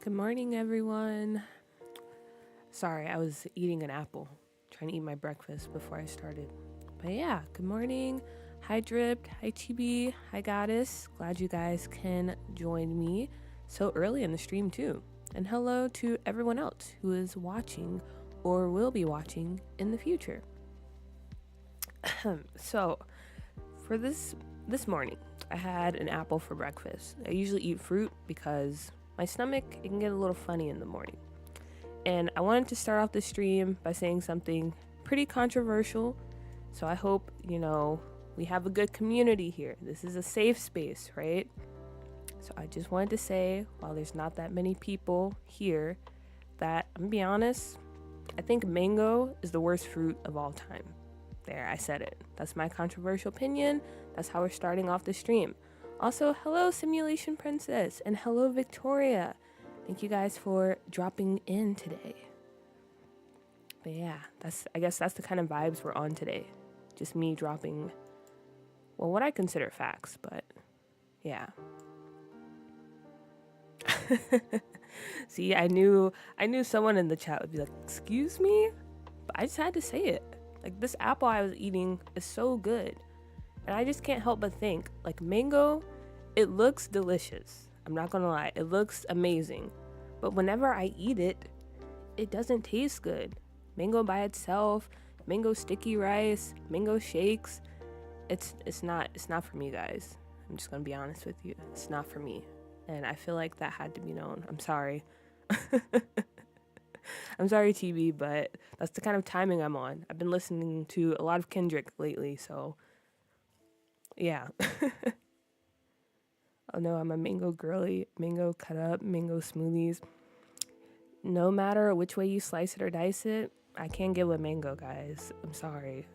Good morning, everyone. Sorry, I was eating an apple, trying to eat my breakfast before I started. But yeah, good morning. Hi, Dripped. Hi, TB. Hi, Goddess. Glad you guys can join me so early in the stream, too. And hello to everyone else who is watching or will be watching in the future. So, for this morning, I had an apple for breakfast. I usually eat fruit because my stomach, it can get a little funny in the morning. And I wanted to start off the stream by saying something pretty controversial. So I hope, we have a good community here. This is a safe space, right? So I just wanted to say, while there's not that many people here, that I'm gonna be honest, I think mango is the worst fruit of all time. There, I said it. That's my controversial opinion. That's how we're starting off the stream. Also, hello, Simulation Princess, and hello, Victoria. Thank you guys for dropping in today. But yeah, I guess that's the kind of vibes we're on today. Just me dropping, well, what I consider facts, but yeah. See, I knew someone in the chat would be like, excuse me? But I just had to say it. Like, this apple I was eating is so good. And I just can't help but think, like, mango, it looks delicious. I'm not gonna lie, it looks amazing. But whenever I eat it, it doesn't taste good. Mango by itself, mango sticky rice, mango shakes, it's not for me, guys. I'm just gonna be honest with you. It's not for me. And I feel like that had to be known. I'm sorry. I'm sorry, TV, but that's the kind of timing I'm on. I've been listening to a lot of Kendrick lately, so yeah. Oh no, I'm a mango girly. Mango cut up, mango smoothies. No matter which way you slice it or dice it, I can't get with mango, guys. I'm sorry.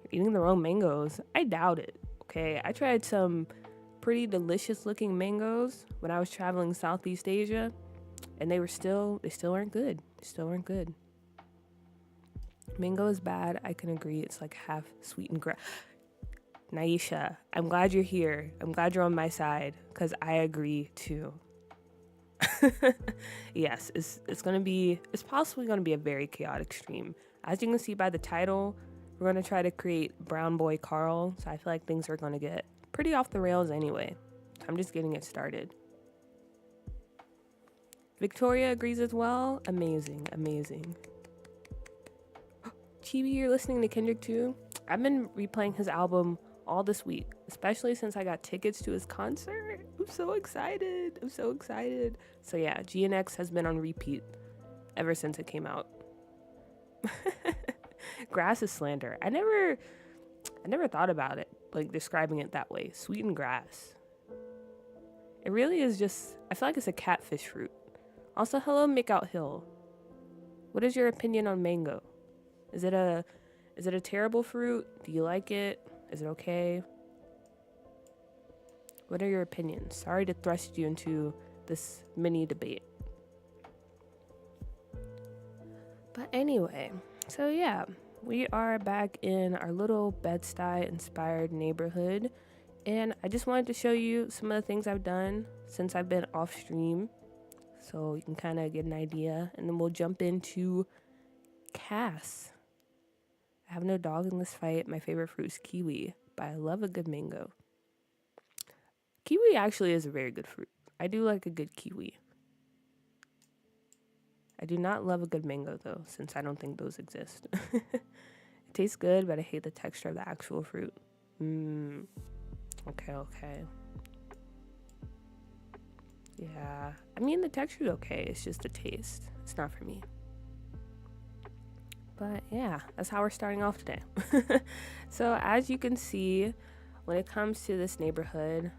You're eating the wrong mangoes. I doubt it, okay? I tried some pretty delicious looking mangoes when I was traveling Southeast Asia, and they still weren't good. They still weren't good. Mango is bad. I can agree. It's like half sweetened grass. Naisha, I'm glad you're here. I'm glad you're on my side because I agree too. Yes, it's possibly gonna be a very chaotic stream. As you can see by the title, we're gonna try to create Brown Boy Carl, so I feel like things are gonna get pretty off the rails anyway. I'm just getting it started. Victoria agrees as well. Amazing, amazing. Chibi, you're listening to Kendrick too? I've been replaying his album all this week, especially since I got tickets to his concert. I'm so excited. So yeah, GNX has been on repeat ever since it came out. Grass is slander. I never thought about it, like describing it that way. Sweetened grass. It really is just, I feel like it's a catfish fruit. Also, hello, Mickout Hill. What is your opinion on mango? Is it a terrible fruit? Do you like it? Is it okay? What are your opinions? Sorry to thrust you into this mini debate. But anyway, so yeah, we are back in our little Bed-Stuy inspired neighborhood, and I just wanted to show you some of the things I've done since I've been off stream, so you can kind of get an idea, and then we'll jump into Cass. I have no dog in this fight. My favorite fruit is kiwi, but I love a good mango. Kiwi actually is a very good fruit. I do like a good kiwi. I do not love a good mango, though, since I don't think those exist. It tastes good, but I hate the texture of the actual fruit. Okay. Yeah, I mean, the texture's okay. It's just the taste. It's not for me. But yeah, that's how we're starting off today. So as you can see, when it comes to this neighborhood,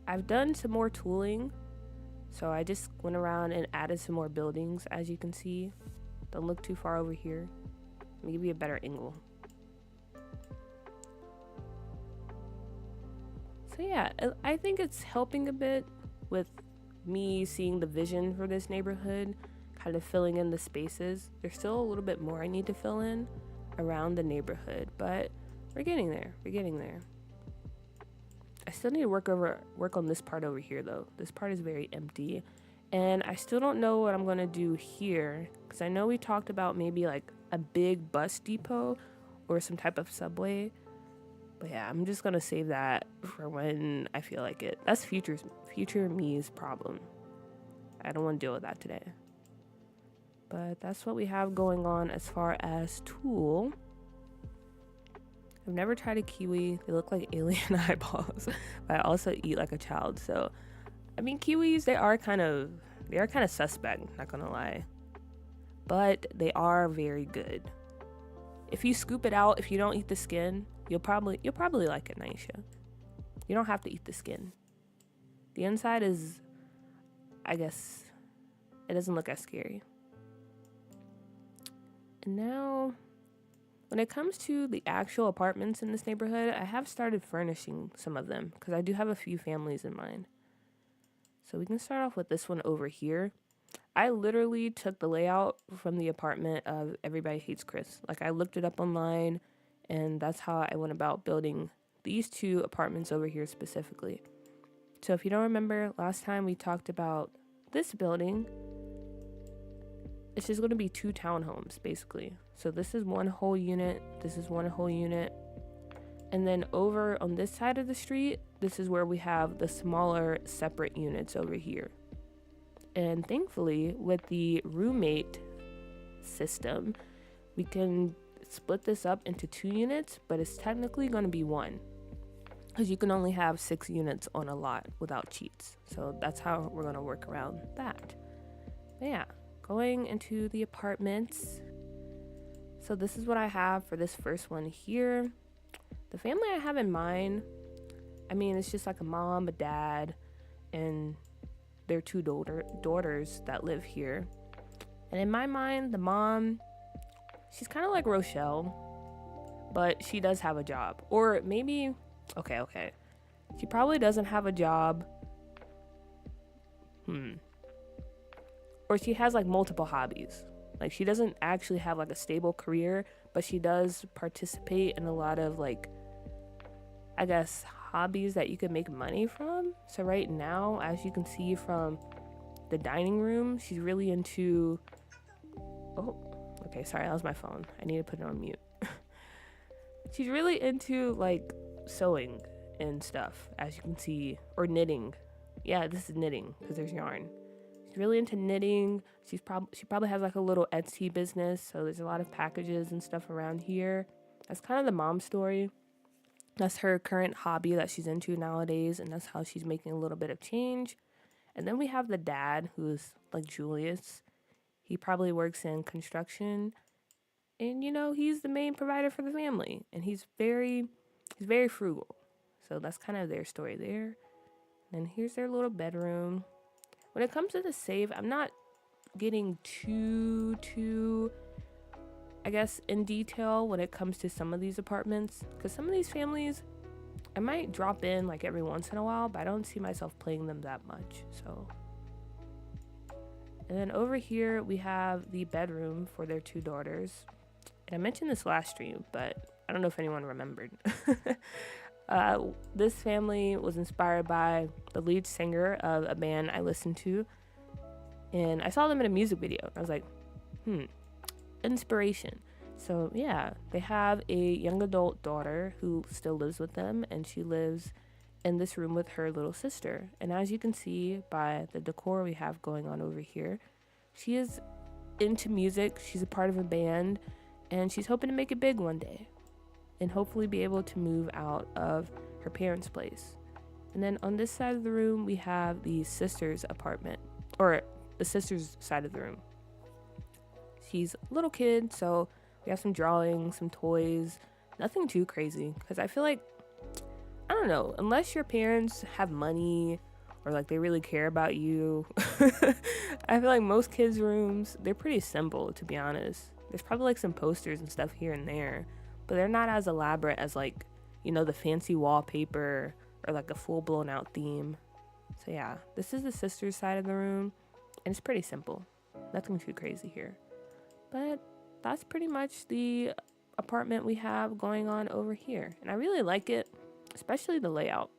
I've done some more tooling. So I just went around and added some more buildings, as you can see. Don't look too far over here. Let me give you a better angle. So yeah, I think it's helping a bit with me seeing the vision for this neighborhood, kind of filling in the spaces. There's still a little bit more I need to fill in around the neighborhood, but we're getting there. I still need to work on this part over here, though. This part is very empty, And I still don't know what I'm going to do here because I know we talked about maybe like a big bus depot or some type of subway. But yeah, I'm just going to save that for when I feel like it. That's future me's problem. I don't want to deal with that today. But that's what we have going on as far as tool. I've never tried a kiwi. They look like alien eyeballs. But I also eat like a child. So, I mean, kiwis, they are kind of suspect, not gonna lie. But they are very good. If you scoop it out, if you don't eat the skin, you'll probably like it, Naisha. You don't have to eat the skin. The inside is, I guess, it doesn't look as scary. And now, when it comes to the actual apartments in this neighborhood, I have started furnishing some of them because I do have a few families in mind. So we can start off with this one over here. I literally took the layout from the apartment of Everybody Hates Chris. Like, I looked it up online, and that's how I went about building these two apartments over here specifically. So if you don't remember, last time we talked about this building, it's just going to be two townhomes, basically. So this is one whole unit, this is one whole unit. And then over on this side of the street, this is where we have the smaller separate units over here. And thankfully, with the roommate system, we can split this up into 2 units, but it's technically going to be 1. Because you can only have 6 units on a lot without cheats. So that's how we're going to work around that. But yeah. Going into the apartments. So this is what I have for this first one here. The family I have in mind, I mean, it's just like a mom, a dad, and their 2 daughters that live here. And in my mind, the mom, she's kind of like Rochelle, but she does have a job. Or maybe, okay. She probably doesn't have a job. Or she has like multiple hobbies. Like, she doesn't actually have like a stable career, but she does participate in a lot of like, I guess, hobbies that you can make money from. So right now, as you can see from the dining room, she's really into, sorry, that was my phone. I need to put it on mute. She's really into like sewing and stuff, as you can see, or knitting. Yeah, this is knitting because there's yarn. Really into knitting. She probably has like a little Etsy business, so there's a lot of packages and stuff around here. That's kind of the mom story. That's her current hobby that she's into nowadays, and that's how she's making a little bit of change. And then we have the dad, who's like Julius. He probably works in construction, and he's the main provider for the family, and he's very frugal. So that's kind of their story there. And here's their little bedroom. When it comes to the save, I'm not getting too, I guess, in detail when it comes to some of these apartments. Because some of these families, I might drop in like every once in a while, but I don't see myself playing them that much. So, and then over here, we have the bedroom for their 2 daughters. And I mentioned this last stream, but I don't know if anyone remembered. This family was inspired by the lead singer of a band I listened to, and I saw them in a music video. I was like, inspiration. So yeah, they have a young adult daughter who still lives with them, and she lives in this room with her little sister. And as you can see by the decor we have going on over here, she is into music. She's a part of a band, and she's hoping to make it big one day and hopefully be able to move out of her parents' place. And then on this side of the room, we have the sister's apartment, or the sister's side of the room. She's a little kid, so we have some drawings, some toys, nothing too crazy. Because I feel like, I don't know, unless your parents have money or like they really care about you, I feel like most kids' rooms, they're pretty simple, to be honest. There's probably like some posters and stuff here and there, but they're not as elaborate as like, the fancy wallpaper or like a full blown out theme. So yeah, this is the sister's side of the room, and it's pretty simple. Nothing too crazy here. But that's pretty much the apartment we have going on over here. And I really like it, especially the layout.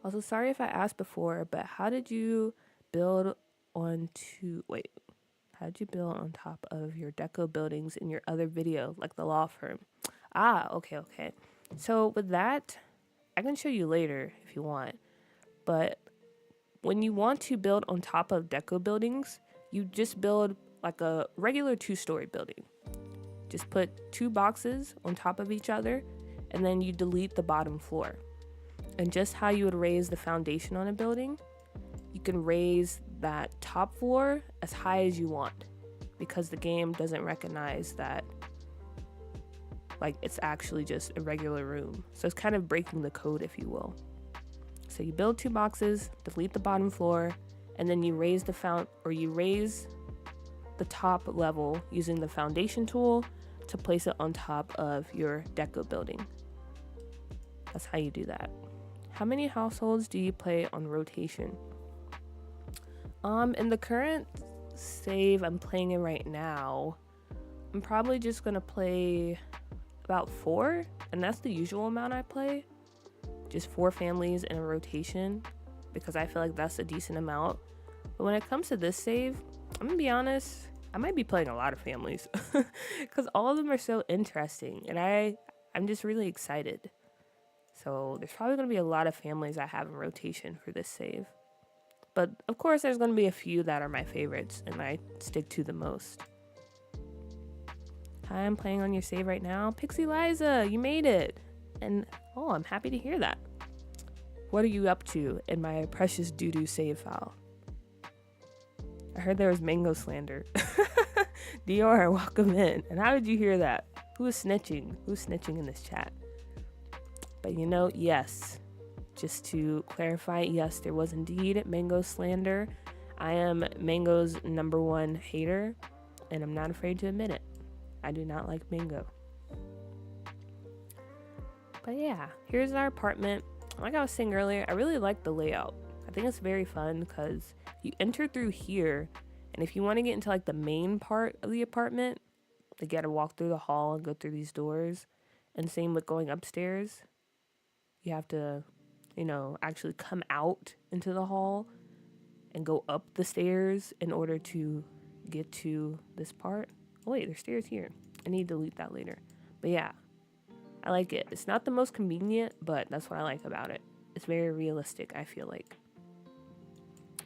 Also, sorry if I asked before, but how did you build wait, how did you build on top of your deco buildings in your other video, like the law firm? Ah, okay, okay. So with that, I can show you later if you want, but when you want to build on top of deco buildings, you just build like a regular 2-story building. Just put 2 boxes on top of each other, and then you delete the bottom floor. And just how you would raise the foundation on a building, you can raise that top floor as high as you want, because the game doesn't recognize that like it's actually just a regular room. So it's kind of breaking the code, if you will. So you build 2 boxes, delete the bottom floor, and then you raise the top level using the foundation tool to place it on top of your deco building. That's how you do that. How many households do you play on rotation? In the current save I'm playing in right now, I'm probably just gonna play about 4, and that's the usual amount I play. Just 4 families in a rotation, because I feel like that's a decent amount. But when it comes to this save, I'm gonna be honest, I might be playing a lot of families because all of them are so interesting, and I'm just really excited. So there's probably gonna be a lot of families I have in rotation for this save. But of course, there's gonna be a few that are my favorites and I stick to the most. Hi, I'm playing on your save right now. Pixie Liza, you made it. And oh, I'm happy to hear that. What are you up to in my precious doo-doo save file? I heard there was mango slander. Dior, welcome in. And how did you hear that? Who is snitching? Who's snitching in this chat? But yes. Just to clarify, yes, there was indeed mango slander. I am Mango's #1 hater, and I'm not afraid to admit it. I do not like mango. But yeah, here's our apartment. Like I was saying earlier, I really like the layout. I think it's very fun because you enter through here, and if you want to get into like the main part of the apartment, you gotta walk through the hall and go through these doors. And same with going upstairs. You have to, actually come out into the hall and go up the stairs in order to get to this part. Oh wait, there's stairs here. I need to delete that later. But yeah, I like it. It's not the most convenient, but that's what I like about it. It's very realistic, I feel like.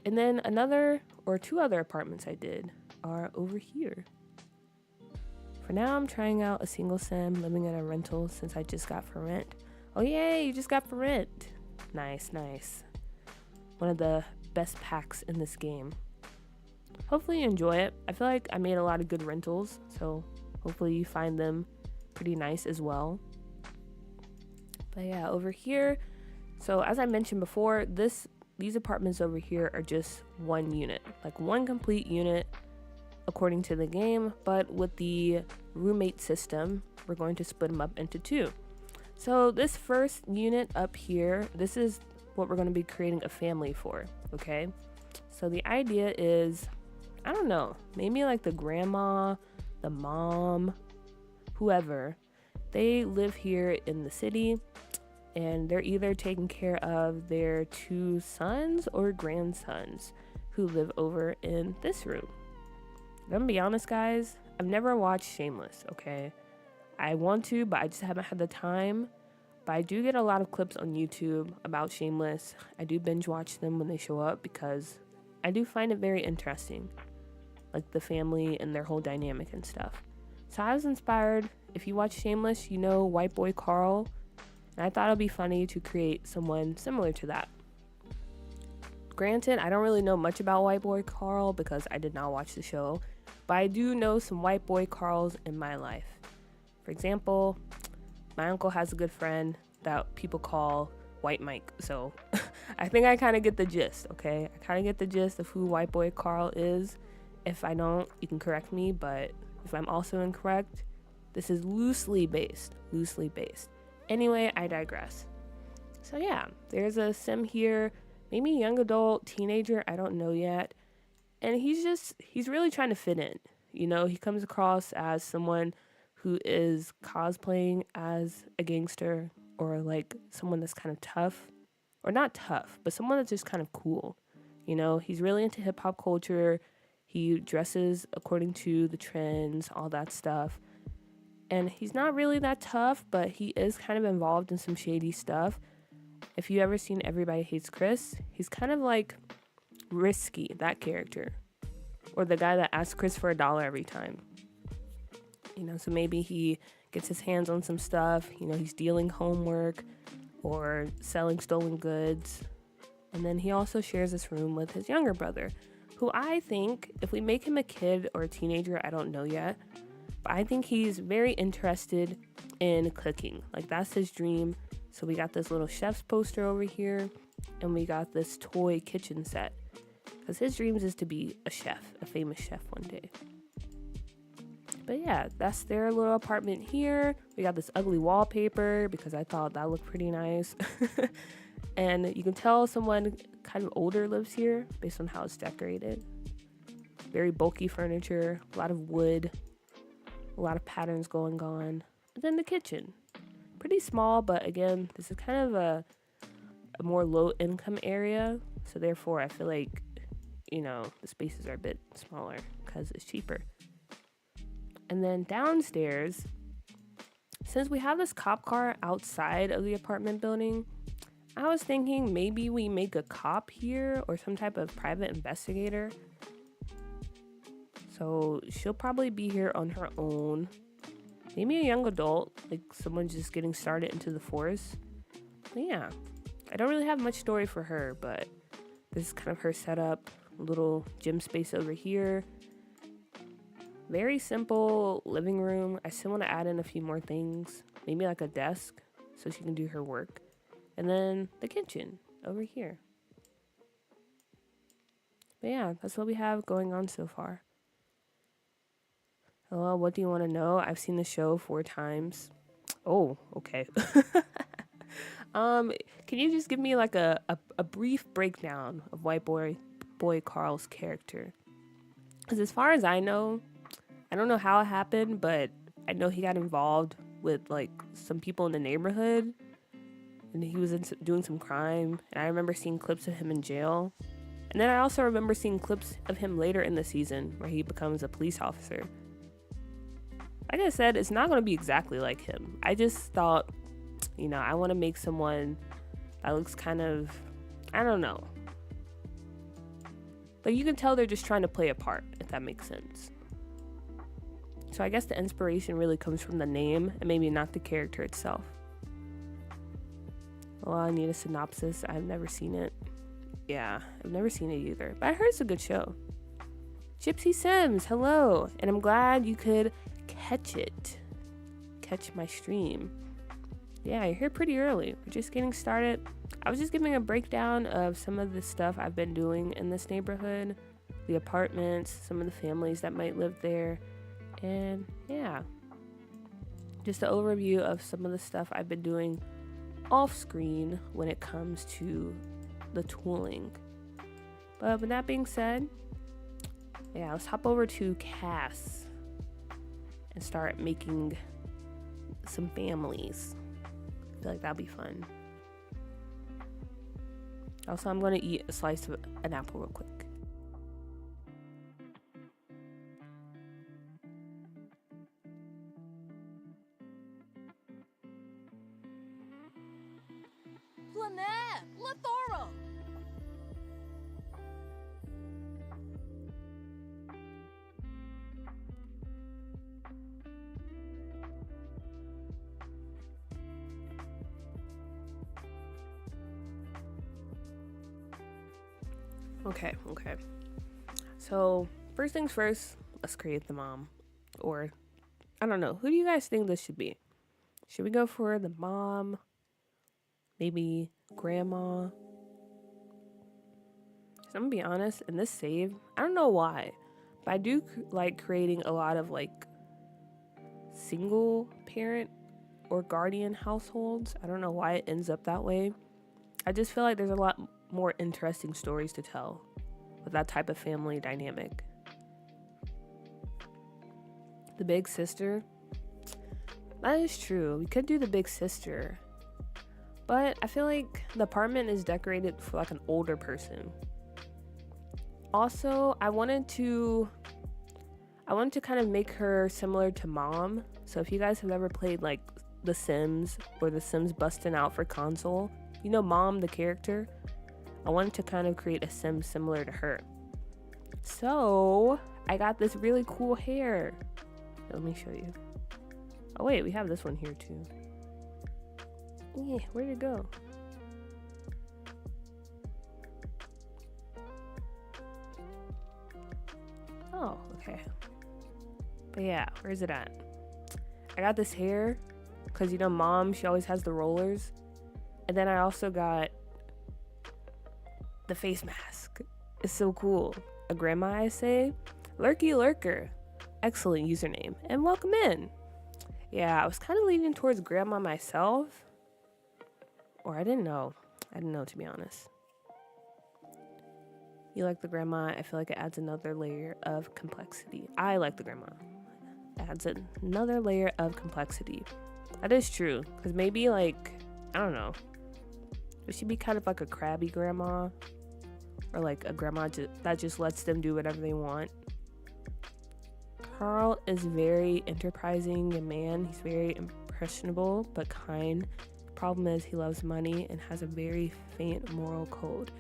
And then 2 other apartments I did are over here. For now, I'm trying out a single sim, living in a rental since I just got for rent. Oh yay, you just got for rent. Nice. One of the best packs in this game. Hopefully you enjoy it. I feel like I made a lot of good rentals, so hopefully you find them pretty nice as well. But yeah, over here, so as I mentioned before, these apartments over here are just 1 unit, like 1 complete unit according to the game, but with the roommate system, we're going to split them up into 2. So this first unit up here, this is what we're going to be creating a family for, okay? So the idea is, I don't know, maybe like the grandma, the mom, whoever, they live here in the city, and they're either taking care of their 2 sons or grandsons who live over in this room. I'm gonna be honest, guys, I've never watched Shameless, okay? I want to, but I just haven't had the time. But I do get a lot of clips on YouTube about Shameless. I do binge watch them when they show up because I do find it very interesting, like the family and their whole dynamic and stuff. So I was inspired. If you watch Shameless, you know White Boy Carl, and I thought it'd be funny to create someone similar to that. Granted, I don't really know much about White Boy Carl because I did not watch the show, but I do know some White Boy Carls in my life. For example, my uncle has a good friend that people call White Mike, so I think I kind of get the gist, okay? I kind of get the gist of who White Boy Carl is. If I don't, you can correct me, but if I'm also incorrect, this is loosely based. Anyway, I digress. So yeah, there's a sim here, maybe young adult, teenager, I don't know yet. And he's really trying to fit in. He comes across as someone who is cosplaying as a gangster or like someone that's kind of tough or not tough, but someone that's just kind of cool. You know, he's really into hip hop culture. He dresses according to the trends, all that stuff. And he's not really that tough, but he is kind of involved in some shady stuff. If you ever seen Everybody Hates Chris, he's kind of like Risky, that character. Or the guy that asks Chris for $1 every time. You know, so maybe he gets his hands on some stuff. You know, he's stealing homework or selling stolen goods. And then he also shares this room with his younger brother, who I think, if we make him a kid or a teenager, I don't know yet, but I think he's very interested in cooking. Like, that's his dream. So we got this little chef's poster over here, and we got this toy kitchen set. Because his dreams is to be a chef, a famous chef one day. But yeah, that's their little apartment here. We got this ugly wallpaper because I thought that looked pretty nice. And you can tell someone kind of older lives here based on how it's decorated. Very bulky furniture, a lot of wood, a lot of patterns going on. And then the kitchen. Pretty small, but again, this is kind of a more low income area. So therefore, I feel like, you know, the spaces are a bit smaller because it's cheaper. And then downstairs, since we have this cop car outside of the apartment building, I was thinking maybe we make a cop here or some type of private investigator. So she'll probably be here on her own. Maybe a young adult, like someone just getting started into the force. But yeah, I don't really have much story for her, but this is kind of her setup. A little gym space over here. Very simple living room. I still want to add in a few more things. Maybe like a desk so she can do her work. And then the kitchen over here. But yeah, that's what we have going on so far. Hello, what do you want to know? I've seen the show 4 times. Oh, okay. Can you just give me like a brief breakdown of White Boy Carl's character? Because as far as I know, I don't know how it happened, but I know he got involved with like some people in the neighborhood. And he was doing some crime. And I remember seeing clips of him in jail. And then I also remember seeing clips of him later in the season where he becomes a police officer. Like I said, it's not going to be exactly like him. I just thought, you know, I want to make someone that looks kind of, I don't know. Like you can tell they're just trying to play a part, if that makes sense. So I guess the inspiration really comes from the name and maybe not the character itself. Well, I need a synopsis. I've never seen it. Yeah, I've never seen it either. But I heard it's a good show. Gypsy Sims, hello. And I'm glad you could catch it. Catch my stream. Yeah, you're here pretty early. We're just getting started. I was just giving a breakdown of some of the stuff I've been doing in this neighborhood. The apartments, some of the families that might live there. And yeah. Just an overview of some of the stuff I've been doing off screen when it comes to the tooling. But with that being said, yeah, let's hop over to Cass and start making some families. I feel like that'll be fun. Also, I'm going to eat a slice of an apple real quick. Okay. So, first things first, let's create the mom. Or, I don't know. Who do you guys think this should be? Should we go for the mom? Maybe grandma? So I'm gonna be honest, in this save, I don't know why, but I do like creating a lot of like single parent or guardian households. I don't know why it ends up that way. I just feel like there's a lot more interesting stories to tell with that type of family dynamic. The big sister, that is true. We could do the big sister, But I feel like the apartment is decorated for like an older person. Also, I wanted to kind of make her similar to Mom. So if you guys have ever played like The Sims or The Sims Busting Out for console, you know Mom, the character? I wanted to kind of create a sim similar to her. So I got this really cool hair. Let me show you. Oh wait, we have this one here too. Yeah, where'd it go? Oh, okay. But yeah, where's it at? I got this hair because, you know, Mom, she always has the rollers. And then I also got the face mask. It's so cool. A grandma, I say. Lurky Lurker. Excellent username. And welcome in. Yeah, I was kind of leaning towards grandma myself. Or I didn't know. I didn't know, to be honest. You like the grandma? I feel like it adds another layer of complexity. I like the grandma. It adds another layer of complexity. That is true. Because maybe, like, I don't know. Would she be kind of like a crabby grandma? Or like a grandma that just lets them do whatever they want? Carl is very enterprising a man. He's very impressionable but kind. The problem is he loves money and has a very faint moral code.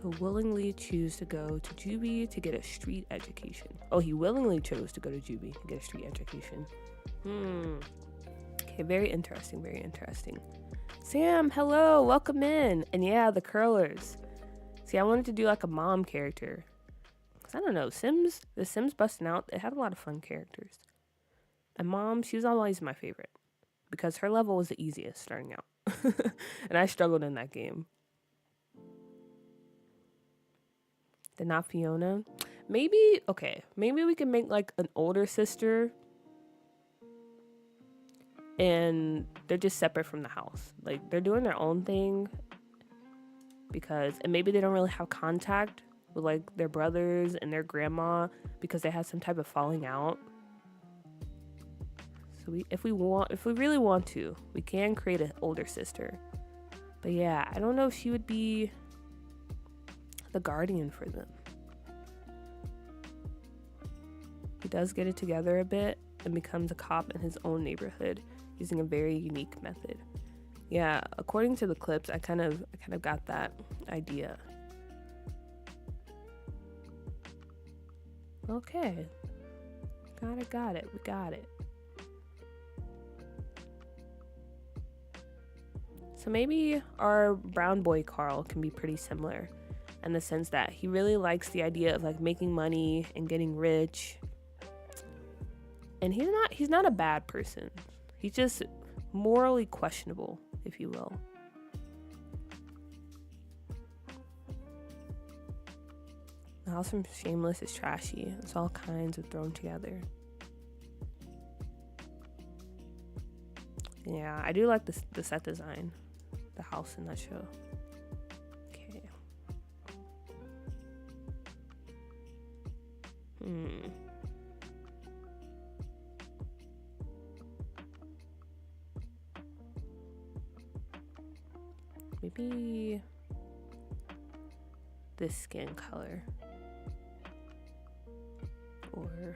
He'll willingly choose to go to Juvie to get a street education. Oh, he willingly chose to go to Juvie to get a street education. Okay, very interesting, very interesting. Sam, hello, welcome in. And yeah, the curlers. See, I wanted to do like a Mom character. Cause I don't know, the Sims Busting Out, it had a lot of fun characters. And Mom, she was always my favorite. Because her level was the easiest starting out. And I struggled in that game. Then not Fiona. Maybe we can make like an older sister. And they're just separate from the house. Like, they're doing their own thing. And maybe they don't really have contact with like their brothers and their grandma because they had some type of falling out. So if we really want to, we can create an older sister. But yeah, I don't know if she would be the guardian for them. He does get it together a bit and becomes a cop in his own neighborhood using a very unique method. Yeah, according to the clips, I kind of got that idea. Okay. Got it. We got it. So maybe our brown boy Carl can be pretty similar in the sense that he really likes the idea of like making money and getting rich. And he's not a bad person. He's just morally questionable, if you will. The house from Shameless is trashy. It's all kinds of thrown together. Yeah, I do like the set design. The house in that show. Okay. Maybe this skin color. Or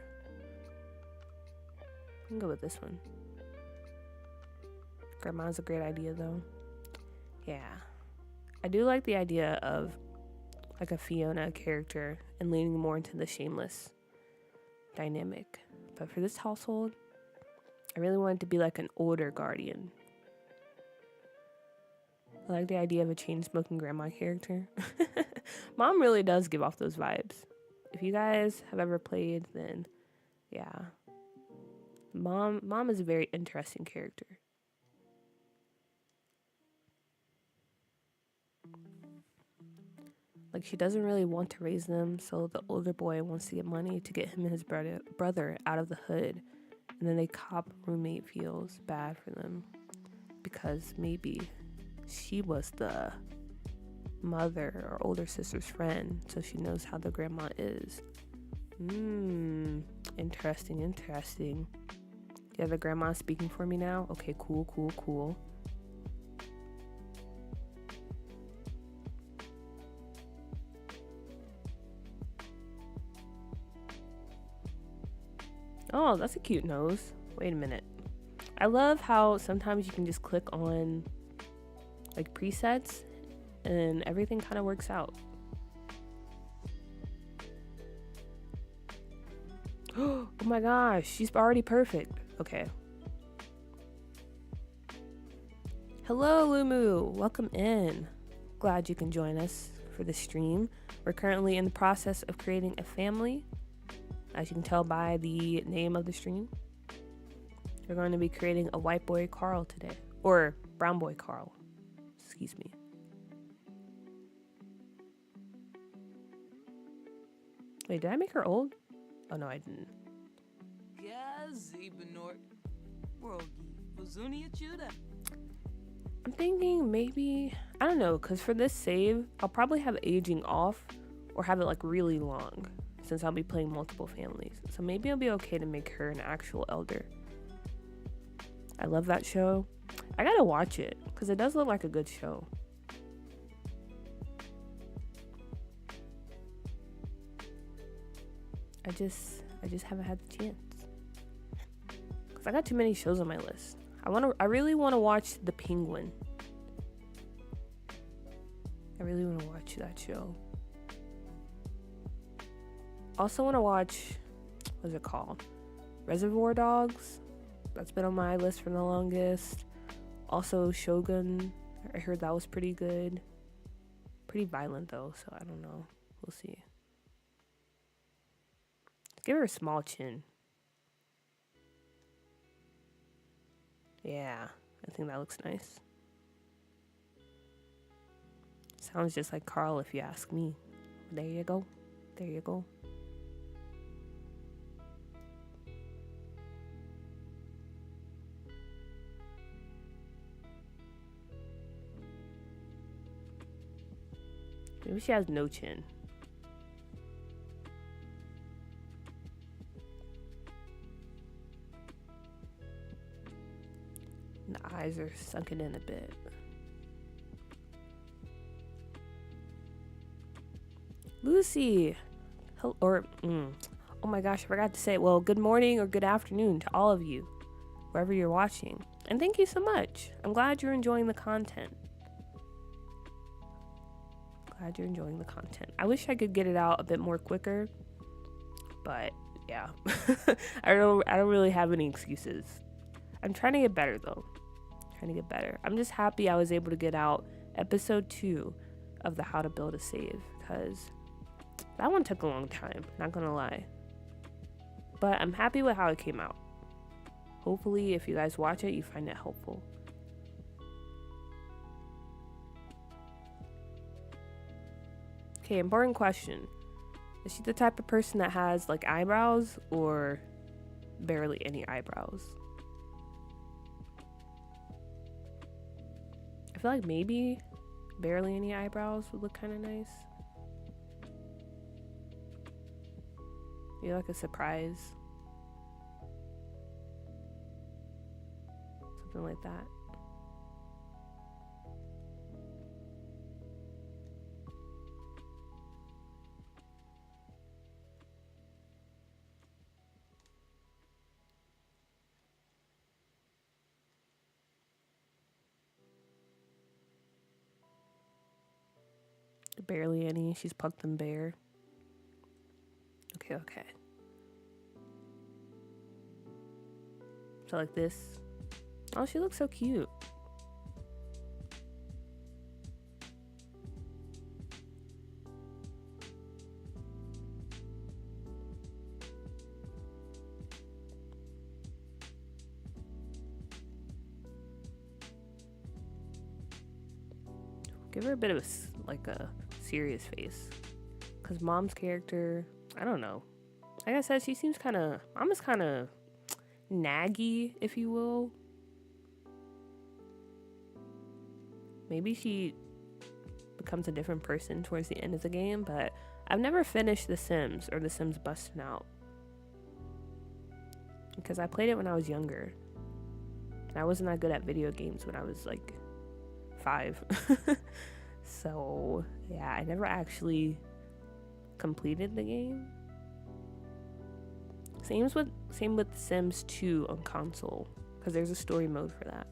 I can go with this one. Grandma's a great idea though. Yeah. I do like the idea of like a Fiona character and leaning more into the Shameless dynamic. But for this household, I really want it to be like an older guardian. I like the idea of a chain-smoking grandma character. Mom really does give off those vibes. If you guys have ever played, then yeah. Mom is a very interesting character. Like, she doesn't really want to raise them, so the older boy wants to get money to get him and his brother out of the hood. And then the cop roommate feels bad for them because maybe she was the mother or older sister's friend, so she knows how the grandma is. Interesting. Yeah, the grandma's speaking for me now. Okay, cool. Oh, that's a cute nose. Wait a minute. I love how sometimes you can just click on like presets and everything kind of works out. Oh my gosh, she's already perfect. Okay. Hello, Lumu. Welcome in. Glad you can join us for the stream. We're currently in the process of creating a family. As you can tell by the name of the stream, we're going to be creating a white boy Carl today. Or brown boy Carl. Excuse me. Wait, did I make her old? Oh no, I didn't. I'm thinking maybe, I don't know, because for this save, I'll probably have aging off or have it like really long since I'll be playing multiple families. So maybe it'll be okay to make her an actual elder. I love that show. I gotta watch it because it does look like a good show. I just haven't had the chance because I got too many shows on my list. I really want to watch The Penguin. I really want to watch that show. Also want to watch, what's it called? Reservoir Dogs. That's been on my list for the longest. Also Shogun. I heard that was pretty good. Pretty violent though, so I don't know. We'll see. Give her a small chin. Yeah, I think that looks nice. Sounds just like Carl if you ask me. There you go. There you go. Maybe she has no chin. And the eyes are sunken in a bit. Lucy! Oh my gosh, I forgot to say, well, good morning or good afternoon to all of you, wherever you're watching. And thank you so much. I'm glad you're enjoying the content. Glad you're enjoying the content. I wish I could get it out a bit more quicker, but yeah. I don't really have any excuses. I'm trying to get better though. I'm just happy I was able to get out episode 2 of the How to Build a Save, because that one took a long time, not gonna lie. But I'm happy with how it came out. Hopefully if you guys watch it, you find it helpful. Okay, important question. Is she the type of person that has like eyebrows or barely any eyebrows? I feel like maybe barely any eyebrows would look kind of nice. Maybe like a surprise. Something like that. Barely any. She's plucked them bare. Okay. So like this. Oh, she looks so cute. Give her a bit of a serious face, because mom's character, I don't know. Like I said, she seems mom is kind of naggy, if you will. Maybe she becomes a different person towards the end of the game, but I've never finished The Sims or The Sims Bustin' Out, because I played it when I was younger, and I wasn't that good at video games when I was like 5. So yeah, I never actually completed the game. Same with Sims 2 on console, because there's a story mode for that.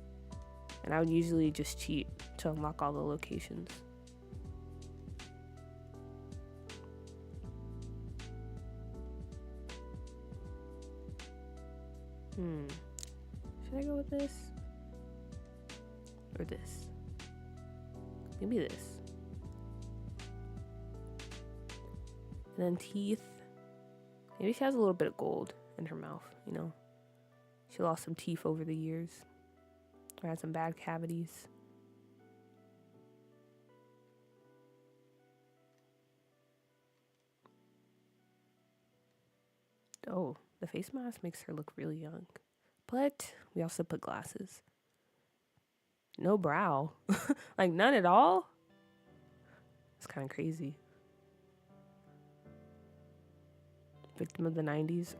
And I would usually just cheat to unlock all the locations. Should I go with this? Or this? Maybe this. And then teeth. Maybe she has a little bit of gold in her mouth, you know? She lost some teeth over the years. Or had some bad cavities. Oh, the face mask makes her look really young. But we also put glasses. No brow. Like none at all? It's kind of crazy. Victim of the 90s.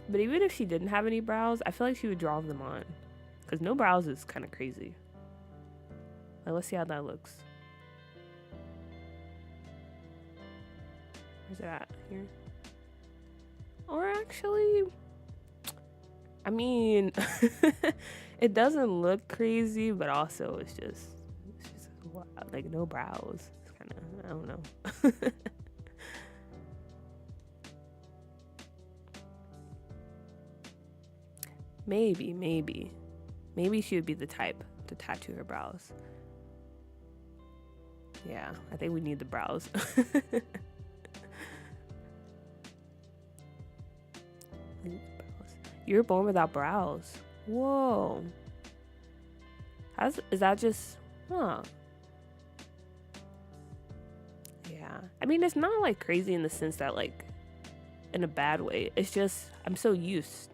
But even if she didn't have any brows, I feel like she would draw them on. Because no brows is kind of crazy. Like, let's see how that looks. Where's it at? Here? Or actually, I mean, it doesn't look crazy, but also it's just like no brows. It's kind of, I don't know. Maybe she would be the type to tattoo her brows. Yeah, I think we need the brows. You were born without brows. Whoa. Is that just, huh? Yeah. I mean, it's not like crazy in the sense that, like, in a bad way. It's just, I'm so used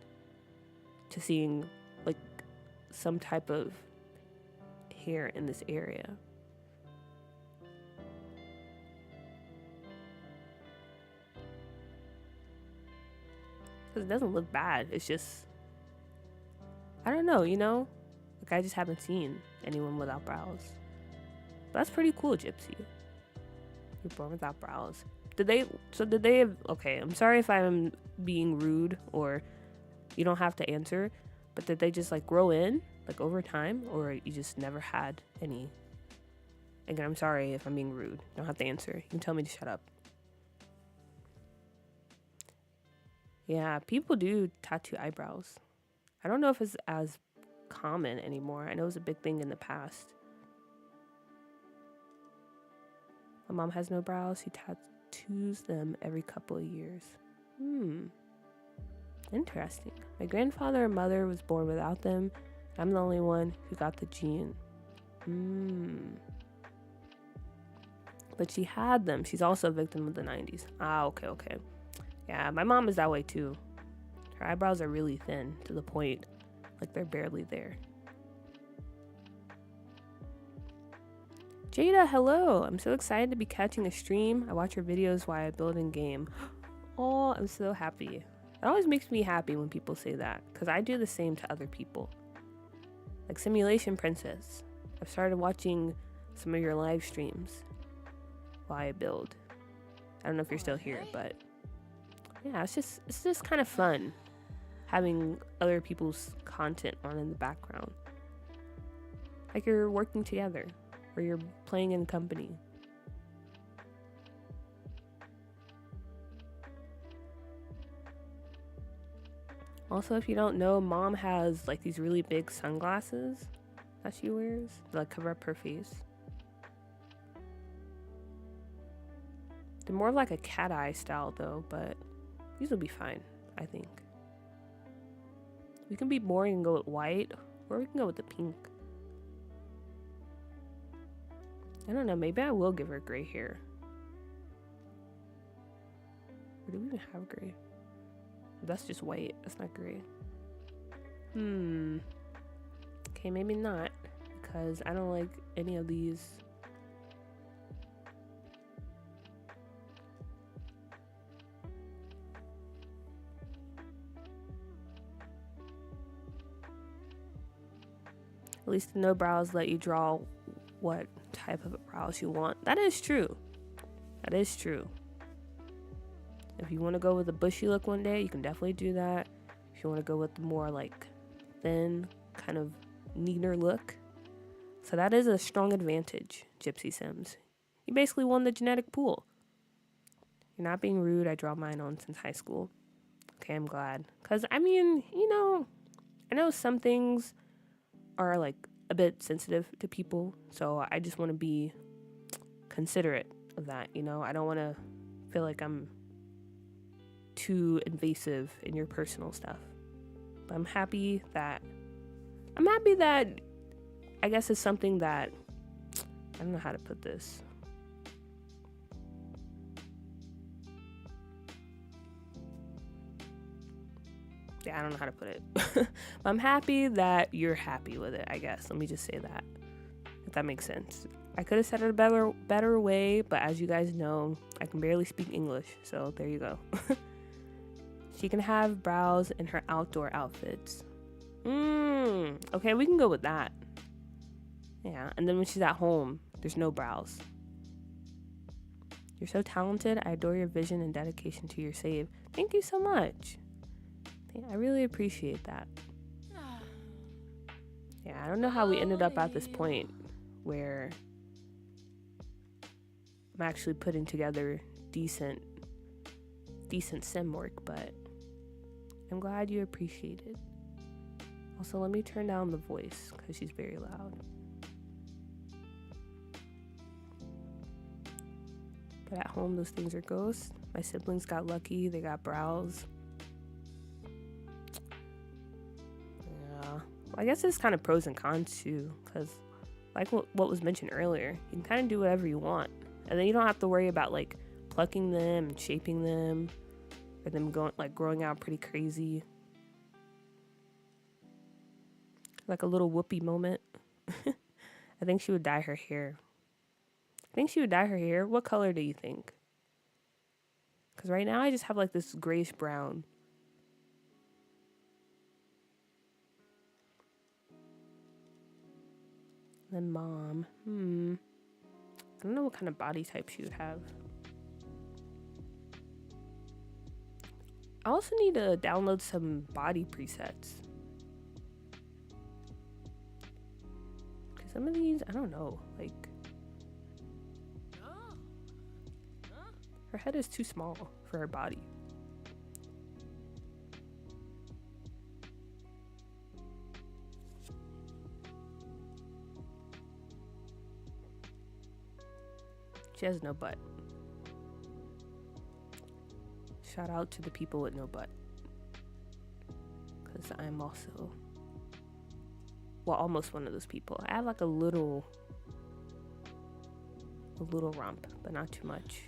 to seeing, like, some type of hair in this area. Because it doesn't look bad. It's just, I don't know, you know? Like, I just haven't seen anyone without brows. But that's pretty cool, Gypsy. You're born without brows. Did they okay, I'm sorry if I'm being rude or you don't have to answer, but did they just, like, grow in, like, over time? Or you just never had any? Again, I'm sorry if I'm being rude. You don't have to answer. You can tell me to shut up. Yeah, people do tattoo eyebrows. I don't know if it's as common anymore. I know it was a big thing in the past. My mom has no brows. She tattoos them every couple of years. Interesting. My grandfather and mother was born without them. I'm the only one who got the gene. But she had them. She's also a victim of the 90s. Ah, okay. Yeah, my mom is that way too. Her eyebrows are really thin to the point like they're barely there. Jada, hello. I'm so excited to be catching a stream. I watch your videos while I build in game. Oh, I'm so happy. It always makes me happy when people say that, because I do the same to other people. Like Simulation Princess. I've started watching some of your live streams while I build. I don't know if you're still here, but yeah, it's just kind of fun having other people's content on in the background. Like you're working together or you're playing in company. Also, if you don't know, Mom has like these really big sunglasses that she wears that like cover up her face. They're more of like a cat eye style though, but these will be fine, I think. We can be boring and go with white, or we can go with the pink. I don't know, maybe I will give her gray hair. Or do we even have gray? That's just white, that's not gray. Okay, maybe not, because I don't like any of these. At least the no brows let you draw what type of brows you want. That is true. That is true. If you want to go with a bushy look one day, you can definitely do that. If you want to go with the more like thin, kind of neater look. So that is a strong advantage, Gypsy Sims. You basically won the genetic pool. You're not being rude. I draw mine on since high school. Okay, I'm glad. Because, I mean, I know some things are like a bit sensitive to people. So I just want to be considerate of that, I don't want to feel like I'm too invasive in your personal stuff. But I'm happy that I guess it's something that I don't know how to put this. Yeah, I don't know how to put it. But I'm happy that you're happy with it, I guess. Let me just say that. If that makes sense. I could have said it a better way, but as you guys know, I can barely speak English, so there you go. She can have brows in her outdoor outfits. Okay, we can go with that. Yeah, and then when she's at home, there's no brows. You're so talented. I adore your vision and dedication to your save. Thank you so much. I really appreciate that. Yeah, I don't know how we ended up at this point where I'm actually putting together decent sim work, but I'm glad you appreciate it. Also, let me turn down the voice because she's very loud. But at home, those things are ghosts. My siblings got lucky. They got brows. Yeah. Well, I guess it's kind of pros and cons too, because like what was mentioned earlier, you can kind of do whatever you want. And then you don't have to worry about like plucking them and shaping them or them growing out pretty crazy. Like a little Whoopi moment. I think she would dye her hair. What color do you think? Because right now I just have like this grayish brown. Then mom. I don't know what kind of body type she would have. I also need to download some body presets. Because some of these, I don't know, like... Her head is too small for her body. She has no butt. Shout out to the people with no butt. Because I'm also... well, almost one of those people. I have like a little rump, but not too much.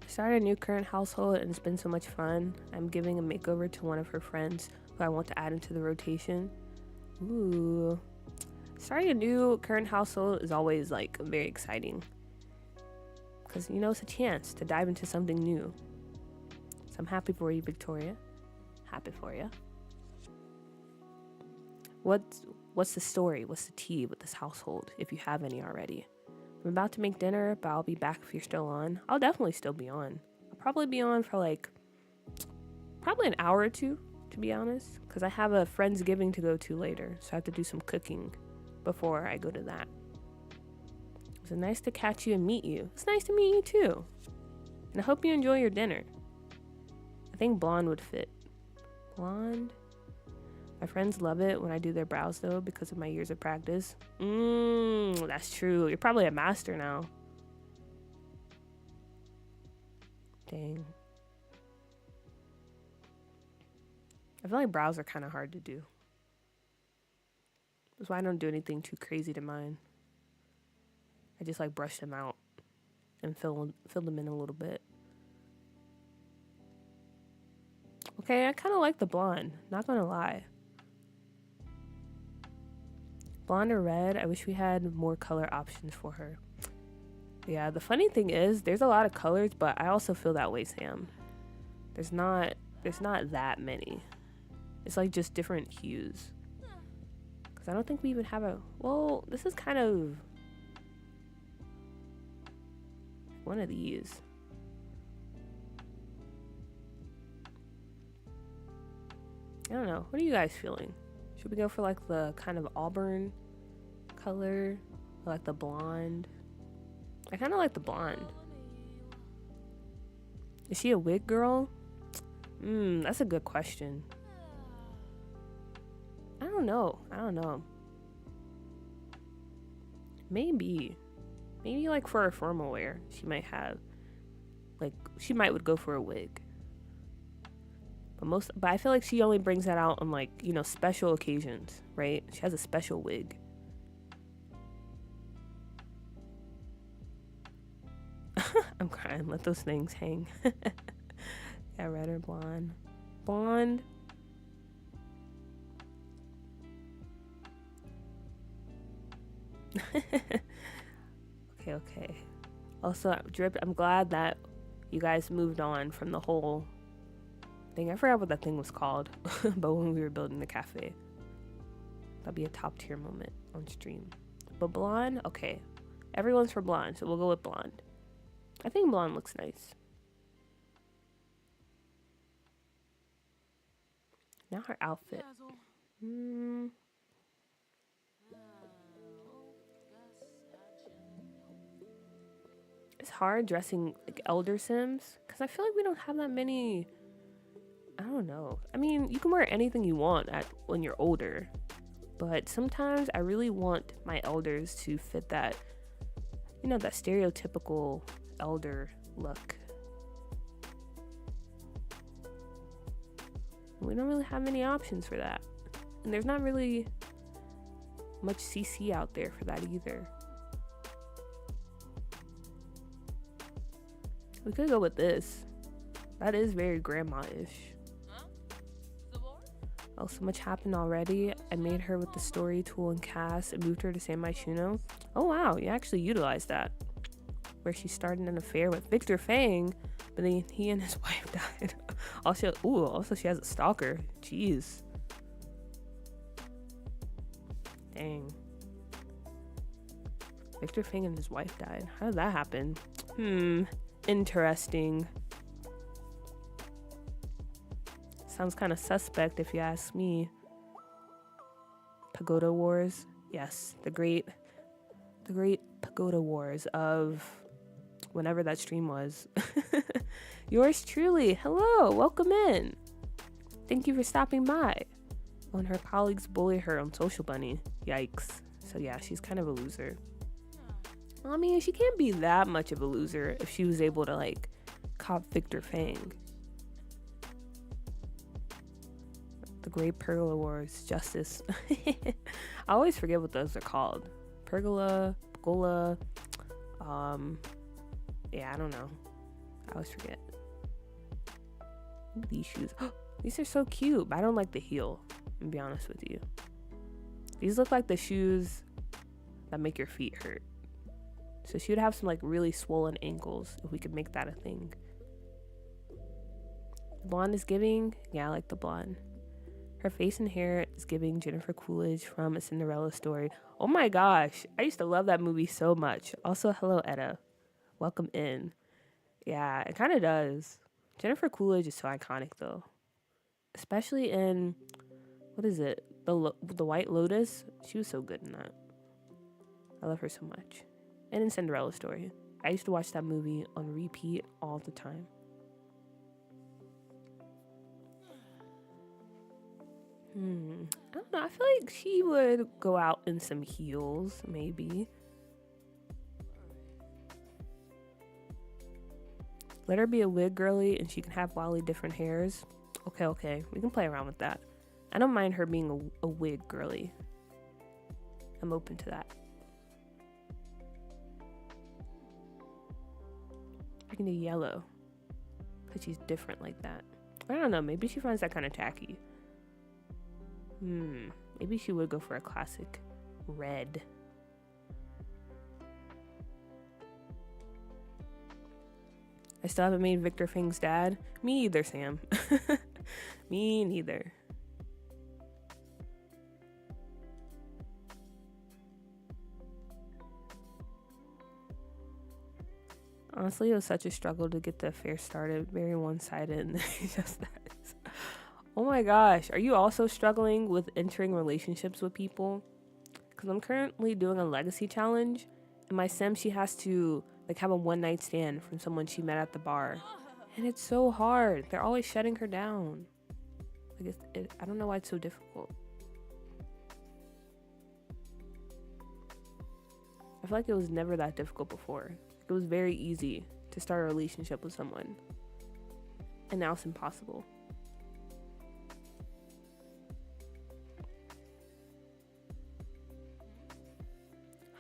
I started a new current household and it's been so much fun. I'm giving a makeover to one of her friends who I want to add into the rotation. Ooh. Starting a new current household is always like very exciting. Because, it's a chance to dive into something new. So I'm happy for you, Victoria. Happy for you. What's the story? What's the tea with this household, if you have any already? I'm about to make dinner, but I'll be back if you're still on. I'll definitely still be on. I'll probably be on for probably an hour or two, to be honest. Because I have a Friendsgiving to go to later, so I have to do some cooking before I go to that. It was nice to catch you and meet you. It's nice to meet you too. And I hope you enjoy your dinner. I think blonde would fit. Blonde? My friends love it when I do their brows though because of my years of practice. That's true. You're probably a master now. Dang. I feel like brows are kind of hard to do. That's why I don't do anything too crazy to mine. I just brush them out and fill them in a little bit. Okay, I kind of like the blonde, not gonna lie. Blonde or red, I wish we had more color options for her. Yeah, the funny thing is, there's a lot of colors, but I also feel that way, Sam. There's not that many. It's just different hues. Because I don't think we even have well, this is kind of... one of these. I don't know. What are you guys feeling? Should we go for like the kind of auburn color? Or like the blonde? I kind of like the blonde. Is she a wig girl? That's a good question. I don't know. Maybe like for her formal wear, she might would go for a wig. But I feel like she only brings that out on like, special occasions, right? She has a special wig. I'm crying. Let those things hang. Yeah, red or blonde. Blonde. Okay. Also, I'm glad that you guys moved on from the whole thing. I forgot what that thing was called, but when we were building the cafe. That'd be a top tier moment on stream. But blonde, okay. Everyone's for blonde, so we'll go with blonde. I think blonde looks nice. Now her outfit. It's hard dressing like elder Sims because I feel like we don't have that many. I don't know. I mean, you can wear anything you want when you're older, but sometimes I really want my elders to fit that, that stereotypical elder look. We don't really have many options for that, and there's not really much CC out there for that either. We could go with this. That is very grandma-ish. Oh, so much happened already. I made her with the story tool and cast and moved her to San Myshuno. Oh wow, you actually utilized that. Where she started an affair with Victor Fang, but then he and his wife died. Also she has a stalker. Jeez. Dang. Victor Fang and his wife died. How did that happen? Interesting. Sounds kind of suspect if you ask me. Pagoda Wars. Yes, the great Pagoda Wars of whenever that stream was. Yours truly. Hello, welcome in. Thank you for stopping by. When her colleagues bully her on Social Bunny. Yikes. So yeah, she's kind of a loser. I mean, she can't be that much of a loser if she was able to like cop Victor Fang. The Great Pergola Wars, Justice. I always forget what those are called. Pergola. Yeah, I don't know. I always forget. These shoes. These are so cute, but I don't like the heel. To be honest with you. These look like the shoes that make your feet hurt. So she would have some like really swollen ankles if we could make that a thing. The blonde is giving. Yeah, I like the blonde. Her face and hair is giving Jennifer Coolidge from A Cinderella Story. Oh my gosh, I used to love that movie so much. Also, hello Etta. Welcome in. Yeah, it kind of does. Jennifer Coolidge is so iconic though. Especially in, what is it? The White Lotus. She was so good in that. I love her so much. And in Cinderella Story. I used to watch that movie on repeat all the time. I don't know. I feel like she would go out in some heels, maybe. Let her be a wig girly and she can have wildly different hairs. Okay. We can play around with that. I don't mind her being a wig girly. I'm open to that. I can do yellow. Because she's different like that. I don't know. Maybe she finds that kind of tacky. Maybe she would go for a classic red. I still haven't made Victor Fang's dad. Me either, Sam. Me neither. Honestly, it was such a struggle to get the affair started. Very one-sided, and then he just dies. Oh my gosh, are you also struggling with entering relationships with people? Because I'm currently doing a legacy challenge, and my sim, she has to like have a one-night stand from someone she met at the bar, and it's so hard. They're always shutting her down. Like I don't know why it's so difficult. I feel like it was never that difficult before. It was very easy to start a relationship with someone, and now it's impossible.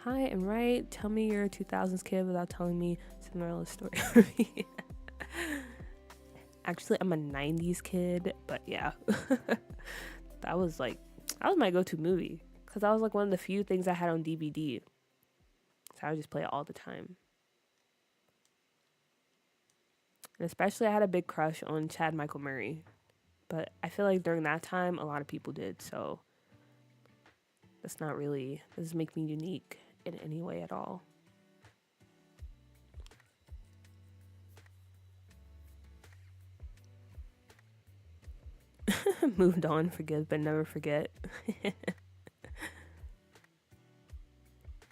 Hi, I'm right. Tell me you're a 2000s kid without telling me Cinderella's story. Actually, I'm a 90s kid, but yeah. that was my go-to movie because that was like one of the few things I had on DVD. So I would just play it all the time. And especially I had a big crush on Chad Michael Murray. But I feel like during that time, a lot of people did. So doesn't make me unique in any way at all. Moved on, forgive, but never forget.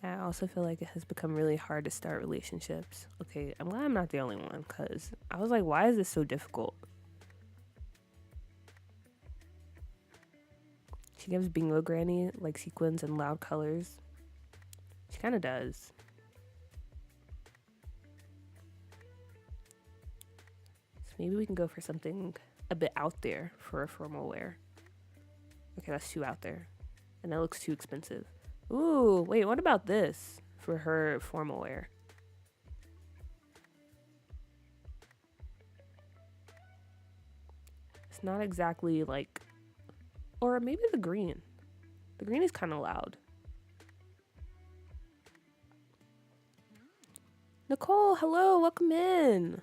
I also feel like it has become really hard to start relationships. Okay, I'm glad I'm not the only one, because I was like, why is this so difficult? She gives Bingo Granny like sequins and loud colors. She kind of does. So maybe we can go for something a bit out there for a formal wear. Okay, that's too out there. And that looks too expensive. Ooh, wait, what about this for her formal wear? It's not exactly like... Or maybe the green. The green is kind of loud. Nicole, hello, welcome in.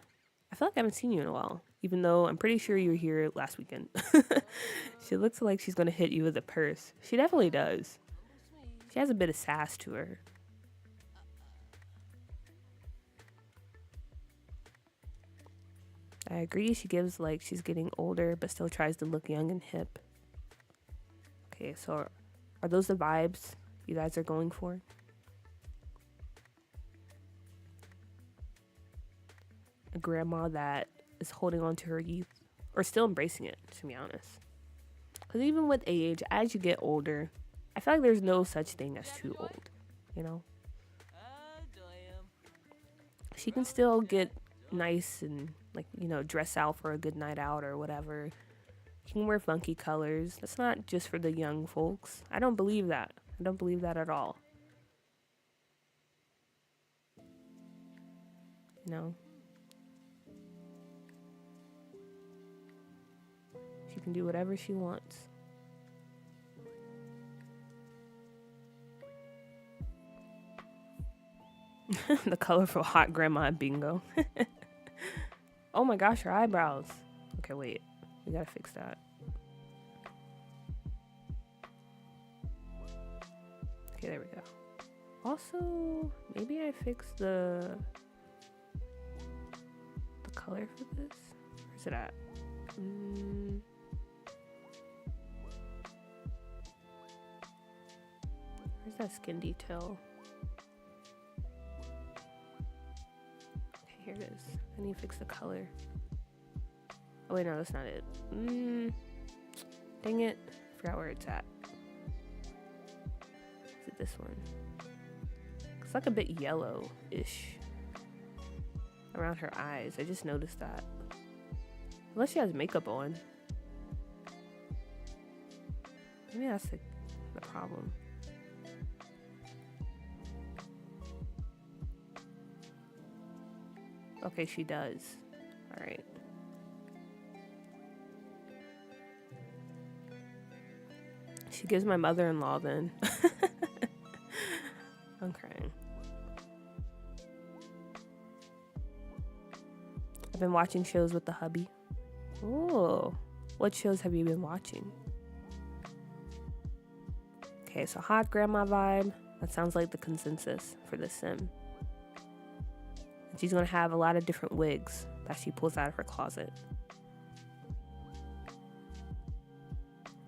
I feel like I haven't seen you in a while, even though I'm pretty sure you were here last weekend. She looks like she's going to hit you with a purse. She definitely does. She has a bit of sass to her. I agree, she gives like she's getting older, but still tries to look young and hip. Okay, so are those the vibes you guys are going for? A grandma that is holding on to her youth, or still embracing it, to be honest. Because even with age, as you get older, I feel like there's no such thing as too old, you know? She can still get nice and, like, you know, dress out for a good night out or whatever. You can wear funky colors. That's not just for the young folks. I don't believe that. I don't believe that at all. No. She can do whatever she wants. The colorful hot grandma at bingo. Oh my gosh, her eyebrows. Okay, wait. We gotta fix that. Okay, there we go. Also, maybe I fixed the color for this. Where's it at? Where's that skin detail? Okay, here it is. I need to fix the color. Oh wait, no, that's not it. Dang it. I forgot where it's at. Is it this one? It's like a bit yellow-ish around her eyes. I just noticed that. Unless she has makeup on. Maybe that's the problem. Okay, she does. Alright. She gives my mother-in-law then. I'm crying. I've been watching shows with the hubby. Oh, what shows have you been watching? Okay, so hot grandma vibe. That sounds like the consensus for this sim. She's going to have a lot of different wigs that she pulls out of her closet.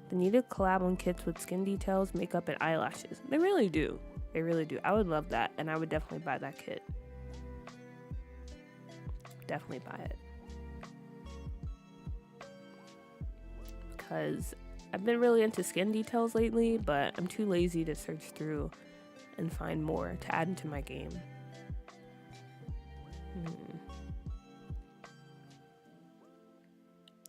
They need to collab on kits with skin details, makeup, and eyelashes. They really do. They really do. I would love that, and I would definitely buy that kit. Definitely buy it. Because I've been really into skin details lately, but I'm too lazy to search through and find more to add into my game.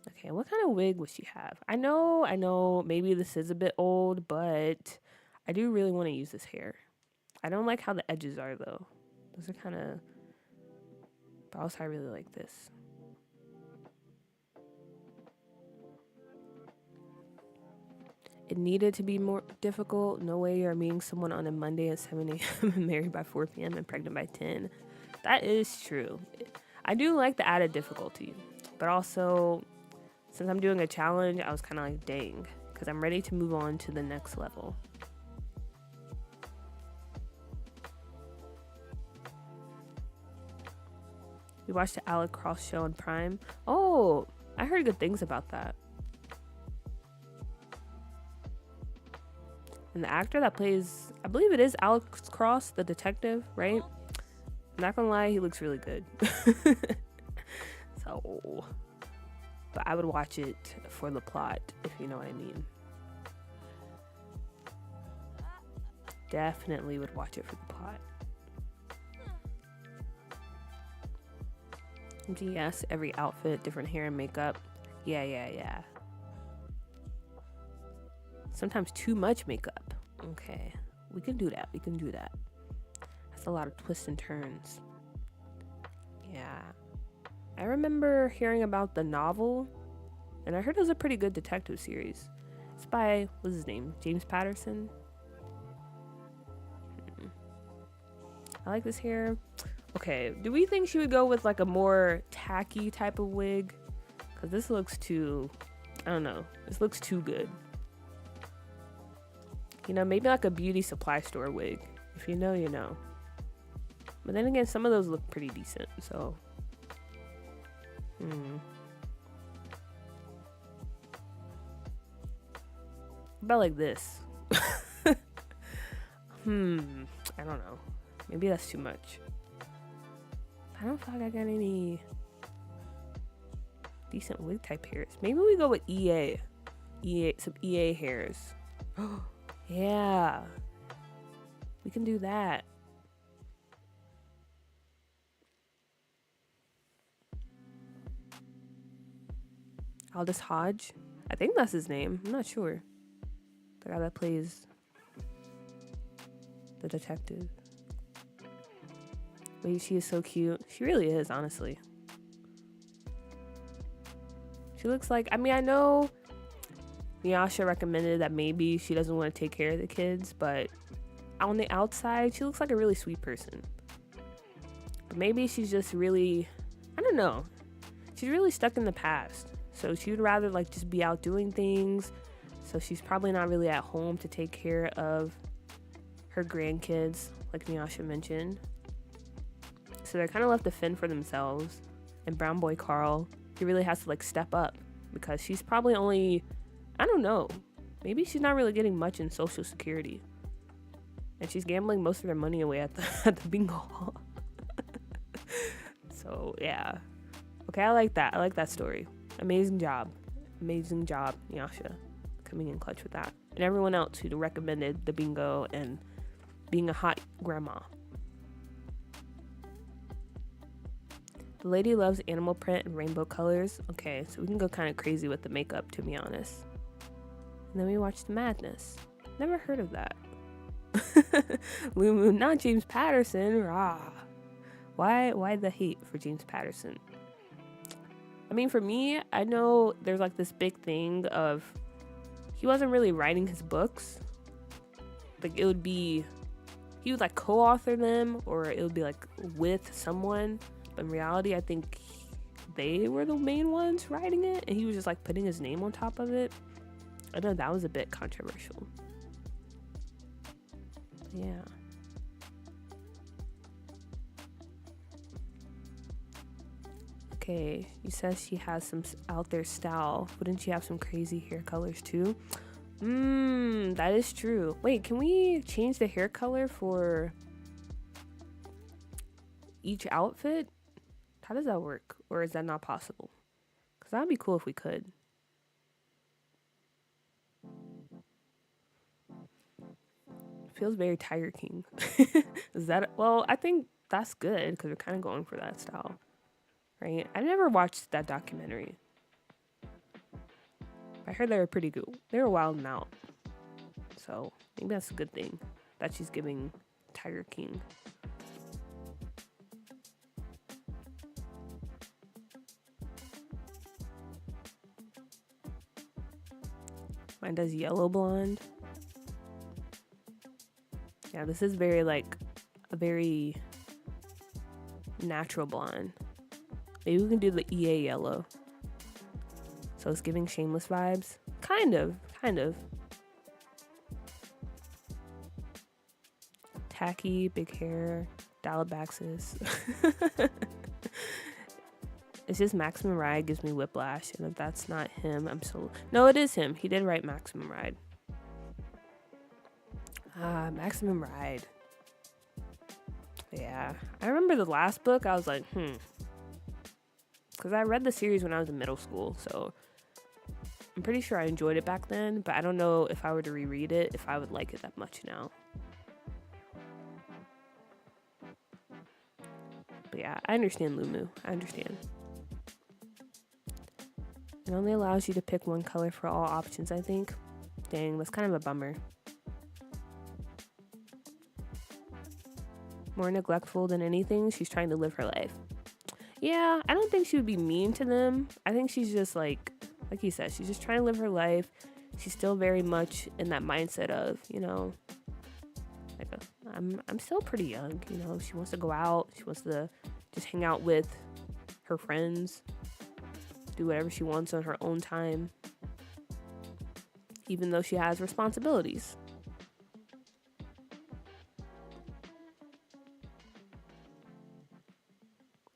Okay, what kind of wig would she have? I know, maybe this is a bit old, but I do really want to use this hair. I don't like how the edges are, though. Those are kind of... But also, I really like this. It needed to be more difficult. No way you're meeting someone on a Monday at 7 a.m. and married by 4 p.m. and pregnant by 10. That is true. I do like the added difficulty. But also, since I'm doing a challenge, I was kind of like, dang. Because I'm ready to move on to the next level. We watched the Alec Cross show on Prime. Oh, I heard good things about that. And the actor that plays, I believe it is Alex Cross, the detective, right? I'm not gonna lie, he looks really good. So, but I would watch it for the plot, if you know what I mean. Definitely would watch it for the plot. Yes, every outfit, different hair and makeup. Yeah. Sometimes too much makeup. Okay, we can do that. That's a lot of twists and turns. Yeah. I remember hearing about the novel, and I heard it was a pretty good detective series. It's by, what's his name? James Patterson? I like this hair. Okay, do we think she would go with like a more tacky type of wig? Because this looks too, I don't know. This looks too good. You know, maybe like a beauty supply store wig. If you know, you know. But then again, some of those look pretty decent, so. What about like this? I don't know. Maybe that's too much. I don't feel like I got any decent wig type hairs. Maybe we go with some EA hairs. Yeah, we can do that. Aldous Hodge, I think that's his name. I'm not sure. The guy that plays the detective. Wait, she is so cute. She really is, honestly. She looks like, I mean, I know Nyasha recommended that maybe she doesn't want to take care of the kids, but on the outside, she looks like a really sweet person. But maybe she's just really, I don't know. She's really stuck in the past. So she would rather like just be out doing things. So she's probably not really at home to take care of her grandkids, like Nyasha mentioned. So they're kind of left to fend for themselves. And Brown Boy Carl, he really has to like step up because she's probably only, I don't know, maybe she's not really getting much in Social Security. And she's gambling most of their money away at the bingo hall. So yeah. Okay, I like that. I like that story. Amazing job, Nyasha, coming in clutch with that. And everyone else who recommended the bingo and being a hot grandma. The lady loves animal print and rainbow colors. Okay, so we can go kind of crazy with the makeup, to be honest. And then we watched Madness. Never heard of that. Lumu, not James Patterson. Rah. Why the hate for James Patterson? I mean, for me, I know there's like this big thing of he wasn't really writing his books. Like it would be, he would like co-author them or it would be like with someone. But in reality, I think they were the main ones writing it and he was just like putting his name on top of it. I know that was a bit controversial. Yeah. Okay, you said she has some out there style. Wouldn't she have some crazy hair colors too? That is true. Wait, can we change the hair color for each outfit? How does that work? Or is that not possible? Because that'd be cool if we could. Feels very Tiger King. Is that, well, I think that's good because we're kind of going for that style, right? I never watched that documentary. I heard they were pretty good. They were wilding out. So maybe that's a good thing that she's giving Tiger King. Mine does yellow blonde. Yeah, this is very like a very natural blonde. Maybe we can do the EA yellow. So it's giving Shameless vibes. Kind of. Tacky, big hair, Dialabaxis. It's just Maximum Ride gives me whiplash, and if that's not him, I'm so... No, it is him. He did write Maximum Ride. Maximum Ride. Yeah. I remember the last book, I was like, because I read the series when I was in middle school, so I'm pretty sure I enjoyed it back then, but I don't know if I were to reread it, if I would like it that much now. But yeah, I understand Lumu. I understand. It only allows you to pick one color for all options, I think. Dang, that's kind of a bummer. More neglectful than anything, she's trying to live her life. Yeah, I don't think she would be mean to them. I think she's just like you said, she's just trying to live her life. She's still very much in that mindset of, like I'm still pretty young, she wants to go out, she wants to just hang out with her friends, do whatever she wants on her own time, even though she has responsibilities.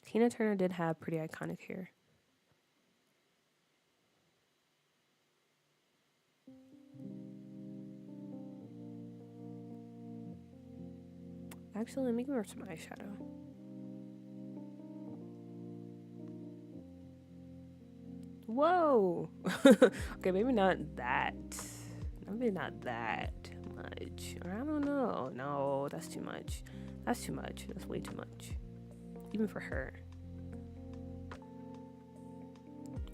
Tina Turner did have pretty iconic hair. Actually, let me give her some eyeshadow. Whoa! Okay, maybe not that. Maybe not that much. Or I don't know. No, that's too much. That's too much. That's way too much. Even for her.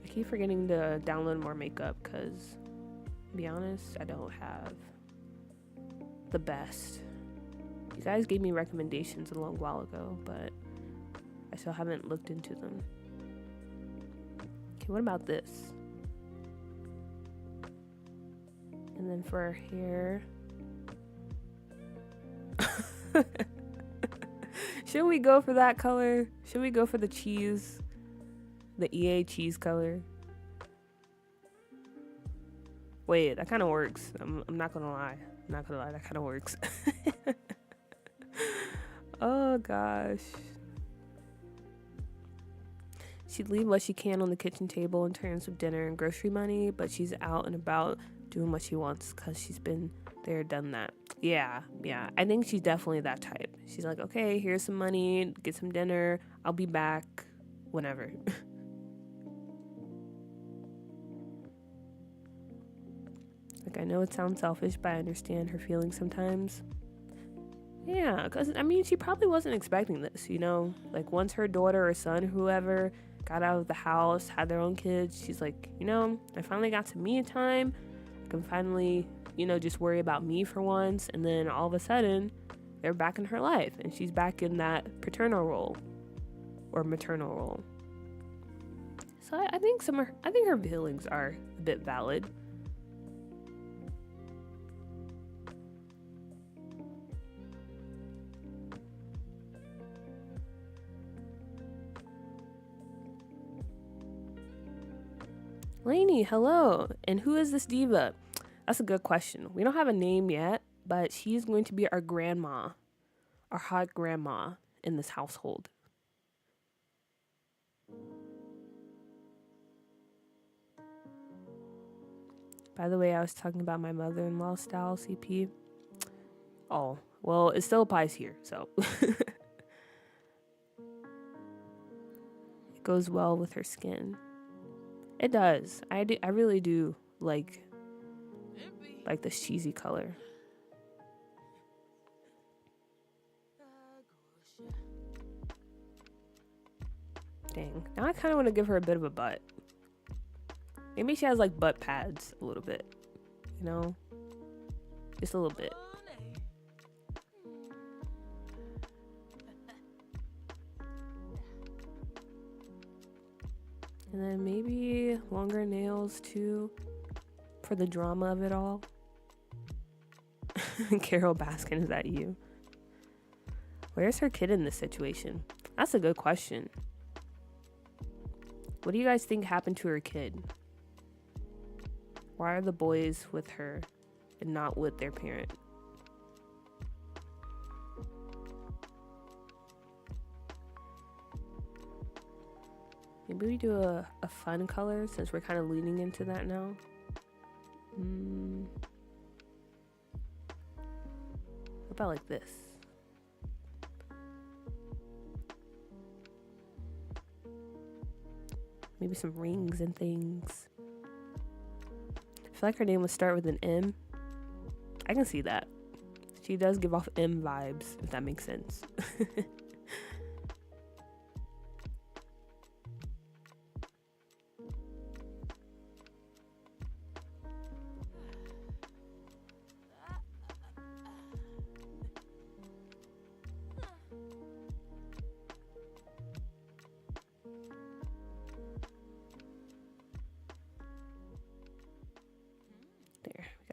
I keep forgetting to download more makeup because, to be honest, I don't have the best. You guys gave me recommendations a long while ago, but I still haven't looked into them. Okay, what about this? And then for her hair. Should we go for that color? Should we go for the cheese? The EA cheese color? Wait, that kind of works. I'm not gonna lie. That kind of works. Oh gosh. She'd leave what she can on the kitchen table in terms of dinner and grocery money, but she's out and about doing what she wants because she's been there, done that. Yeah. I think she's definitely that type. She's like, okay, here's some money, get some dinner. I'll be back whenever. Like, I know it sounds selfish, but I understand her feelings sometimes. Yeah, because, she probably wasn't expecting this, Like, once her daughter or son, whoever, got out of the house, had their own kids, she's like, I finally got some me time. I can finally, just worry about me for once. And then all of a sudden, they're back in her life. And she's back in that paternal role or maternal role. So I think her feelings are a bit valid. Lainey, hello. And who is this diva? That's a good question. We don't have a name yet, but she's going to be our grandma, our hot grandma in this household. By the way, I was talking about my mother-in-law style CP. Oh, well, it still applies here, so. It goes well with her skin. It does. I really do like this cheesy color. Dang. Now I kind of want to give her a bit of a butt. Maybe she has like butt pads a little bit. You know? Just a little bit. And then maybe longer nails too, for the drama of it all. Carol Baskin, is that you? Where's her kid in this situation? That's a good question. What do you guys think happened to her kid? Why are the boys with her and not with their parent? Maybe we do a fun color since we're kind of leaning into that now. What about like this? Maybe some rings and things. I feel like her name would start with an M. I can see that. She does give off M vibes, if that makes sense.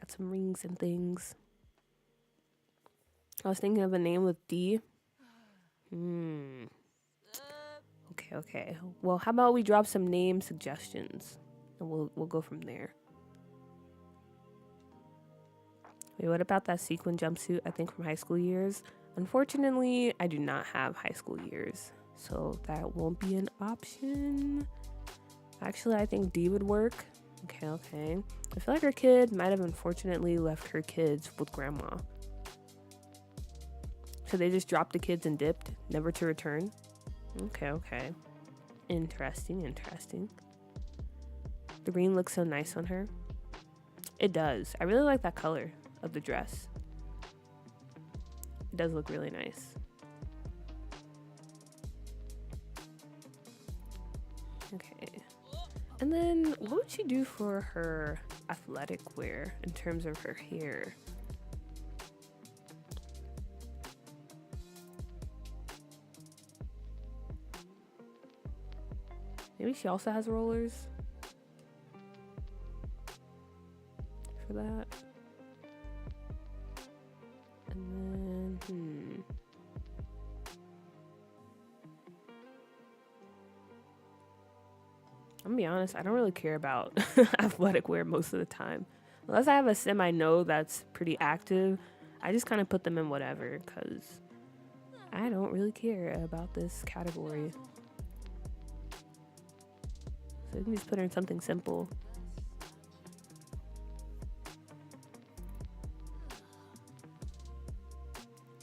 Some rings and things. I was thinking of a name with D. Okay. Well, how about we drop some name suggestions and we'll go from there. Wait, what about that sequin jumpsuit? I think from high school years. Unfortunately, I do not have high school years, so that won't be an option. Actually, I think D would work. Okay. I feel like her kid might have unfortunately left her kids with grandma. So they just dropped the kids and dipped, never to return. Okay. Interesting. The green looks so nice on her. It does. I really like that color of the dress. It does look really nice. Okay. And then what would she do for her athletic wear in terms of her hair? Maybe she also has rollers for that. And then, I'm gonna be honest, I don't really care about athletic wear most of the time. Unless I have a sim I know that's pretty active, I just kind of put them in whatever because I don't really care about this category. So you can just put her in something simple.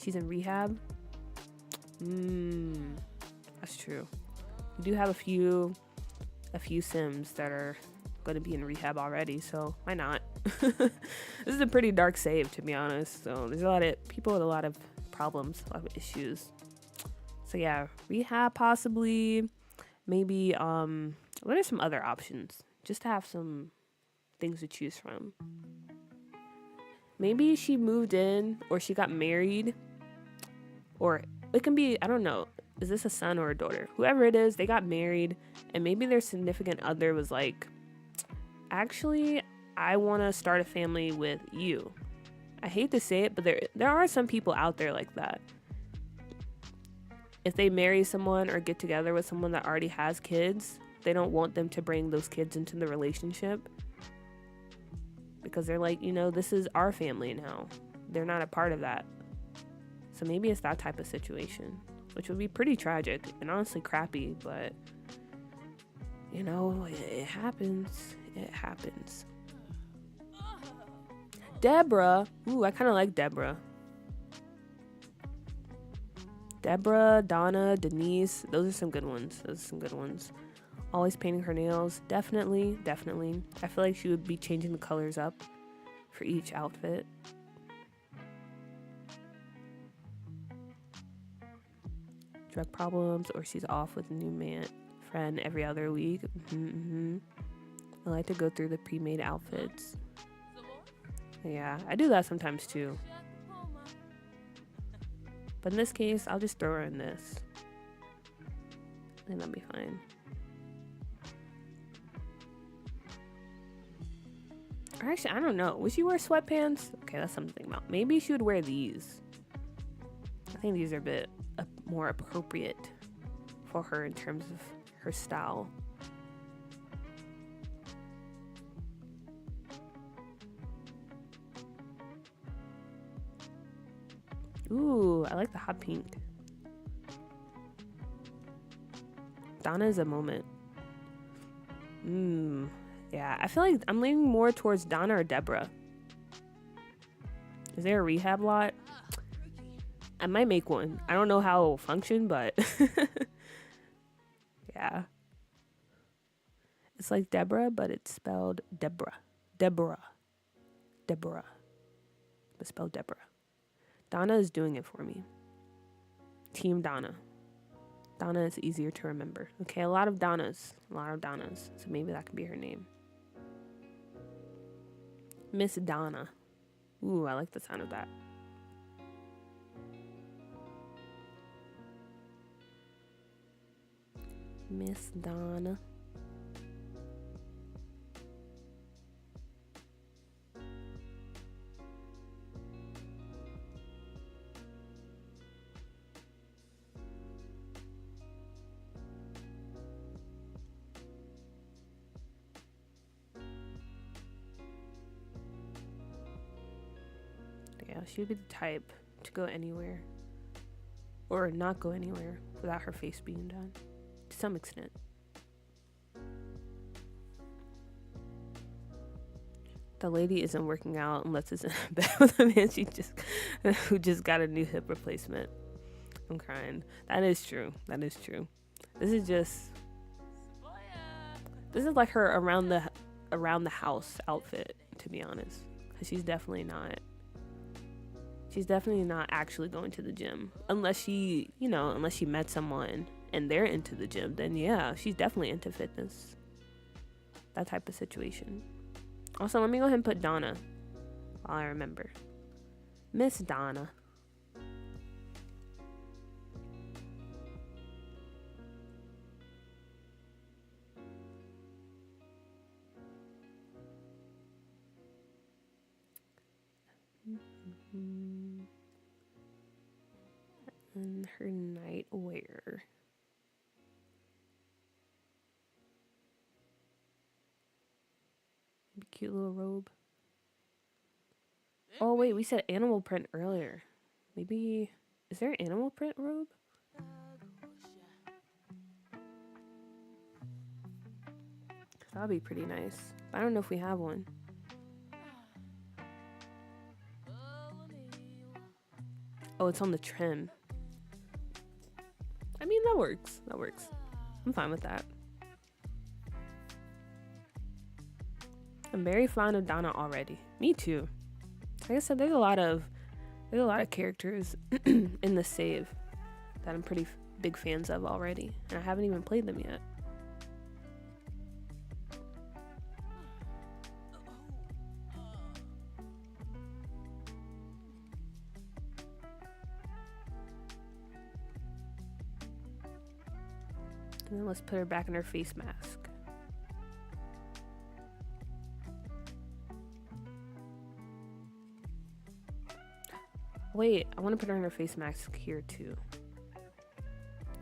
She's in rehab. That's true. We do have a few sims that are going to be in rehab already, so why not? This is a pretty dark save, to be honest. So there's a lot of people with a lot of problems, a lot of issues. So yeah, rehab possibly. Maybe what are some other options? Just to have some things to choose from. Maybe she moved in or she got married, or it can be, I don't know, is this a son or a daughter? Whoever it is, they got married and maybe their significant other was like, actually, I want to start a family with you. I hate to say it, but there are some people out there like that. If they marry someone or get together with someone that already has kids, they don't want them to bring those kids into the relationship because they're like, this is our family now. They're not a part of that. So maybe it's that type of situation, which would be pretty tragic and honestly crappy, but it happens. It happens. Deborah. Ooh, I kind of like Deborah. Deborah, Donna, Denise. Those are some good ones. Always painting her nails. Definitely. I feel like she would be changing the colors up for each outfit. Drug problems, or she's off with a new friend every other week. I like to go through the pre-made outfits. Yeah, I do that sometimes too. But in this case, I'll just throw her in this. And that'll be fine. Or actually, I don't know. Would she wear sweatpants? Okay, that's something to think about. Maybe she would wear these. I think these are a bit more appropriate for her in terms of her style. Ooh, I like the hot pink. Donna is a moment. Yeah, I feel like I'm leaning more towards Donna or Deborah. Is there a rehab lot? I might make one. I don't know how it will function, but yeah. It's like Deborah, but it's spelled Deborah. But spelled Deborah. Donna is doing it for me. Team Donna. Donna is easier to remember. Okay, a lot of Donnas. So maybe that could be her name. Miss Donna. Ooh, I like the sound of that. Miss Donna. Yeah, she would be the type to go anywhere. Or not go anywhere without her face being done. To some extent. The lady isn't working out unless it's in bed with a man who just got a new hip replacement. I'm crying. That is true. This is like her around the house outfit, to be honest. Because she's definitely not actually going to the gym. Unless she met someone and they're into the gym, then yeah, she's definitely into fitness. That type of situation. Also, let me go ahead and put Donna while I remember. Miss Donna. And her nightwear. Cute little robe. Oh wait, we said animal print earlier. Maybe, is there an animal print robe? That'd be pretty nice. I don't know if we have one. Oh, it's on the trim. I mean, that works. I'm fine with that. I'm very fond of Donna already. Me too. Like I said, there's a lot of characters in the save that I'm pretty big fans of already, and I haven't even played them yet. And then let's put her back in her face mask. Wait, I want to put her in her face mask here too.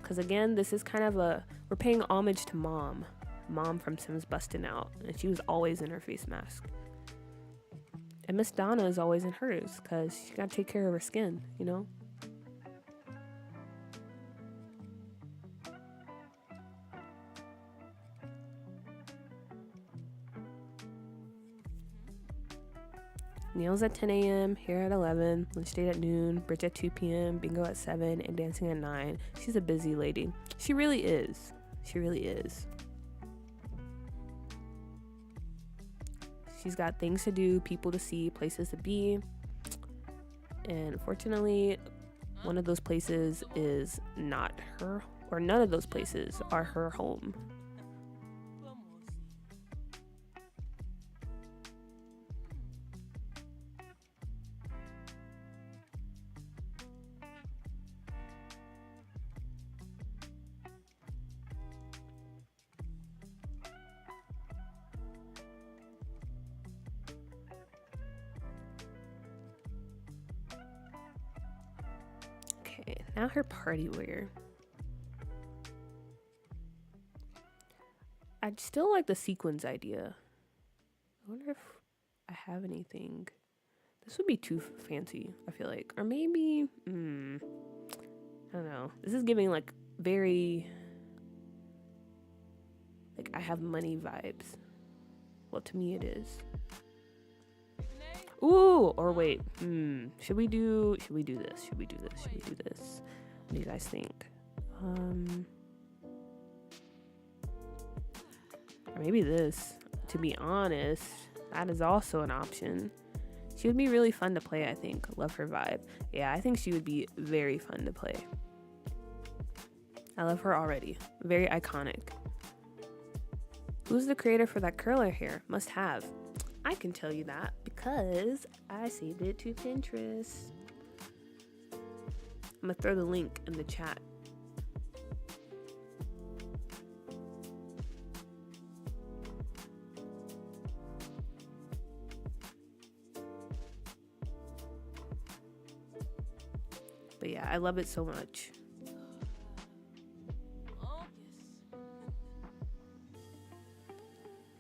Because again, this is kind of we're paying homage to Mom. Mom from Sims Bustin' Out. And she was always in her face mask. And Miss Donna is always in hers because she's got to take care of her skin, you know? Nails at 10 a.m., hair at 11, lunch date at noon, bridge at 2 p.m., bingo at 7, and dancing at 9. She's a busy lady. She really is. She really is. She's got things to do, people to see, places to be. And unfortunately, one of those places is not her, or none of those places are her home. Okay, now her party wear. I'd still like the sequins idea. I wonder if I have anything. This would be too fancy, I feel like. Or maybe, I don't know. This is giving like very, like I have money vibes. Well, to me it is. Ooh, or wait, should we do this? Should we do this? Should we do this? What do you guys think? Or maybe this. To be honest, that is also an option. She would be really fun to play, I think. Love her vibe. Yeah, I think she would be very fun to play. I love her already. Very iconic. Who's the creator for that curler hair? Must have. I can tell you that because I saved it to Pinterest. I'm gonna throw the link in the chat. But yeah, I love it so much.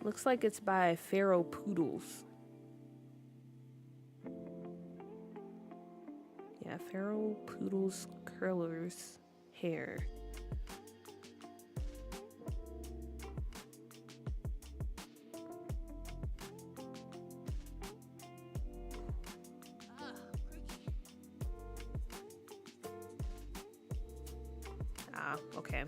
Looks like it's by Pharaoh Poodles. Yeah, Pharaoh Poodles Curlers hair. Okay.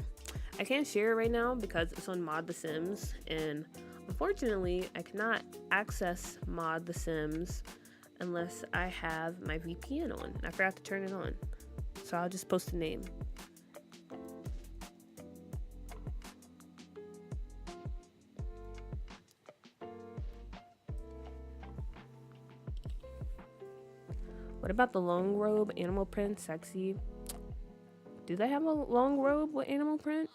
I can't share it right now because it's on Mod The Sims, and unfortunately, I cannot access Mod The Sims unless I have my VPN on. I forgot to turn it on, so I'll just post a name. What about the long robe, animal print, sexy? Do they have a long robe with animal print?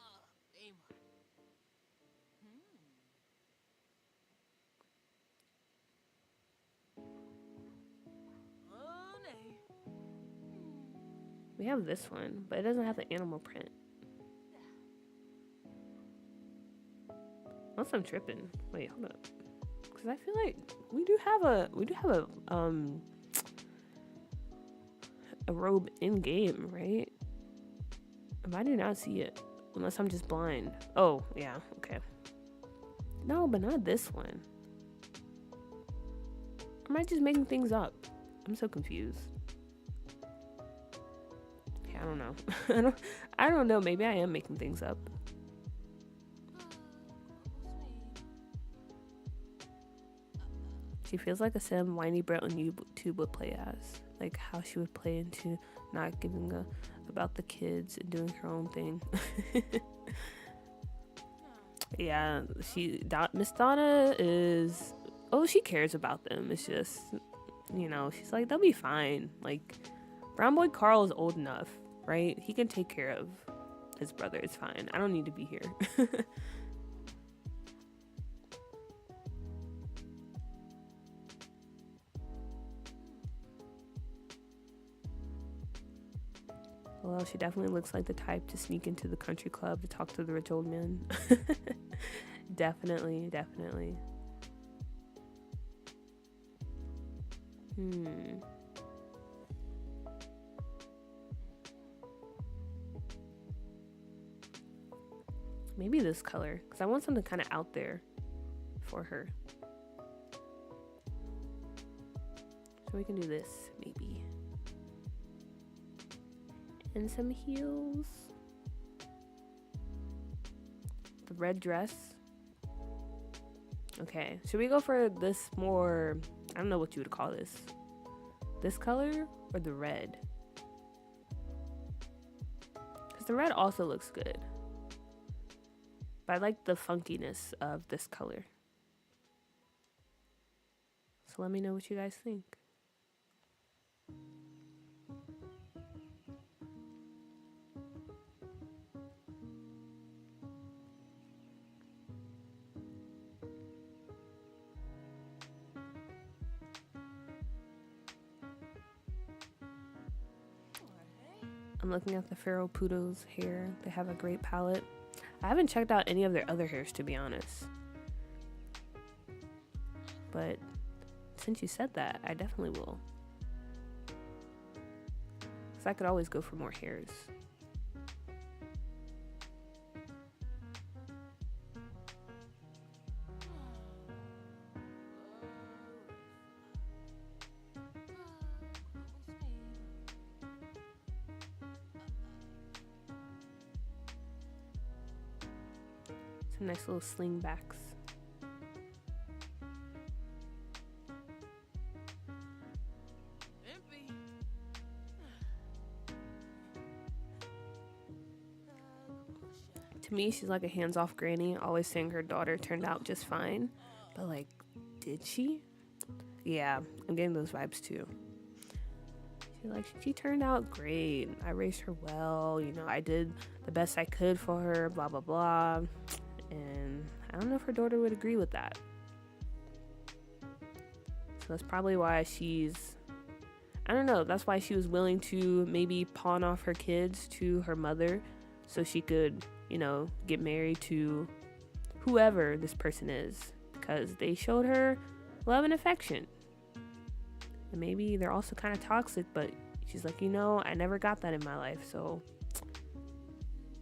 We have this one, but it doesn't have the animal print. Unless I'm tripping. Wait, hold up. Because I feel like we do have a robe in game, right? I do not see it, unless I'm just blind. Oh, yeah, okay. No, but not this one. Or am I just making things up? I'm so confused. Okay, I don't know. I don't know. Maybe I am making things up. She feels like a Sim whiny Brett on YouTube would play as. Like how she would play into not giving a about the kids and doing her own thing. Yeah, Miss Donna is, she cares about them. It's just, she's like, they'll be fine. Like, Brown Boy Carl is old enough, right? He can take care of his brother. It's fine. I don't need to be here. Well, she definitely looks like the type to sneak into the country club to talk to the rich old men. Definitely. Maybe this color, because I want something kind of out there for her. We can do this, maybe. And some heels. The red dress. Okay, should we go for this more, I don't know what you would call this. This color or the red? Because the red also looks good. But I like the funkiness of this color. So let me know what you guys think. I'm looking at the Pharaoh Poodle's hair. They have a great palette. I haven't checked out any of their other hairs, to be honest. But since you said that, I definitely will. Because I could always go for more hairs. Some nice little slingbacks. To me, she's like a hands-off granny, always saying her daughter turned out just fine. But like, did she? Yeah, I'm getting those vibes too. She's like, she turned out great. I raised her well, you know, I did the best I could for her, blah, blah, blah. And I don't know if her daughter would agree with that. So that's probably why I don't know, that's why she was willing to maybe pawn off her kids to her mother so she could, you know, get married to whoever this person is, because they showed her love and affection. And maybe they're also kind of toxic, but she's like, you know, I never got that in my life, so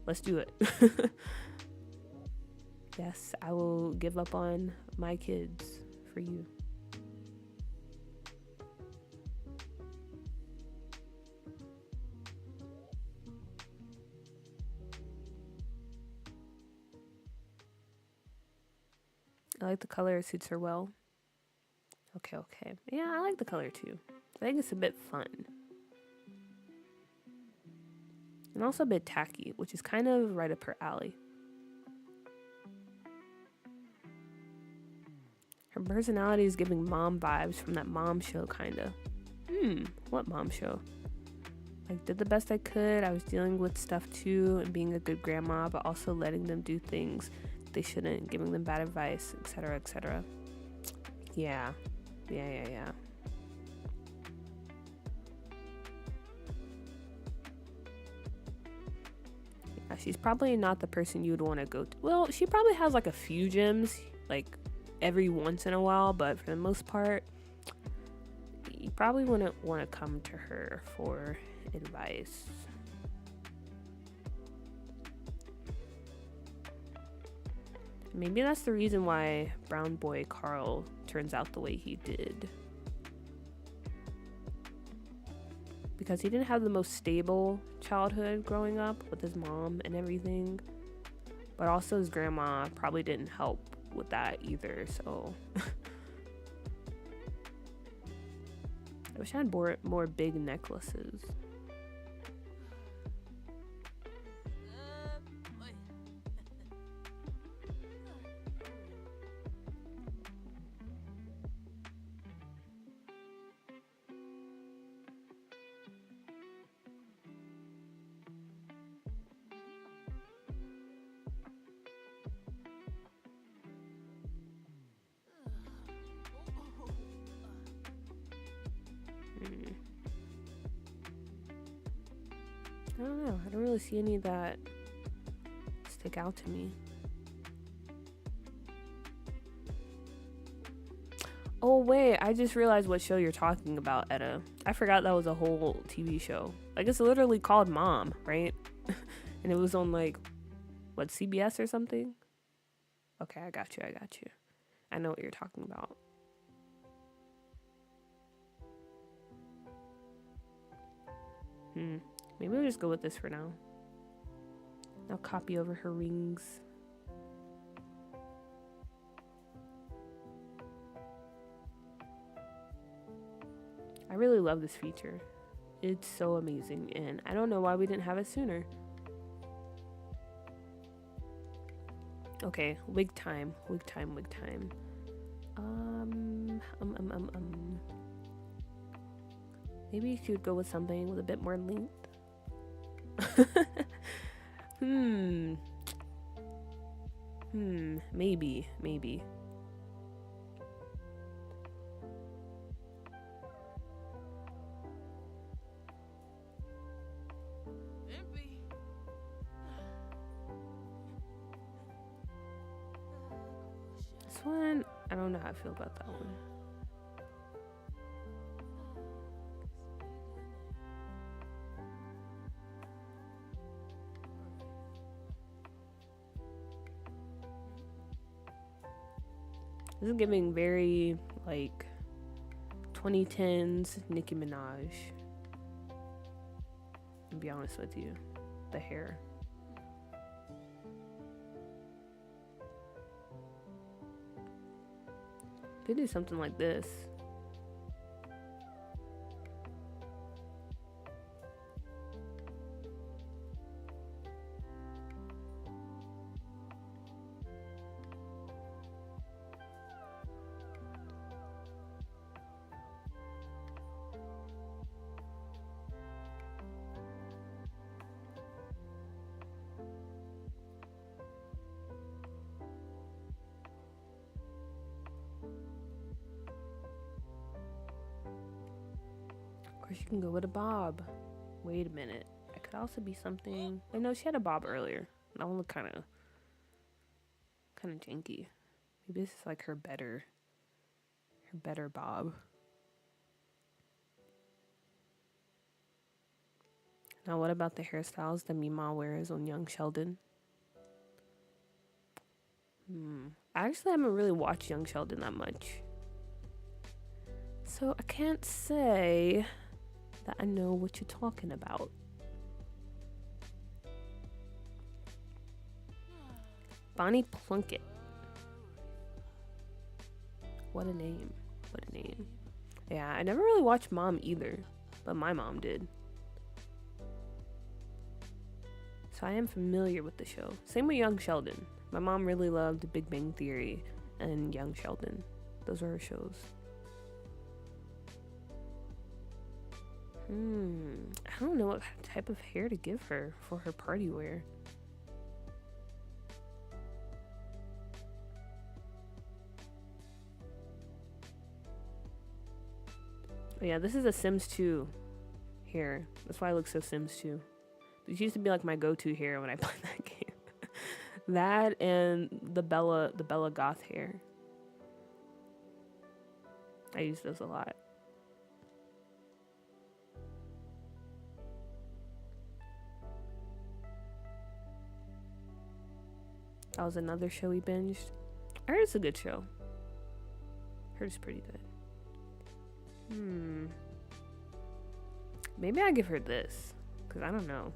let's do it. Yes, I will give up on my kids for you. I like the color, it suits her well. Okay. Yeah, I like the color too. I think it's a bit fun. And also a bit tacky, which is kind of right up her alley. Her personality is giving mom vibes from that mom show, kinda. What mom show? Like, did the best I could. I was dealing with stuff too and being a good grandma, but also letting them do things they shouldn't, giving them bad advice, etc., etc. Yeah. She's probably not the person you'd want to go to. Well, she probably has like a few gyms, like every once in a while, but for the most part, you probably wouldn't want to come to her for advice. Maybe that's the reason why brown boy Carl turns out the way he did. Because he didn't have the most stable childhood growing up with his mom and everything. But also his grandma probably didn't help with that either, so. I wish I had more big necklaces. I don't know. I don't really see any that stick out to me. Oh, wait. I just realized what show you're talking about, Etta. I forgot that was a whole TV show. Like, it's literally called Mom, right? And it was on, like, what, CBS or something? Okay, I got you. I know what you're talking about. Maybe we'll just go with this for now. I'll copy over her rings. I really love this feature. It's so amazing, and I don't know why we didn't have it sooner. Okay, wig time. Maybe you could go with something with a bit more length. Maybe. This one, I don't know how I feel about that one. This is giving very, like, 2010s Nicki Minaj. To be honest with you. The hair. Could do something like this. Of course, you can go with a bob. Wait a minute. It could also be something. I know she had a bob earlier. That one looked kind of janky. Maybe this is like her better bob. Now, what about the hairstyles that Mima wears on young Sheldon? I actually haven't really watched young Sheldon that much, so I can't say that I know what you're talking about. Bonnie Plunkett. What a name. Yeah, I never really watched Mom either, but my mom did. So I am familiar with the show. Same with Young Sheldon. My mom really loved Big Bang Theory and Young Sheldon. Those were her shows. I don't know what type of hair to give her for her party wear. Oh yeah, this is a Sims 2 hair. That's why it looks so Sims 2. This used to be like my go-to hair when I played that game. That and the Bella Goth hair. I use those a lot. That was another show we binged. I heard it's a good show. I heard it's pretty good. Maybe I give her this, because I don't know.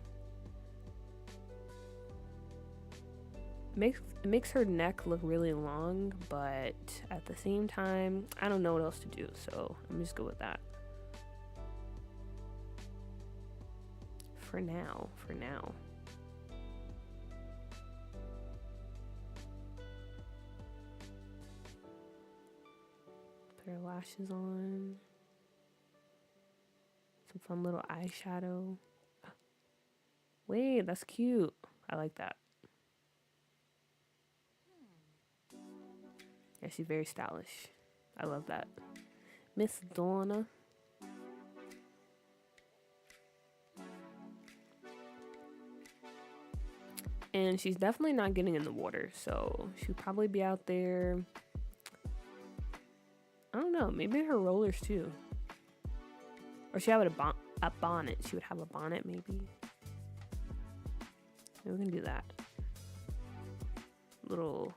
It makes her neck look really long, but at the same time, I don't know what else to do, so I'm just go with that. For now. Put her lashes on. Some fun little eyeshadow. Wait, that's cute. I like that. Yeah, she's very stylish. I love that. Miss Donna. And she's definitely not getting in the water, so she'll probably be out there. I don't know, maybe her rollers too. Or she have a bonnet. She would have a bonnet, maybe. Maybe we can do that. Little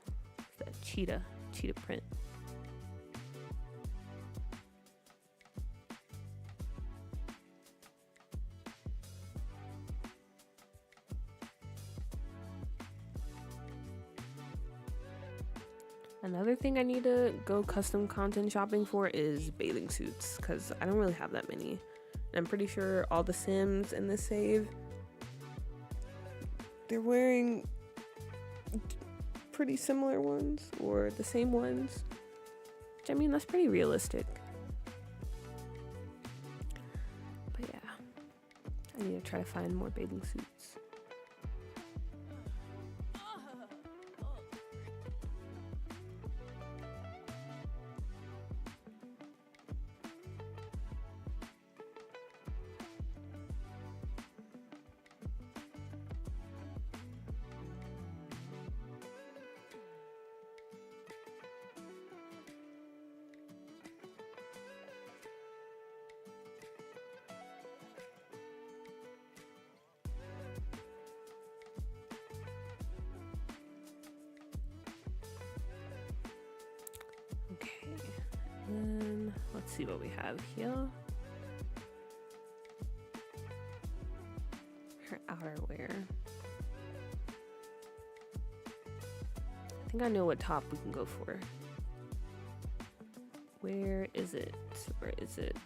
cheetah print. Another thing I need to go custom content shopping for is bathing suits, because I don't really have that many. And I'm pretty sure all the Sims in this save, they're wearing pretty similar ones or the same ones. Which, I mean, that's pretty realistic. But yeah, I need to try to find more bathing suits. Then let's see what we have here. Her outerwear. I think I know what top we can go for. Where is it? Where is it?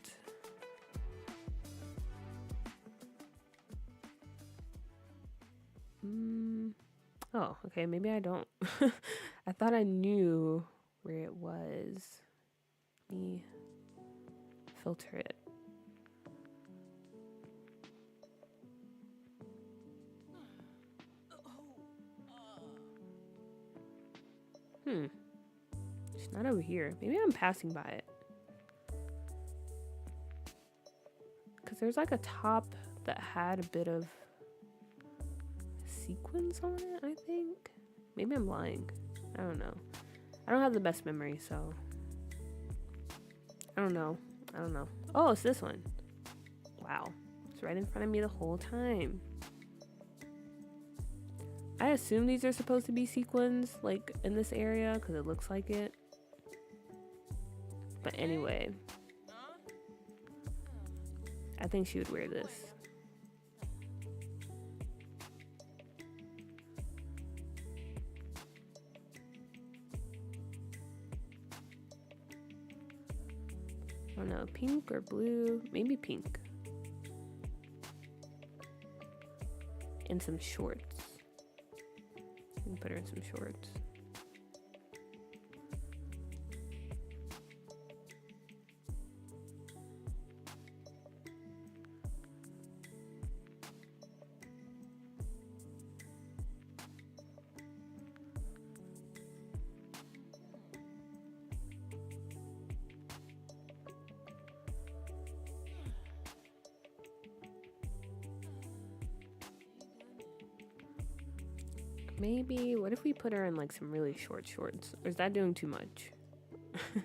Oh, okay, maybe I don't. I thought I knew where it was. Let me filter it. It's not over here. Maybe I'm passing by it. Because there's like a top that had a bit of sequins on it, I think. Maybe I'm lying. I don't know. I don't have the best memory, so I don't know. Oh, it's this one. Wow. It's right in front of me the whole time. I assume these are supposed to be sequins, like, in this area, because it looks like it. But anyway. I think she would wear this. I don't know, pink or blue? Maybe pink. And some shorts. You can put her in some shorts. Maybe, what if we put her in like some really short shorts? Or is that doing too much? You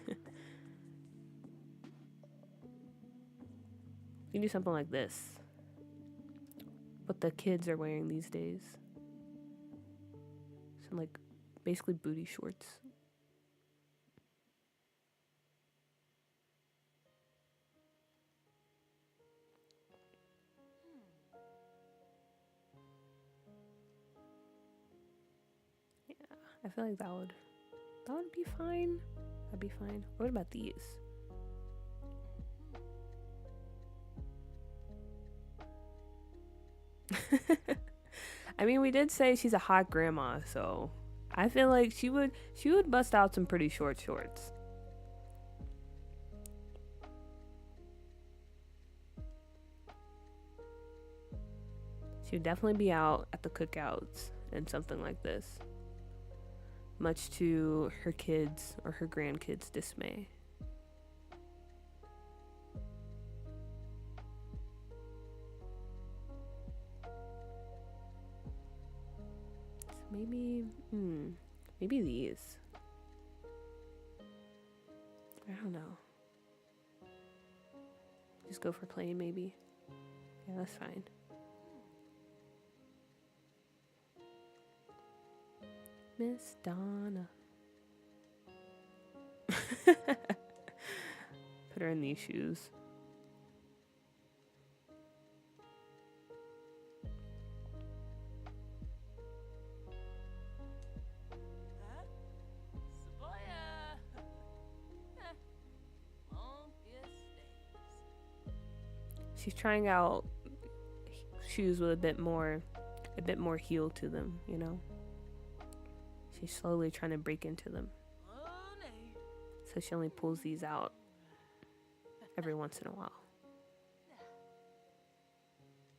can do something like this. What the kids are wearing these days. Some like basically booty shorts. I feel like that would be fine. That'd be fine. What about these? I mean, we did say she's a hot grandma, so I feel like she would bust out some pretty short shorts. She would definitely be out at the cookouts and something like this. Much to her kids' or her grandkids' dismay. So maybe these. I don't know. Just go for plain, maybe. Yeah, that's fine. Miss Donna. Put her in these shoes. She's trying out shoes with a bit more heel to them, you know. She's slowly trying to break into them. So she only pulls these out every once in a while.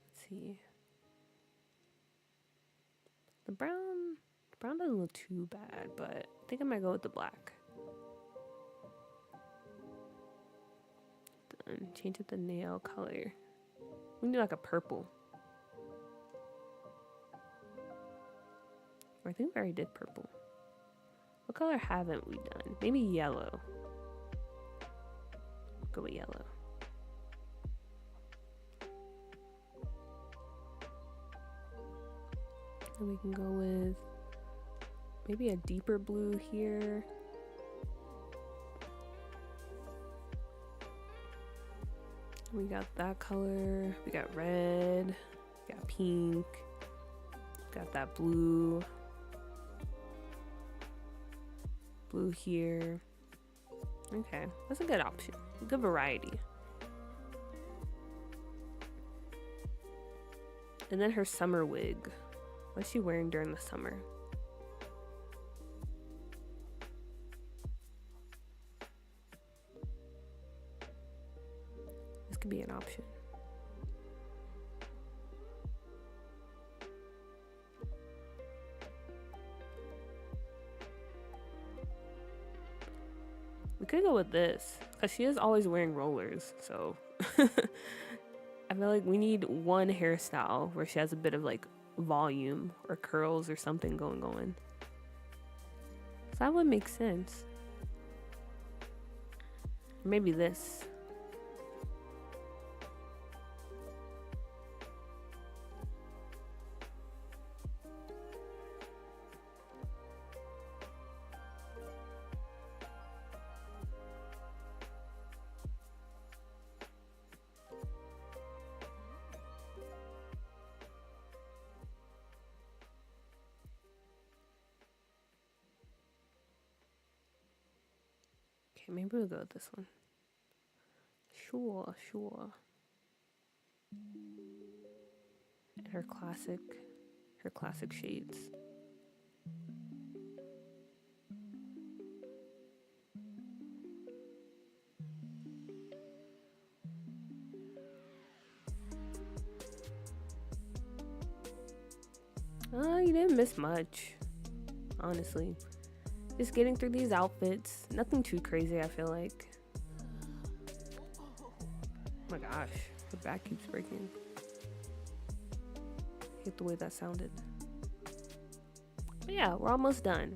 Let's see. The brown doesn't look too bad, but I think I might go with the black. Then change up the nail color. We need like a purple. Or I think we already did purple. What color haven't we done? Maybe yellow. Go with yellow. And we can go with maybe a deeper blue here. We got that color. We got red. We got pink. Got that blue. Blue here. Okay, that's a good option. A good variety. And then her summer wig. What's she wearing during the summer? This could be an option. We could go with this because she is always wearing rollers, so I feel like we need one hairstyle where she has a bit of like volume or curls or something going on. So that would make sense. Maybe this. Okay, maybe we'll go with this one. Sure. And her classic shades. You didn't miss much, honestly. Just getting through these outfits. Nothing too crazy, I feel like. Oh my gosh, the back keeps breaking. I hate the way that sounded. But yeah, we're almost done.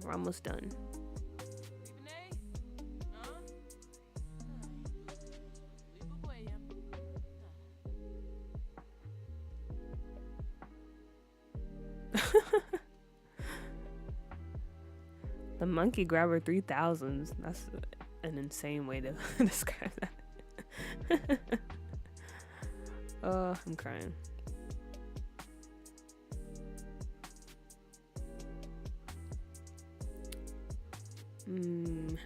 The monkey grabber 3000s. That's an insane way to describe that. Oh, I'm crying.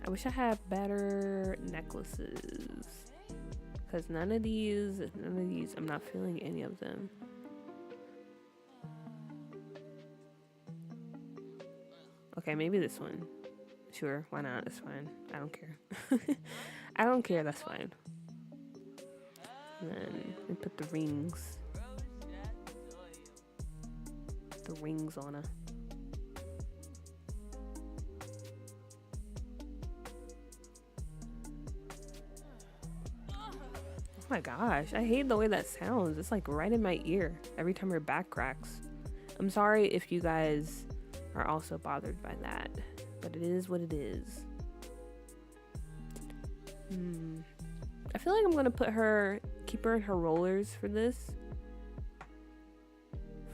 I wish I had better necklaces. Because none of these, I'm not feeling any of them. Okay, maybe this one. Sure, why not? It's fine. I don't care. I don't care, that's fine. And then we put the rings. The rings on her. Oh my gosh, I hate the way that sounds. It's like right in my ear every time her back cracks. I'm sorry if you guys are also bothered by that, but it is what it is. I feel like I'm gonna keep her in her rollers for this,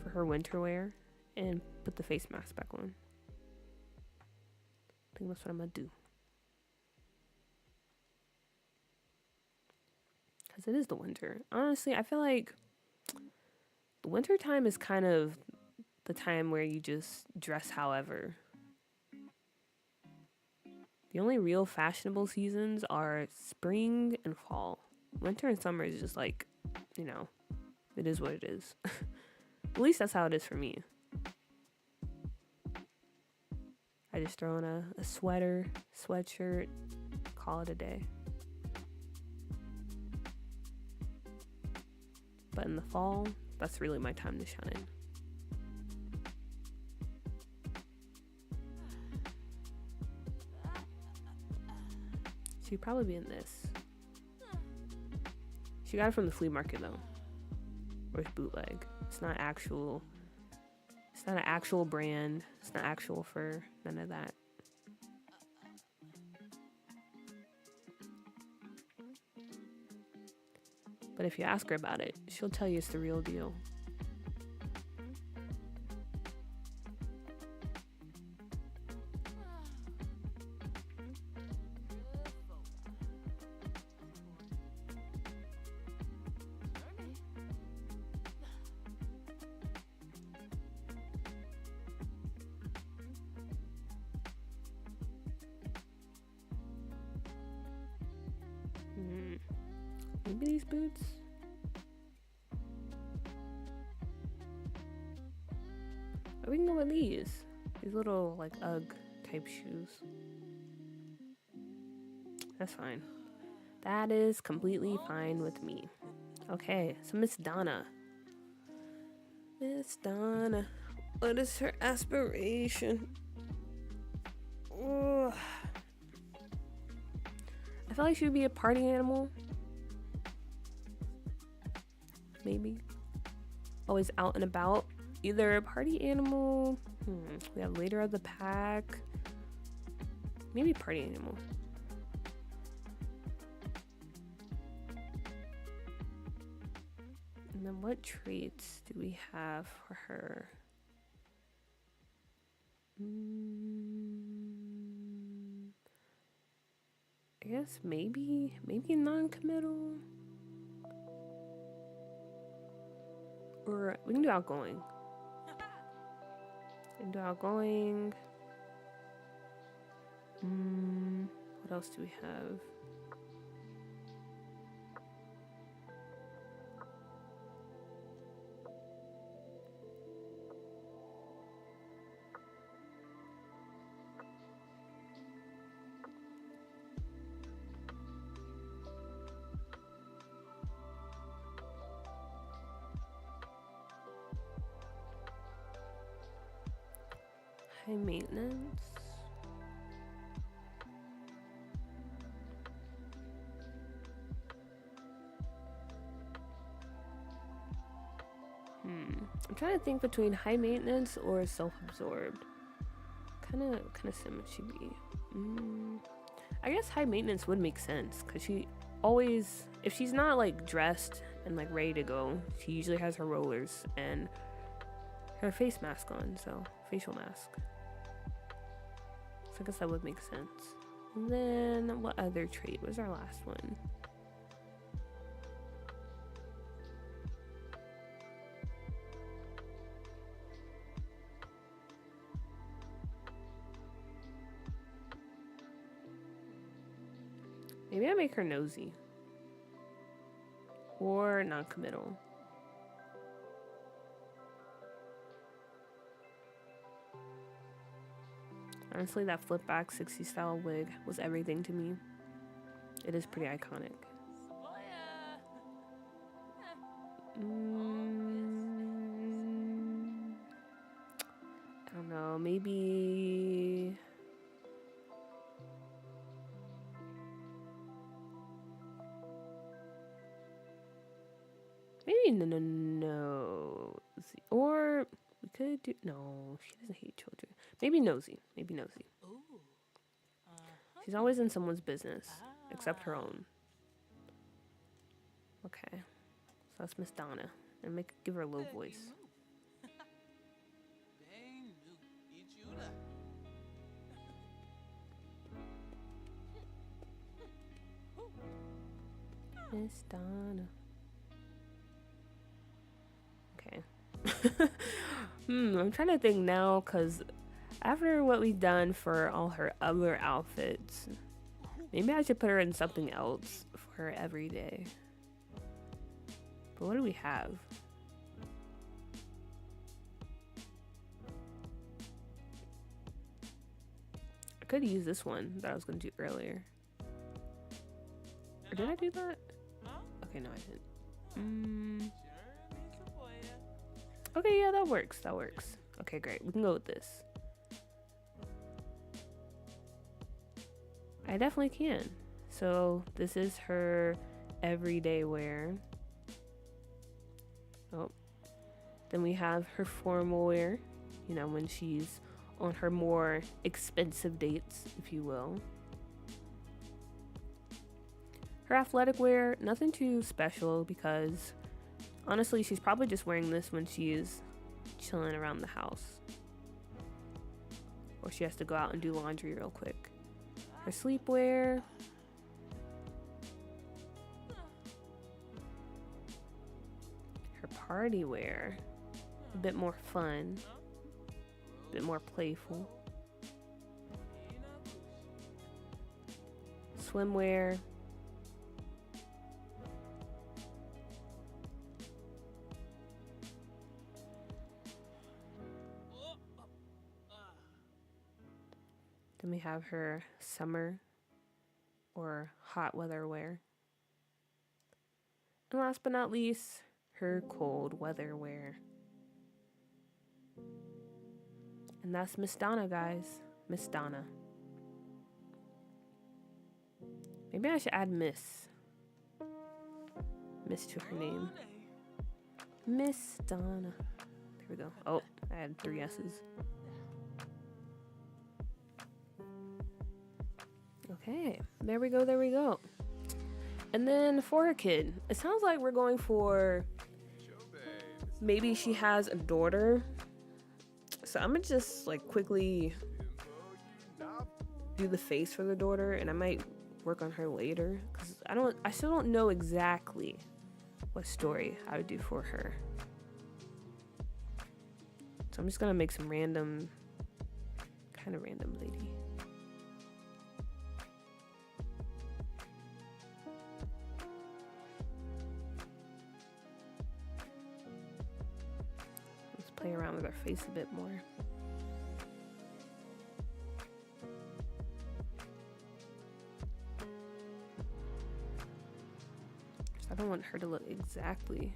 for her winter wear, and put the face mask back on. I think that's what I'm gonna do. Because it is the winter. Honestly, I feel like the winter time is kind of the time where you just dress however. The only real fashionable seasons are spring and fall. Winter and summer is just like you know, it is what it is. At least that's how it is for me. I just throw on a sweater, sweatshirt, call it a day. But in the fall, that's really my time to shine. She'd probably be in this. She got it from the flea market though. Or it's bootleg. It's not actual. It's not an actual brand. It's not actual fur. None of that. But if you ask her about it, she'll tell you it's the real deal. Maybe these boots? Or we can go with these. These little like Ugg type shoes. That's fine. That is completely fine with me. Okay, so Miss Donna. Miss Donna. What is her aspiration? Ugh. I feel like she would be a party animal. Maybe. Always out and about. Either a party animal. We have leader of the pack. Maybe party animal. And then what traits do we have for her? I guess maybe non-committal. Or we can do outgoing. What else do we have? High maintenance. I'm trying to think between high maintenance or self-absorbed. Kind of similar should be. I guess high maintenance would make sense because she always, if she's not like dressed and like ready to go, she usually has her rollers and her face mask on, so facial mask. So I guess that would make sense. And then what other trait was our last one? Maybe I make her nosy. Or non-committal. Honestly, that flip back 60s style wig was everything to me. It is pretty iconic. I don't know, maybe no. Or we could do, no, she doesn't hate children. Maybe nosy. She's always in someone's business, except her own. Okay, so that's Miss Donna, and give her a low voice. Miss Donna. Okay. I'm trying to think now, because after what we've done for all her other outfits, maybe I should put her in something else for her every day. But what do we have? I could use this one that I was going to do earlier. Or did I do that? Okay, no, I didn't. Okay, yeah, that works. That works. Okay, great. We can go with this. I definitely can. So this is her everyday wear. Oh. Then we have her formal wear, you know, when she's on her more expensive dates, if you will. Her athletic wear, nothing too special because honestly, she's probably just wearing this when she's chilling around the house. Or she has to go out and do laundry real quick. Her sleepwear. Her party wear. A bit more fun. A bit more playful. Swimwear. Then we have her summer or hot weather wear. And last but not least, her cold weather wear. And that's Miss Donna, guys. Miss Donna. Maybe I should add Miss. Miss to her name. Miss Donna. There we go. Oh, I had 3 S's. Okay, there we go, there we go. And then for her kid, it sounds like we're going for, maybe she has a daughter. So I'm gonna just like quickly do the face for the daughter, and I might work on her later because I still don't know exactly what story I would do for her. So I'm just gonna make some random, kind of random lady. Let's play around with her face a bit more. I don't want her to look exactly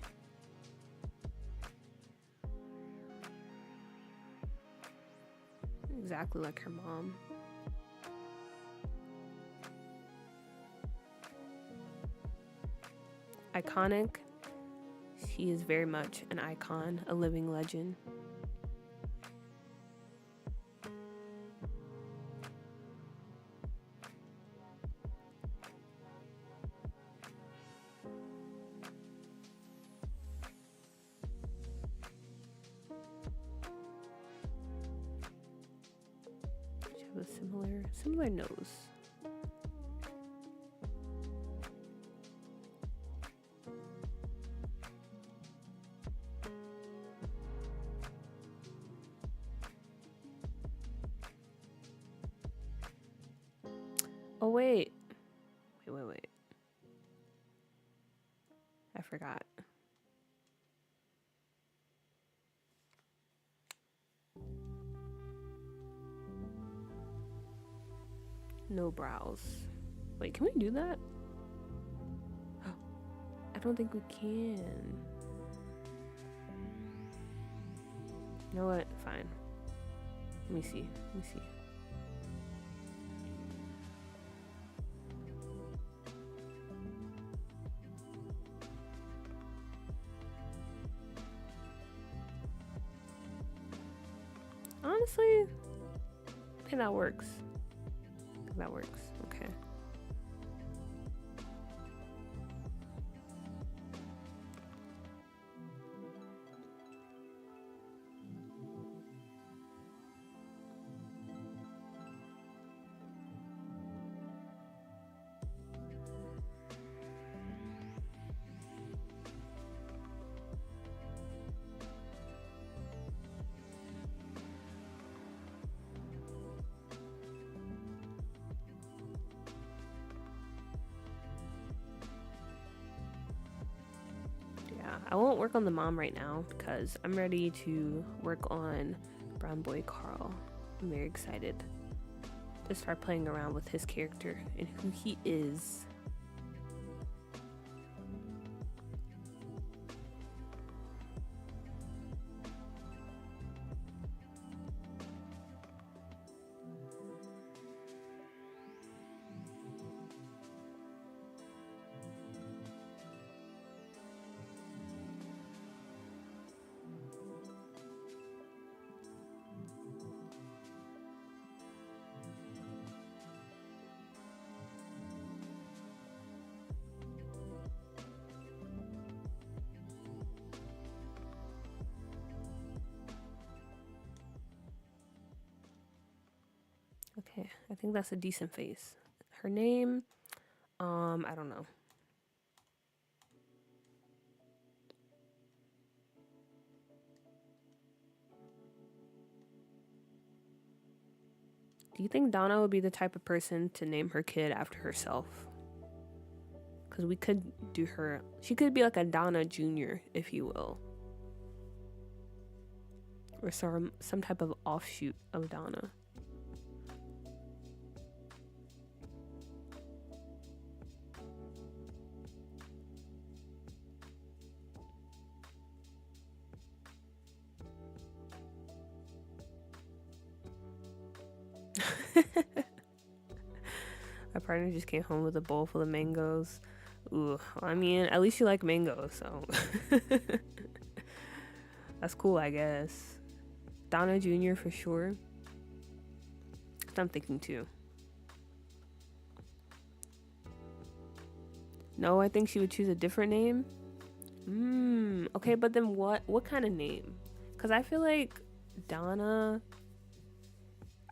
like her mom. Iconic. She is very much an icon, a living legend. A similar nose. Oh wait. Wait. I forgot. No brows. Wait, can we do that? I don't think we can. You know what? Fine. Let me see. Honestly, I think that works. That works. Okay. yeah, I won't work on the mom right now because I'm ready to work on Brown Boy Carl. I'm very excited to start playing around with his character and who he is. Okay, I think that's a decent face. Her name, I don't know. Do you think Donna would be the type of person to name her kid after herself? Because we could do her, she could be like a Donna Jr., if you will. Or some type of offshoot of Donna. My partner just came home with a bowl full of mangoes. Ooh, I mean, at least you like mangoes, so that's cool, I guess. Donna Jr. for sure. I'm thinking too. No, I think she would choose a different name. Okay, but then what kind of name? Because I feel like Donna,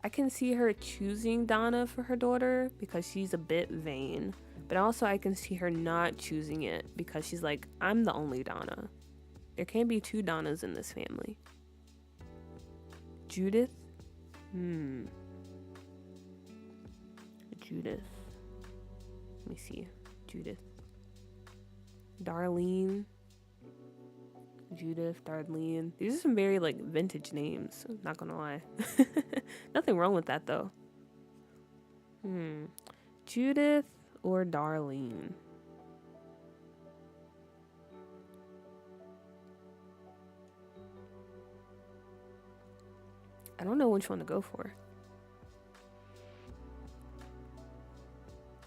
I can see her choosing Donna for her daughter because she's a bit vain. But also I can see her not choosing it because she's like, I'm the only Donna. There can't be two Donnas in this family. Judith? Judith. Let me see. Judith. Darlene. Judith, Darlene. These are some very like vintage names. I'm not gonna lie. Nothing wrong with that though. Judith or Darlene? I don't know which one to go for.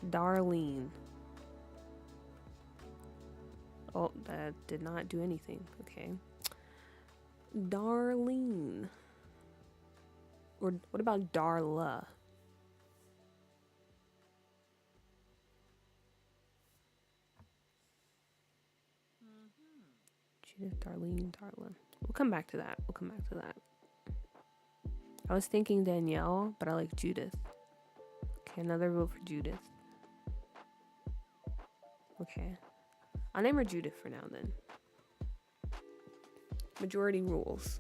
Darlene. Oh, that did not do anything. Okay. Darlene. Or what about Darla? Judith, Darlene, Darla. We'll come back to that. I was thinking Danielle, but I like Judith. Okay, another vote for Judith. Okay. I'll name her Judith for now then. Majority rules.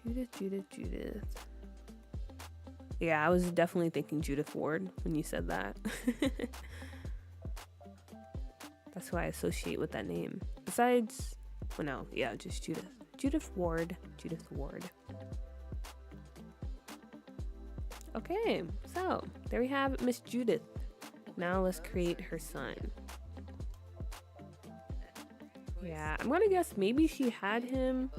Judith. Yeah, I was definitely thinking Judith Ward when you said that. That's who I associate with that name. Besides, well, no, yeah, just Judith. Judith Ward. Okay, so there we have Miss Judith. Now let's create her son. Yeah, I'm gonna guess maybe she had him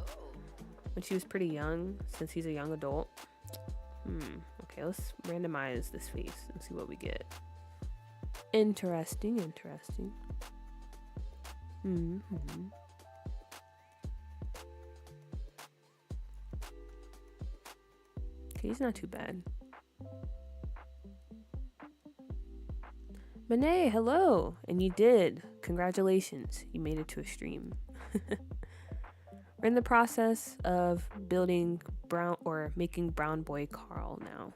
when she was pretty young, since he's a young adult. Okay, let's randomize this face and see what we get. Interesting. Okay, he's not too bad. Monet, hello! And you did. Congratulations. You made it to a stream. We're in the process of building making Brown Boy Carl now.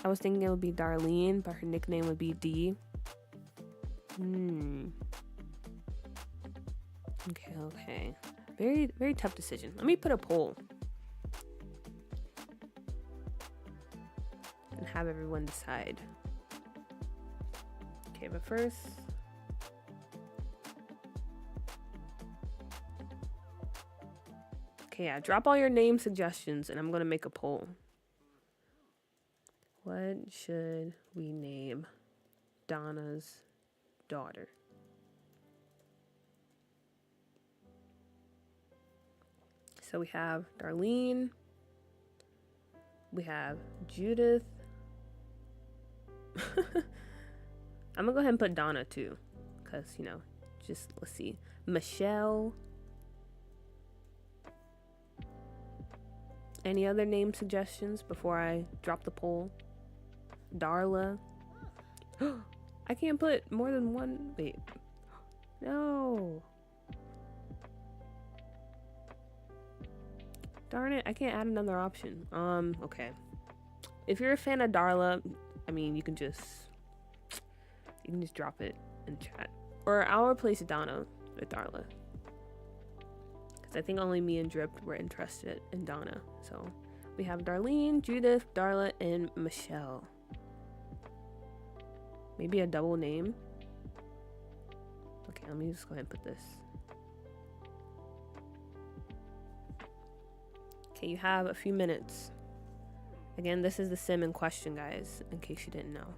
I was thinking it would be Darlene, but her nickname would be D. Okay. Very, very tough decision. Let me put a poll. And have everyone decide. Okay, but first, okay, yeah, drop all your name suggestions and I'm gonna make a poll. What should we name Donna's daughter? So we have Darlene, we have Judith. I'm gonna go ahead and put Donna too, because, you know, just let's see. Michelle. Any other name suggestions before I drop the poll? Darla. I can't put more than one. Wait. No. Darn it, I can't add another option. Okay. If you're a fan of Darla, I mean, you can just drop it in chat. Or I'll replace Donna with Darla. Because I think only me and Drip were interested in Donna. So we have Darlene, Judith, Darla, and Michelle. Maybe a double name. Okay, let me just go ahead and put this. Okay, you have a few minutes. Again, this is the sim in question, guys, in case you didn't know.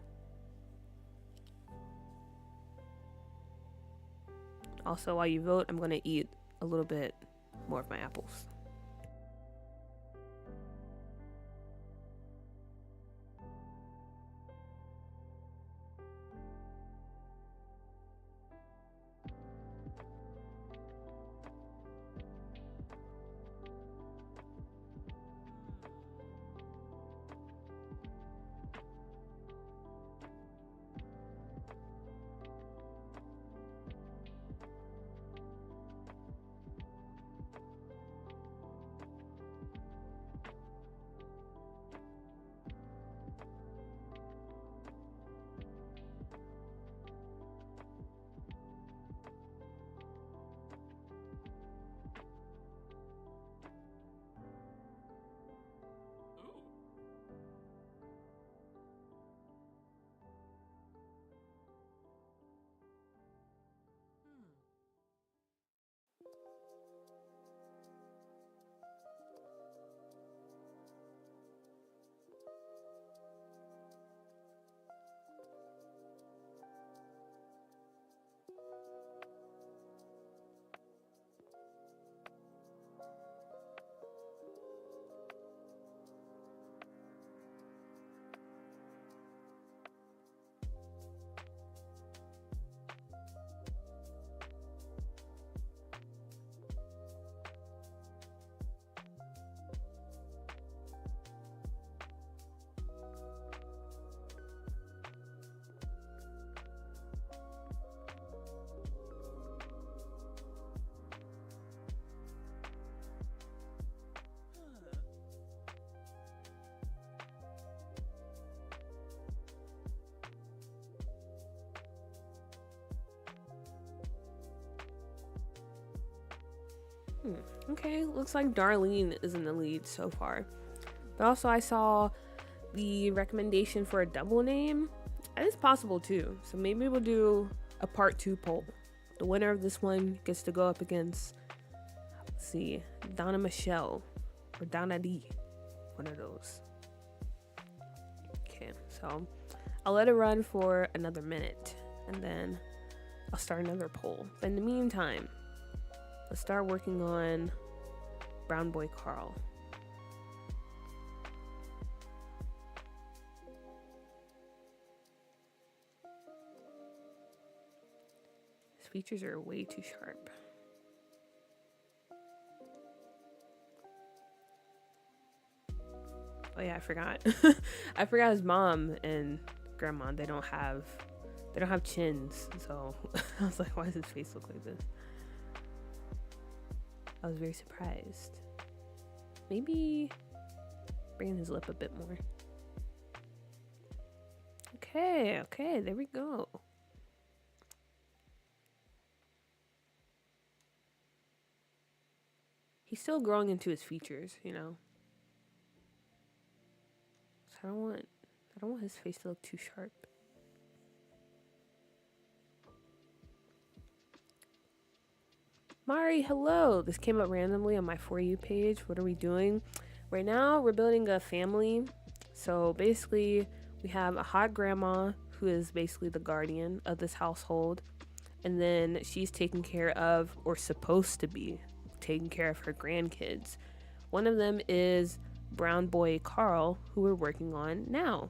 Also, while you vote, I'm going to eat a little bit more of my apples. Okay, looks like Darlene is in the lead so far. But also I saw the recommendation for a double name. And it's possible too. So maybe we'll do a part 2 poll. The winner of this one gets to go up against, let's see, Donna Michelle or Donna D. One of those. Okay, so I'll let it run for another minute and then I'll start another poll. But in the meantime, let's start working on Brown Boy Carl. His features are way too sharp. Oh yeah, I forgot. I forgot his mom and grandma, they don't have chins. So I was like, why does his face look like this? I was very surprised. Maybe bring in his lip a bit more. Okay, there we go. He's still growing into his features, you know. So I don't want his face to look too sharp. Mari, hello. This came up randomly on my For You page. What are we doing? Right now, we're building a family. So basically, we have a hot grandma who is basically the guardian of this household. And then she's taking care of, or supposed to be, taking care of her grandkids. One of them is brown boy Carl, who we're working on now.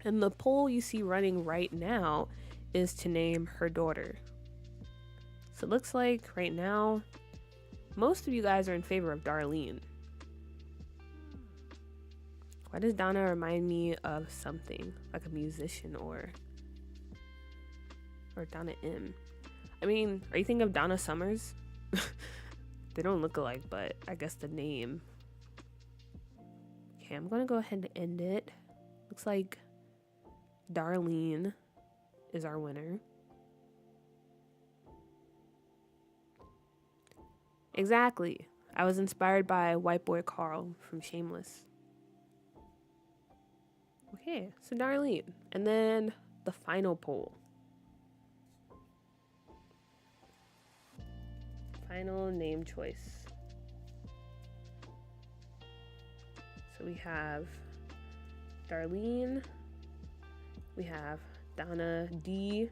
And the poll you see running right now is to name her daughter. So it looks like right now, most of you guys are in favor of Darlene. Why does Donna remind me of something? Like a musician or Donna M. I mean, are you thinking of Donna Summers? They don't look alike, but I guess the name. Okay, I'm gonna go ahead and end it. Looks like Darlene is our winner. Exactly. I was inspired by White Boy Carl from Shameless. Okay, so Darlene. And then the final poll. Final name choice. So we have Darlene. We have Donna D.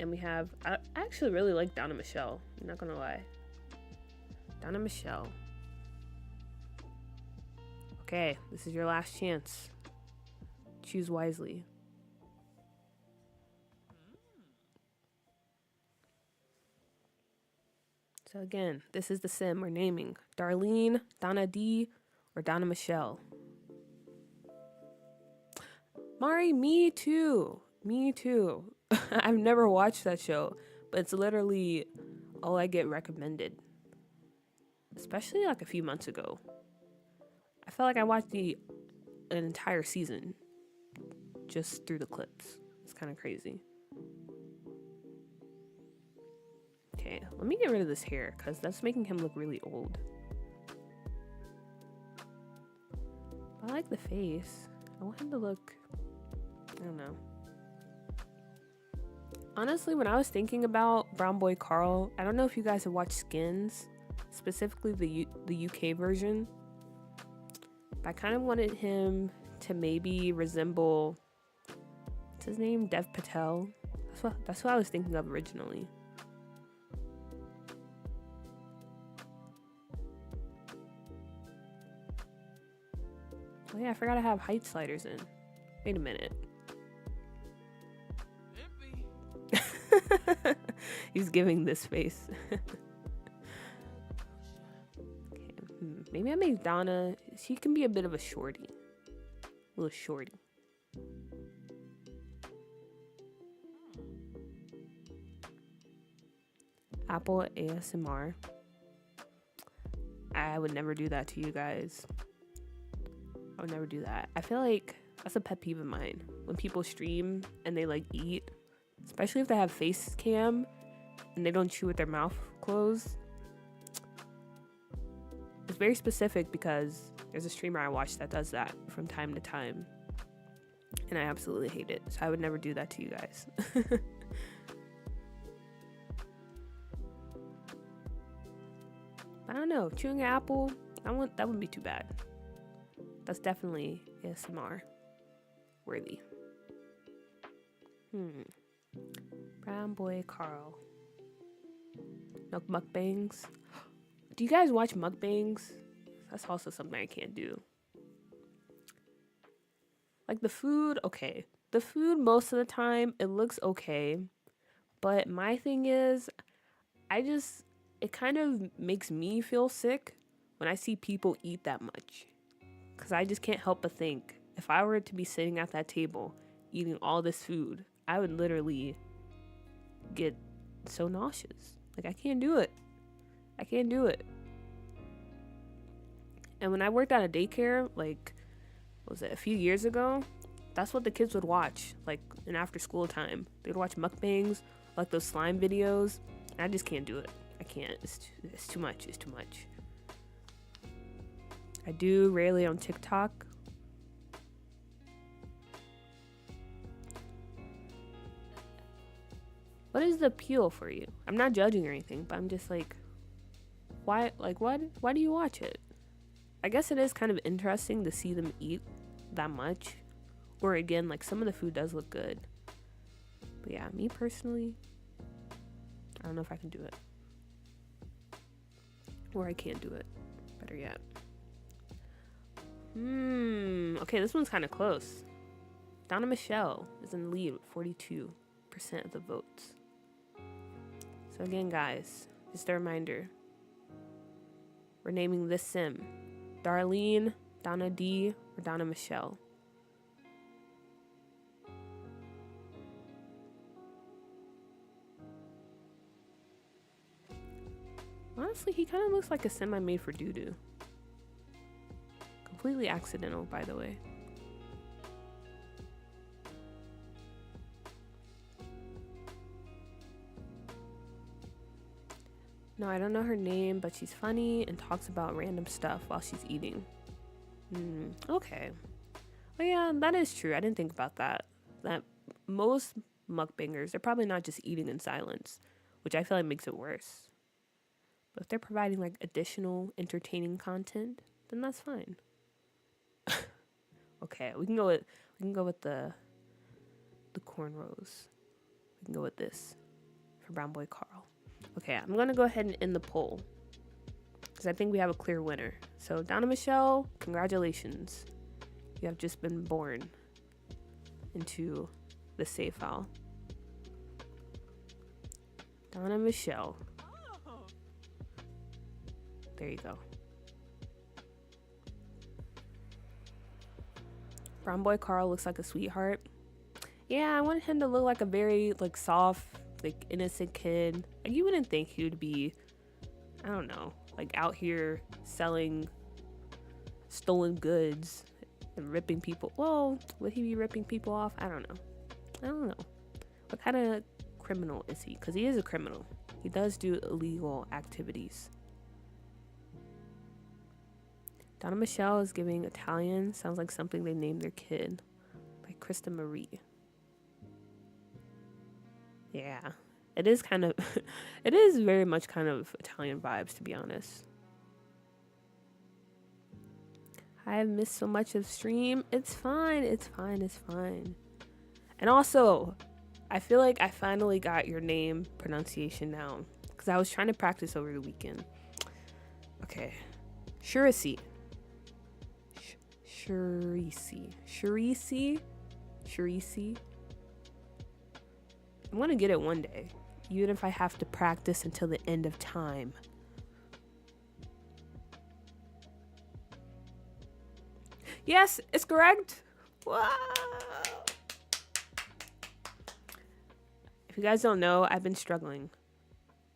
And we have, I actually really like Donna Michelle. I'm not gonna lie. Donna Michelle. Okay, this is your last chance. Choose wisely. So again, this is the sim we're naming. Darlene, Donna D, or Donna Michelle. Mari, me too. Me too. I've never watched that show, but it's literally all I get recommended. Especially like a few months ago. I felt like I watched an entire season just through the clips. It's kind of crazy. Okay, let me get rid of this hair because that's making him look really old. I like the face. I want him to look, I don't know. Honestly, when I was thinking about Brown Boy Carl, I don't know if you guys have watched Skins, specifically the UK version. But I kind of wanted him to maybe resemble, what's his name? Dev Patel. That's what I was thinking of originally. Oh yeah, I forgot to have height sliders in. Wait a minute. He's giving this face. Okay, maybe I make Donna. She can be a bit of a shorty. A little shorty. Apple ASMR. I would never do that to you guys. I would never do that. I feel like that's a pet peeve of mine. When people stream and they like eat, especially if they have face cam and they don't chew with their mouth closed. It's very specific because there's a streamer I watch that does that from time to time. And I absolutely hate it. So I would never do that to you guys. I don't know. Chewing an apple, that wouldn't be too bad. That's definitely ASMR worthy. Brown Boy Carl. No mukbangs. Do you guys watch mukbangs? That's also something I can't do. Like the food, okay. The food most of the time, it looks okay. But my thing is, it kind of makes me feel sick when I see people eat that much. Because I just can't help but think, if I were to be sitting at that table eating all this food, I would literally get so nauseous. Like, I can't do it. I can't do it. And when I worked at a daycare, like, what was it, a few years ago? That's what the kids would watch, like, in after school time. They'd watch mukbangs, like those slime videos. And I just can't do it. I can't. It's too much. It's too much. I do rarely on TikTok. What is the appeal for you? I'm not judging or anything, but I'm just like, why? Like, why do you watch it? I guess it is kind of interesting to see them eat that much. Or again, like some of the food does look good. But yeah, me personally, I don't know if I can do it. Or I can't do it. Better yet. Okay, this one's kind of close. Donna Michelle is in the lead with 42% of the votes. So again, guys, just a reminder. We're naming this sim Darlene, Donna D, or Donna Michelle. Honestly, he kind of looks like a sim I made for Doodoo. Completely accidental, by the way. No, I don't know her name, but she's funny and talks about random stuff while she's eating. Okay. Well, yeah, that is true. I didn't think about that. That most mukbangers, they're probably not just eating in silence, which I feel like makes it worse. But if they're providing like additional entertaining content, then that's fine. Okay, we can go with the cornrows. We can go with this for Brown Boy Carl. Okay, I'm gonna go ahead and end the poll because I think we have a clear winner. So Donna Michelle, congratulations. You have just been born into the save file. Donna Michelle. There you go. Brown Boy Carl looks like a sweetheart. Yeah, I wanted him to look like a very like soft, like innocent kid. Like you wouldn't think he would be, I don't know, like out here selling stolen goods and ripping people. Well, would he be ripping people off? I don't know. What kind of criminal is he? Because he is a criminal. He does do illegal activities. Donna Michelle is giving Italian. Sounds like something they named their kid. By Krista Marie. Yeah. It is kind of... it is very much kind of Italian vibes, to be honest. I've missed so much of stream. It's fine. And also, I feel like I finally got your name pronunciation down. Because I was trying to practice over the weekend. Okay. Shurisi. I'm gonna get it one day, even if I have to practice until the end of time. Yes, it's correct. Wow. If you guys don't know, I've been struggling.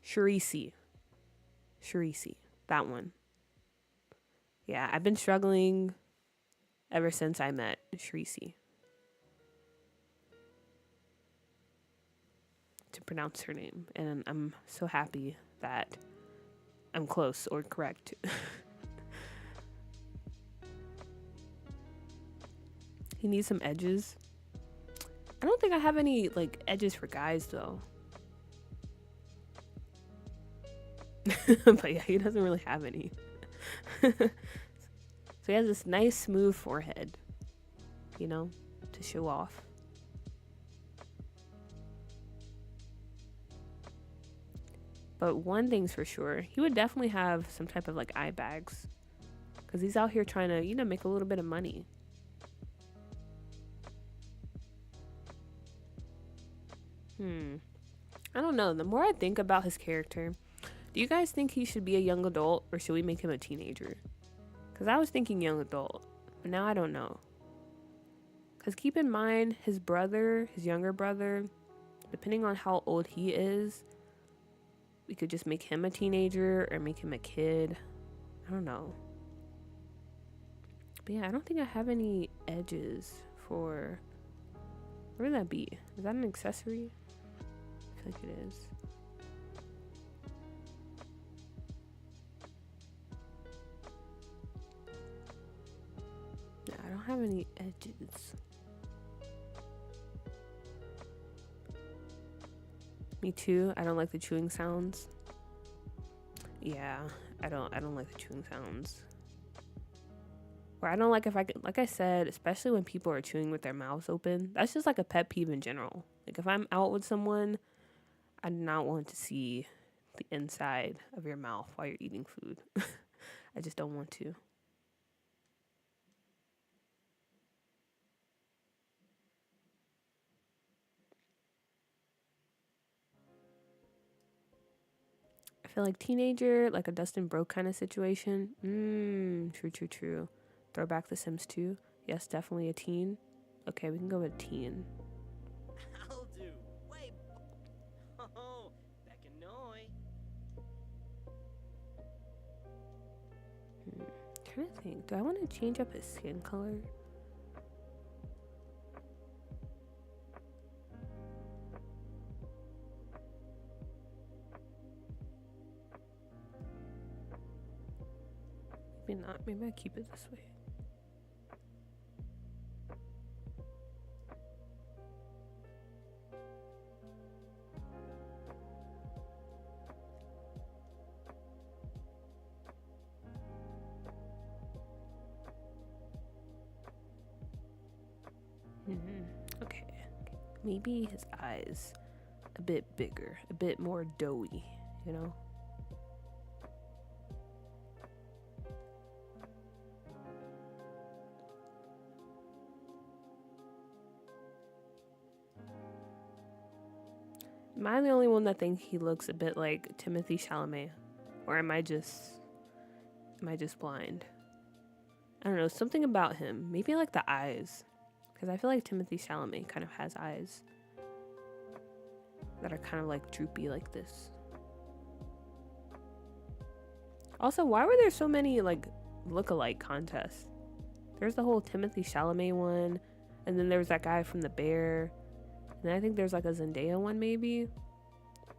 Shurisi, that one. Yeah, I've been struggling ever since I met Shurisi to pronounce her name, and I'm so happy that I'm close or correct. He needs some edges. I don't think I have any like edges for guys though. But yeah, he doesn't really have any. So he has this nice smooth forehead, you know, to show off. But one thing's for sure, he would definitely have some type of like eye bags, because he's out here trying to, you know, make a little bit of money. I don't know. The more I think about his character, do you guys think he should be a young adult or should we make him a teenager? Because I was thinking young adult, but now I don't know. Because keep in mind, his brother, his younger brother, depending on how old he is, we could just make him a teenager or make him a kid. I don't know. But yeah, I don't think I have any edges for... Where would that be? Is that an accessory? I feel like it is. No, I don't have any edges. Me too. I don't like the chewing sounds. Yeah, I don't like the chewing sounds. Or I don't like if I could, like I said, especially when people are chewing with their mouths open. That's just like a pet peeve in general. Like if I'm out with someone, I do not want to see the inside of your mouth while you're eating food. I just don't want to. I feel like teenager, like a Dustin Broke kind of situation. True. Throwback The Sims 2. Yes, definitely a teen. Okay, we can go with teen. I'll do. Wait. Oh, Beckanoy. Trying to think. Do I want to change up his skin color? Maybe not. Maybe I keep it this way. Okay. Maybe his eyes a bit bigger, a bit more doughy, you know? Am I the only one that thinks he looks a bit like Timothy Chalamet? Or am I just blind? I don't know, something about him. Maybe like the eyes. Because I feel like Timothy Chalamet kind of has eyes that are kind of like droopy like this. Also, why were there so many like look-alike contests? There's the whole Timothy Chalamet one, and then there's that guy from The Bear, and then I think there's like a Zendaya one maybe.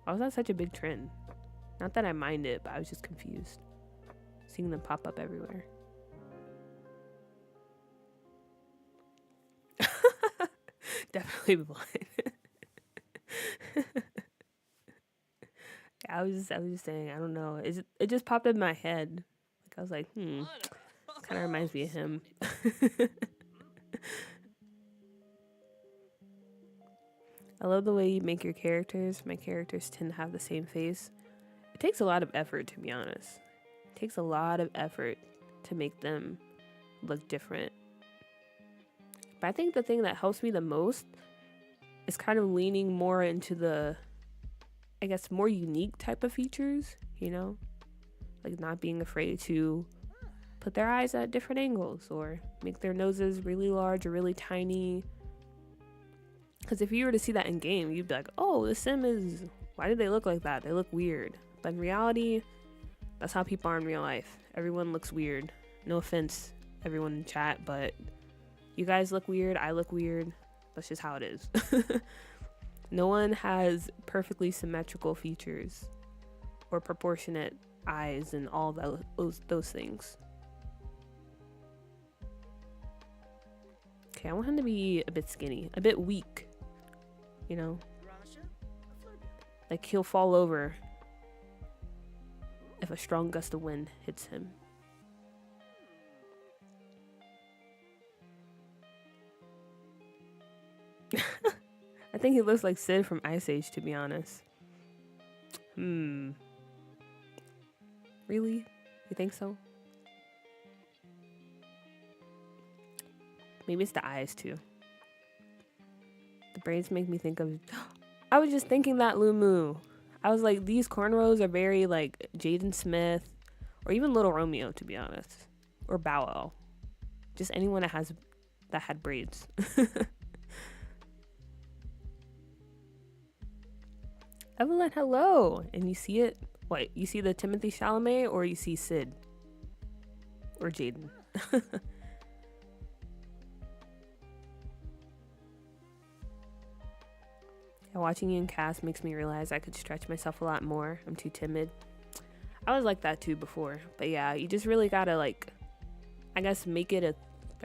Why was that such a big trend? Not that I mind it, but I was just confused seeing them pop up everywhere. Definitely blind. I was just saying, I don't know. It just popped in my head. Like I was like, kind of reminds me of him. I love the way you make your characters. My characters tend to have the same face. It takes a lot of effort, to be honest. It takes a lot of effort to make them look different. But I think the thing that helps me the most is kind of leaning more into the, I guess, more unique type of features, you know? Like not being afraid to put their eyes at different angles or make their noses really large or really tiny. Because if you were to see that in game, you'd be like, oh, the sim is, why do they look like that? They look weird. But in reality, that's how people are in real life. Everyone looks weird. No offense, everyone in chat, but you guys look weird. I look weird. That's just how it is. No one has perfectly symmetrical features or proportionate eyes and all those things. Okay, I want him to be a bit skinny, a bit weak, you know? Like he'll fall over if a strong gust of wind hits him. I think he looks like Sid from Ice Age, to be honest. Really? You think so? Maybe it's the eyes, too. The braids make me think of... I was just thinking that, Lumu. I was like, these cornrows are very, like, Jaden Smith. Or even Little Romeo, to be honest. Or Bow Wow. Just anyone that had braids. Evelyn, hello. And you see it? What? You see the Timothy Chalamet or you see Sid? Or Jaden? Yeah, watching you in cast makes me realize I could stretch myself a lot more. I'm too timid. I was like that too before. But yeah, you just really gotta like, I guess make it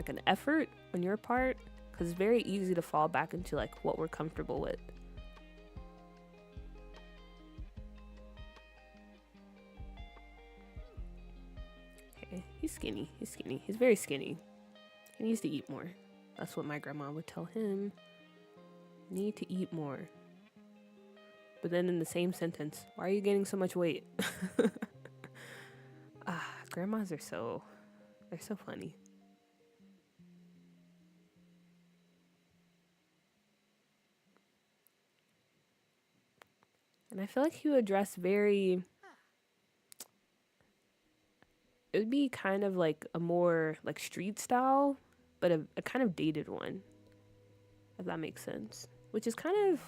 an effort on your part. Because it's very easy to fall back into like what we're comfortable with. He's skinny. He's skinny. He's very skinny. He needs to eat more. That's what my grandma would tell him. Need to eat more. But then in the same sentence, why are you gaining so much weight? Grandmas are they're so funny. And I feel like he would dress it would be kind of like a more like street style, but a kind of dated one, if that makes sense. Which is kind of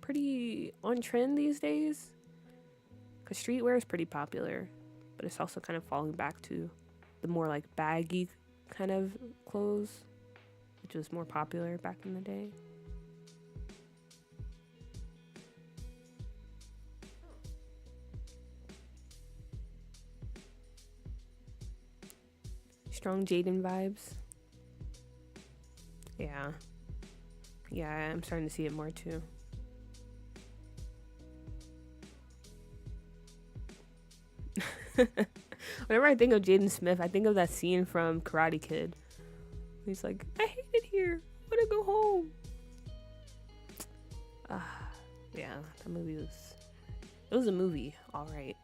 pretty on trend these days. Because streetwear is pretty popular, but it's also kind of falling back to the more like baggy kind of clothes, which was more popular back in the day. Strong Jaden vibes. Yeah. Yeah, I'm starting to see it more too. Whenever I think of Jaden Smith, I think of that scene from Karate Kid. He's like, I hate it here. I want to go home. Yeah, that movie it was a movie, all right.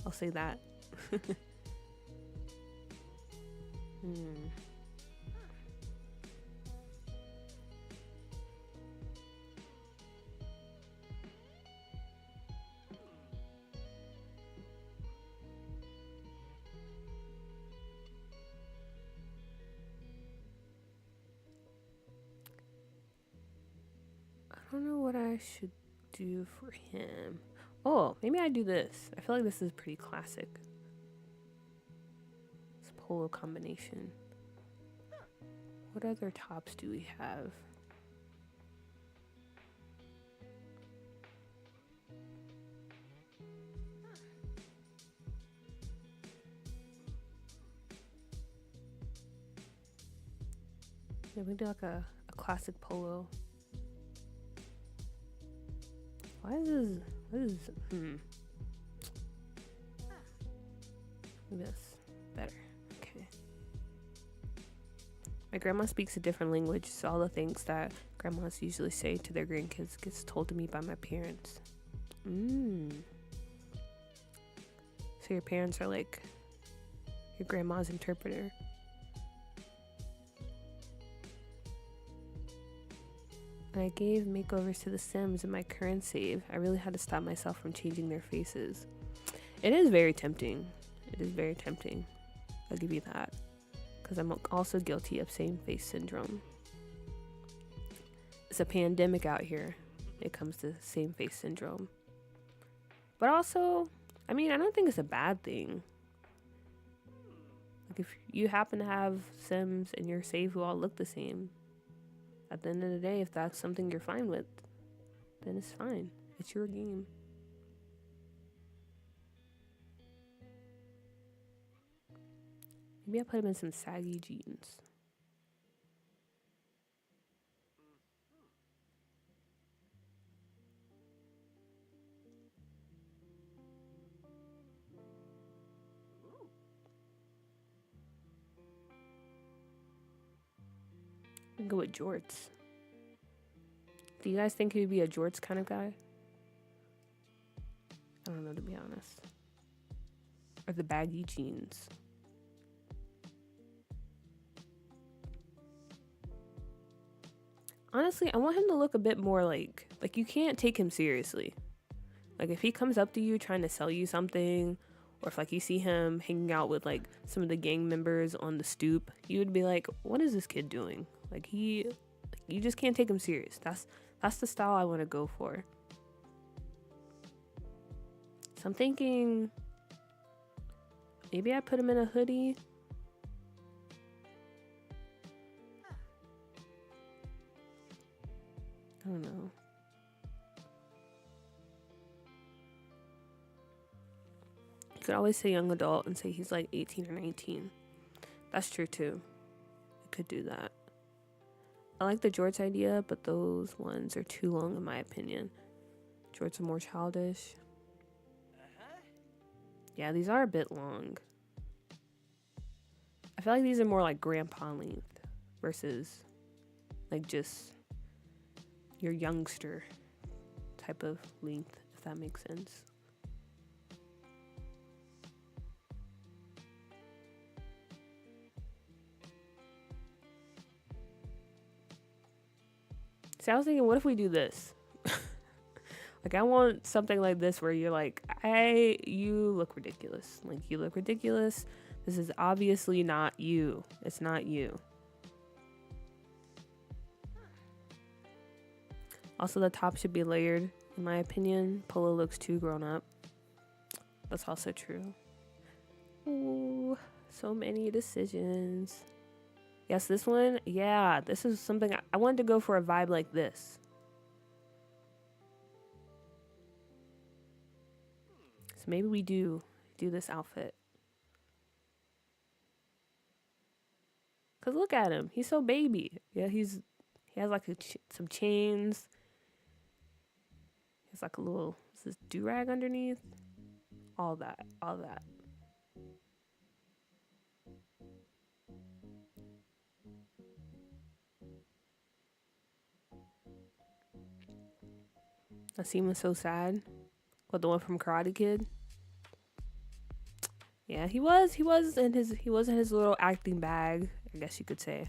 I'll say that. I don't know what I should do for him. Oh, maybe I do this. I feel like this is pretty classic. This polo combination. What other tops do we have? Yeah, maybe like a classic polo. Why is this? Maybe that's better. Okay. My grandma speaks a different language, so all the things that grandmas usually say to their grandkids gets told to me by my parents. So your parents are like your grandma's interpreter. When I gave makeovers to the Sims in my current save, I really had to stop myself from changing their faces. It is very tempting. It is very tempting. I'll give you that. Because I'm also guilty of same face syndrome. It's a pandemic out here. It comes to same face syndrome. But also, I mean, I don't think it's a bad thing. Like if you happen to have Sims in your save who all look the same, at the end of the day, if that's something you're fine with, then it's fine. It's your game. Maybe I put him in some saggy jeans. I can go with jorts. Do you guys think he would be a jorts kind of guy? I don't know, to be honest. Or the baggy jeans. Honestly, I want him to look a bit more like you can't take him seriously. Like if he comes up to you trying to sell you something, or if like you see him hanging out with like some of the gang members on the stoop, you would be like, what is this kid doing? Like you just can't take him serious. That's the style I want to go for. So I'm thinking maybe I put him in a hoodie. I don't know. You could always say young adult and say he's like 18 or 19. That's true too. You could do that. I like the jorts idea, but those ones are too long in my opinion. Jorts are more childish. Yeah, these are a bit long. I feel like these are more like grandpa length versus like just your youngster type of length, if that makes sense. See, I was thinking, what if we do this? Like, I want something like this where you're like, you look ridiculous. Like, you look ridiculous. This is obviously not you. It's not you. Also, the top should be layered, in my opinion. Polo looks too grown up. That's also true. Ooh, so many decisions. Yes, this one. Yeah, this is something I wanted to go for a vibe like this. So maybe we do this outfit. Cause look at him, he's so baby. Yeah, he has like some chains. He has like a little this do-rag underneath. All that. Asim was so sad. What, the one from Karate Kid? Yeah, he was in his little acting bag, I guess you could say.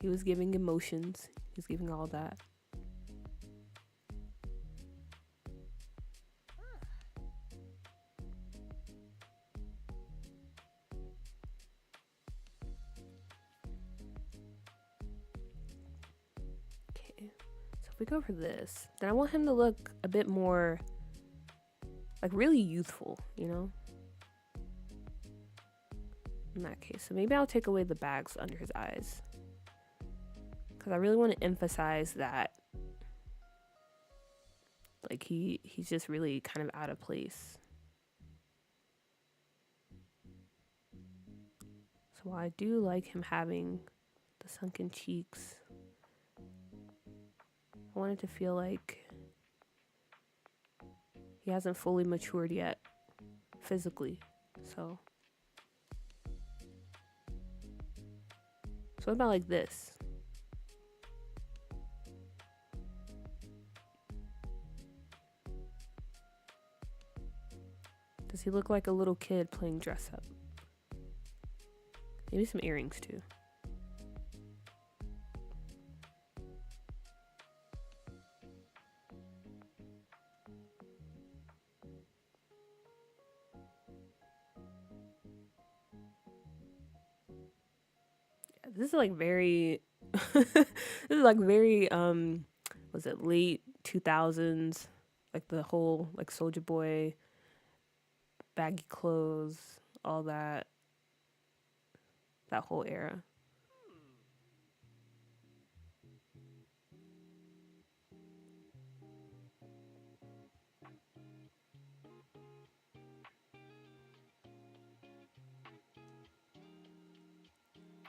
He was giving emotions. He's giving all that. Okay. So if we go for this, then I want him to look a bit more like really youthful, you know? In that case. So maybe I'll take away the bags under his eyes. Because I really want to emphasize that like he's just really kind of out of place. So while I do like him having the sunken cheeks, I want it to feel like he hasn't fully matured yet physically. So what about like this? Does he look like a little kid playing dress up? Maybe some earrings too. This is like very this is like very was it late 2000s, like the whole like Soulja Boy baggy clothes, all that whole era.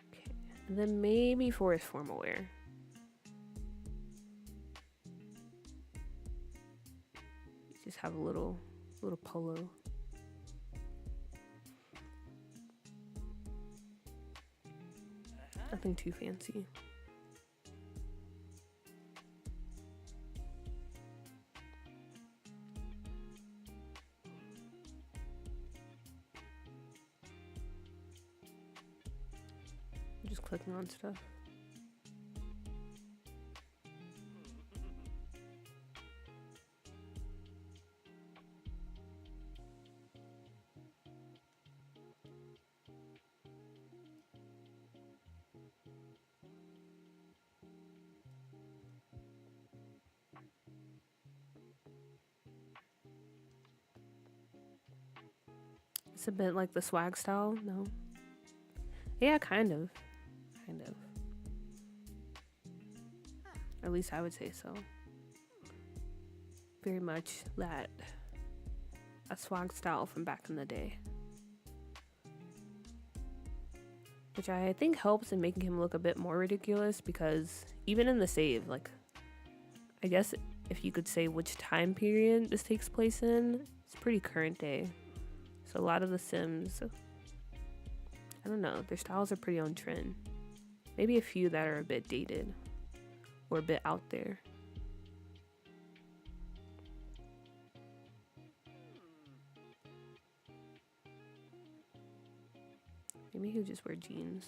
Okay. And then maybe for his formal wear. Just have a little polo. Nothing too fancy. I'm just clicking on stuff. It's a bit like the swag style, no? Yeah, kind of. At least I would say so. Very much that a swag style from back in the day. Which I think helps in making him look a bit more ridiculous, because even in the save, like, I guess if you could say which time period this takes place in, it's pretty current day. So a lot of the Sims I don't know. Their styles are pretty on trend. Maybe a few that are a bit dated or a bit out there. Maybe he'll just wear jeans.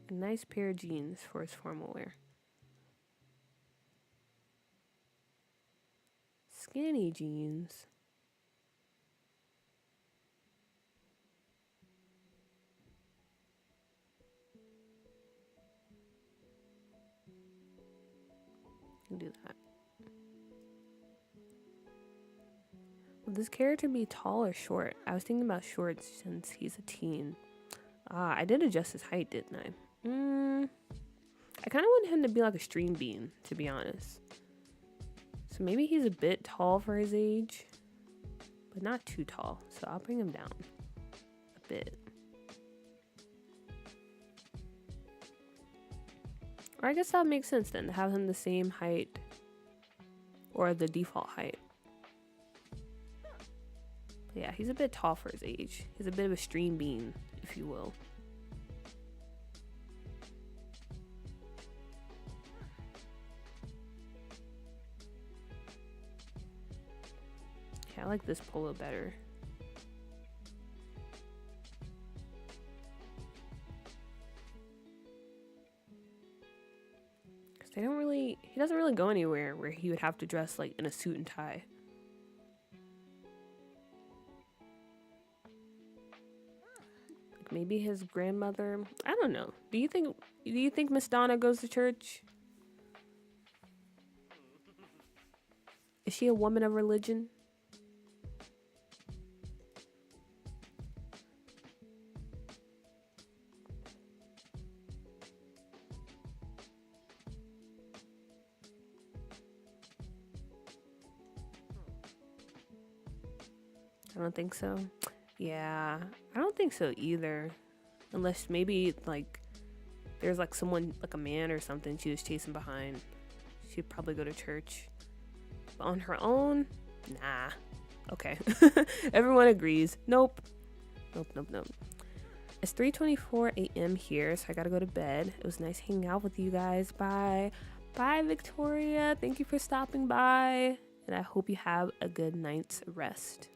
A nice pair of jeans for his formal wear. Skinny jeans. Can do that. Will this character be tall or short? I was thinking about short since he's a teen. Ah, I did adjust his height, didn't I? I kind of want him to be like a stream bean, to be honest. So maybe he's a bit tall for his age, but not too tall. So I'll bring him down a bit. Or I guess that makes sense then, to have him the same height or the default height. But yeah, he's a bit tall for his age. He's a bit of a stream bean, if you will. I like this polo better. Cause he doesn't really go anywhere where he would have to dress like in a suit and tie. Like maybe his grandmother, I don't know. Do you think Miss Donna goes to church? Is she a woman of religion? I don't think so. Yeah, I don't think so either. Unless maybe like there's like someone, like a man or something she was chasing behind. She'd probably go to church. But on her own, nah. Okay. Everyone agrees. Nope. Nope. It's 3:24 a.m. here, so I gotta go to bed. It was nice hanging out with you guys. Bye. Bye, Victoria. Thank you for stopping by. And I hope you have a good night's rest.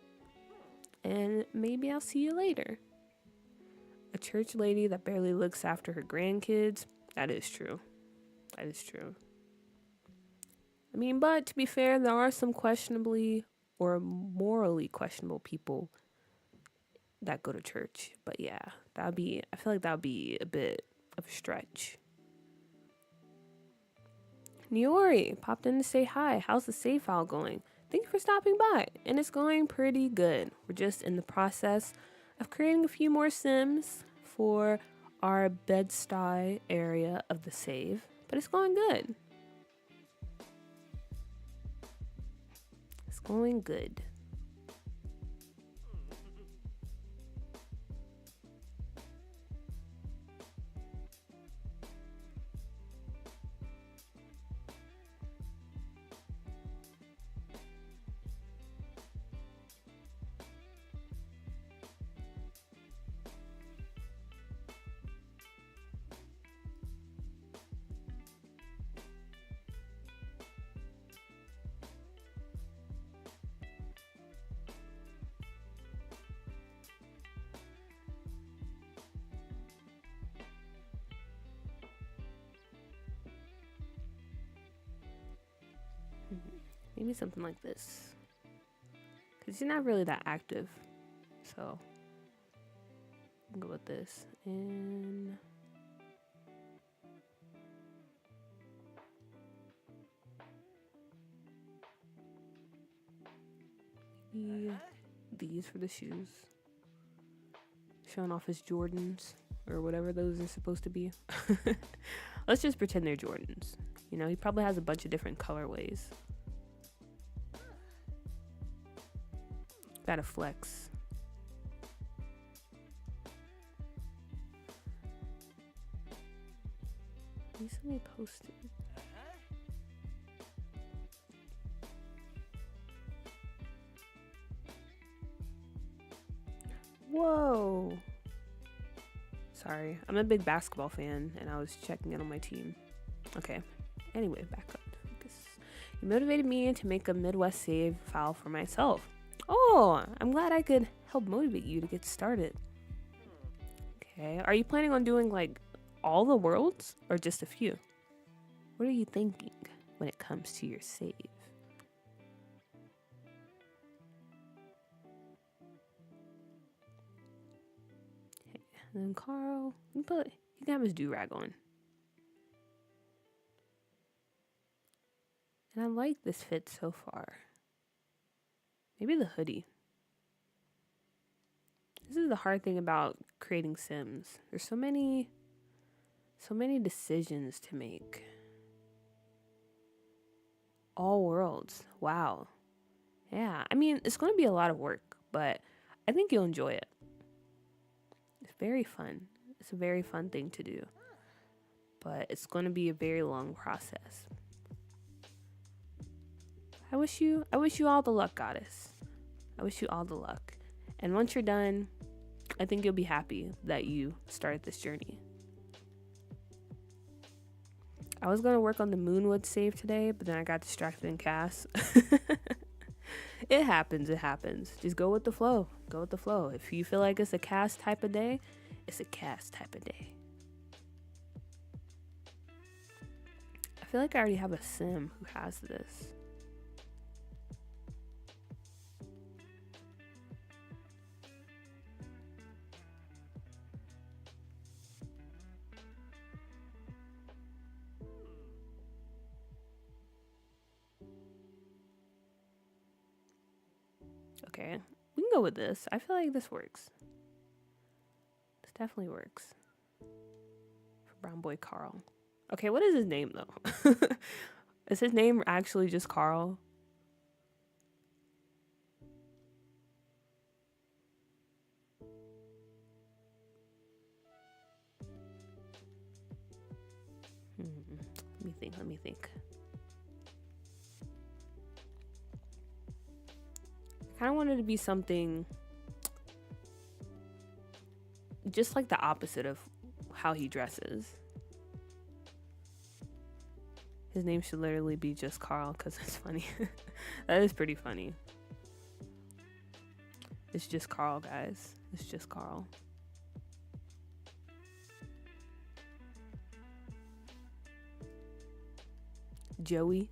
And maybe I'll see you later. A church lady that barely looks after her grandkids. That is true. That is true. I mean, but to be fair, there are some questionably or morally questionable people that go to church. But yeah, I feel like that would be a bit of a stretch. Niori popped in to say hi. How's the save file going? Thank you for stopping by. And it's going pretty good. We're just in the process of creating a few more sims for our Bed-Stuy area of the save. But it's going good. It's going good. Maybe something like this. Because he's not really that active. So, I'll go with this. And maybe these for the shoes. Showing off his Jordans. Or whatever those are supposed to be. Let's just pretend they're Jordans. You know, he probably has a bunch of different colorways. Gotta flex. Recently posted. Whoa. Sorry, I'm a big basketball fan and I was checking in on my team. Okay, anyway, back up to focus. You motivated me to make a Midwest save file for myself. Oh, I'm glad I could help motivate you to get started. Okay, are you planning on doing like all the worlds or just a few? What are you thinking when it comes to your save? Okay, and then Carl, you can have his do-rag on. And I like this fit so far. Maybe the hoodie. This is the hard thing about creating Sims. There's so many decisions to make. All worlds. Wow. Yeah, I mean, it's going to be a lot of work, but I think you'll enjoy it. It's very fun. It's a very fun thing to do. But it's going to be a very long process. I wish you all the luck, goddess. I wish you all the luck. And once you're done, I think you'll be happy that you started this journey. I was going to work on the Moonwood save today, but then I got distracted in CAS. It happens. Just go with the flow. If you feel like it's a CAS type of day, it's a CAS type of day. I feel like I already have a sim who has this. Okay, we can go with this. I feel like this works. This definitely works. For Brown Boy Carl. Okay, what is his name though? Is his name actually just Carl? Let me think. I kind of wanted to be something just like the opposite of how he dresses. His name should literally be just Carl because it's funny. That is pretty funny. It's just Carl, guys. It's just Carl. Joey.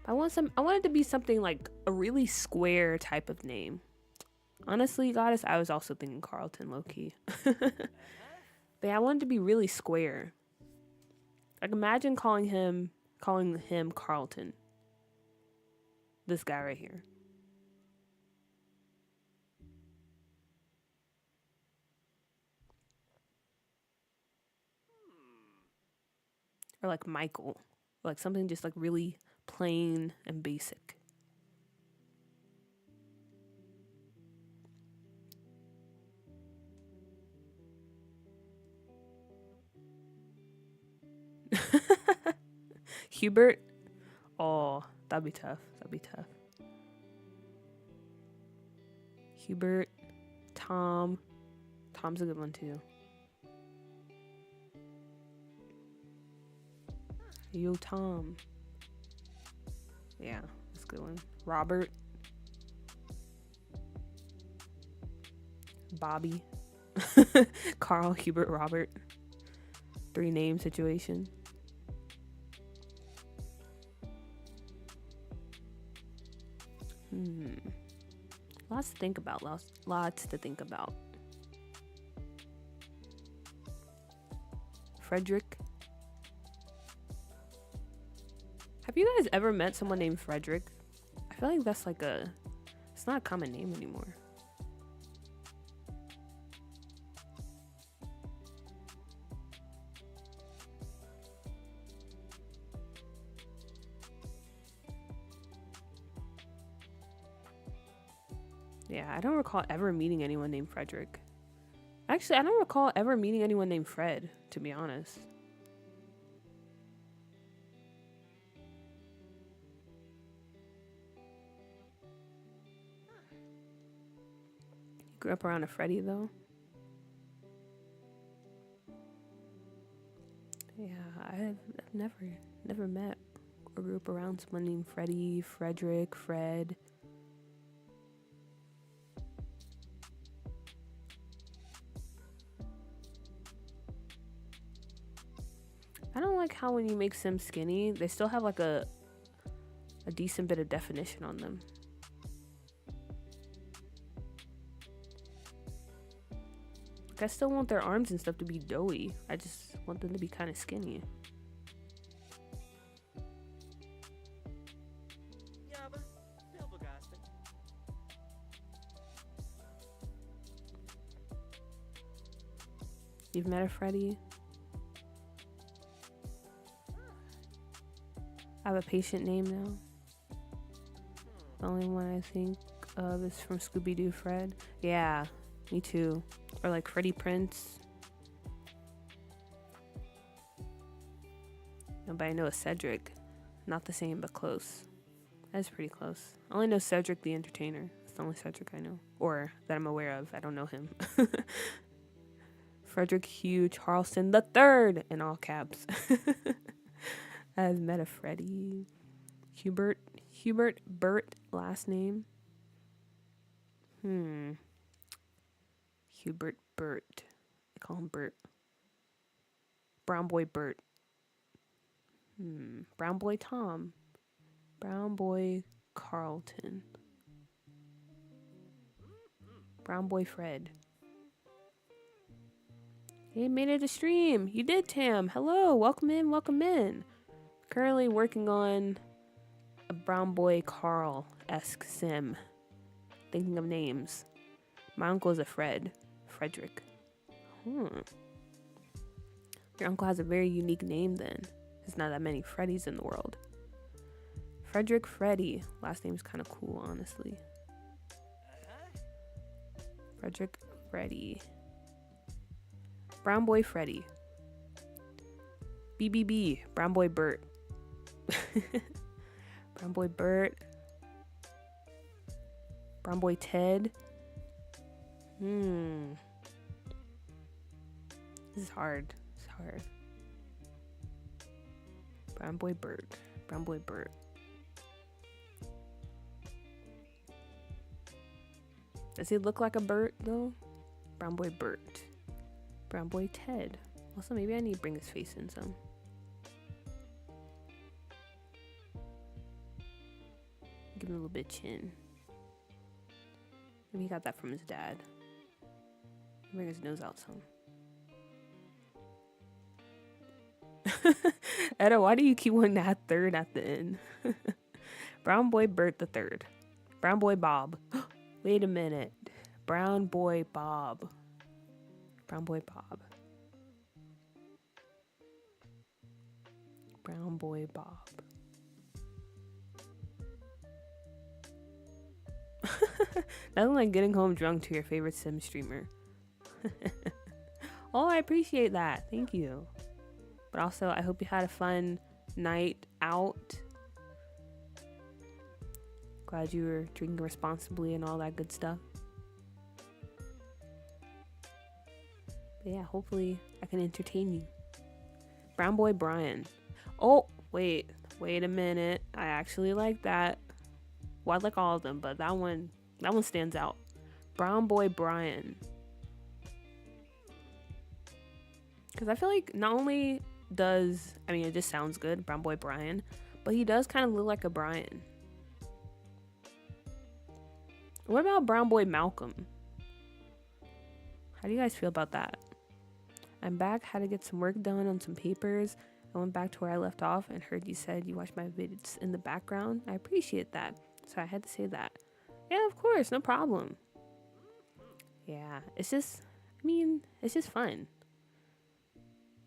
I want it to be something like a really square type of name. Honestly, goddess, I was also thinking Carlton, low-key. But yeah, I wanted to be really square. Like imagine calling him Carlton. This guy right here. Or like Michael. Like something just like really plain and basic. Hubert. Oh, that'd be tough. Hubert. Tom. Tom's a good one too. Yo, Tom. Yeah, that's a good one. Robert. Bobby. Carl, Hubert, Robert. 3-name situation. Lots to think about. Frederick. Have you guys ever met someone named Frederick? I feel like that's like it's not a common name anymore. Yeah, I don't recall ever meeting anyone named Frederick. Actually, I don't recall ever meeting anyone named Fred, to be honest. Grew up around a Freddy though. Yeah, I've never met or grew up around someone named Freddie, Frederick, Fred. I don't like how when you make Sims skinny, they still have like a decent bit of definition on them. Like, I still want their arms and stuff to be doughy. I just want them to be kind of skinny. You've met a Freddy? I have a patient name now. The only one I think of is from Scooby-Doo Fred. Yeah, me too. Or like Freddie Prince. Nobody knows Cedric. Not the same, but close. That's pretty close. I only know Cedric the Entertainer. That's the only Cedric I know. Or that I'm aware of. I don't know him. Frederick Hugh Charleston the Third in all caps. I've met a Freddy. Hubert Burt last name. Hubert Burt. I call him Burt. Brown Boy Burt. Brown Boy Tom. Brown Boy Carlton. Brown Boy Fred. Hey, made it to stream. You did, Tam. Hello. Welcome in. Welcome in. Currently working on a Brown Boy Carl-esque sim. Thinking of names. My uncle is a Frederick. Your uncle has a very unique name then. There's not that many Freddys in the world. Frederick Freddy. Last name's kind of cool, honestly. Frederick Freddy. Brown Boy Freddy. BBB. Brown Boy Burt. Brown Boy Burt. Brown Boy Ted. This is hard. It's hard. Brown Boy Burt. Brown Boy Burt. Does he look like a Burt though? Brown Boy Burt. Brown Boy Ted. Also, maybe I need to bring his face in some. Give him a little bit of chin. Maybe he got that from his dad. Bring his nose out some. Edda, why do you keep wanting that third at the end? Brown Boy Burt the Third. Brown Boy Bob. Wait a minute. Brown Boy Bob. Brown Boy Bob. Brown Boy Bob. Nothing like getting home drunk to your favorite sim streamer. Oh, I appreciate that. Thank you. But also, I hope you had a fun night out. Glad you were drinking responsibly and all that good stuff. But yeah, hopefully I can entertain you. Brown Boy Brian. Oh, wait a minute. I actually like that. Well, I like all of them, but that one stands out. Brown Boy Brian. Because I feel like not only does, I mean, it just sounds good, Brown Boy Brian, but he does kind of look like a Brian. What about Brown Boy Malcolm? How do you guys feel about that? I'm back, had to get some work done on some papers. I went back to where I left off and heard you said you watched my vids in the background. I appreciate that. So I had to say that. Yeah, of course, no problem. Yeah, it's just, I mean, it's just fun.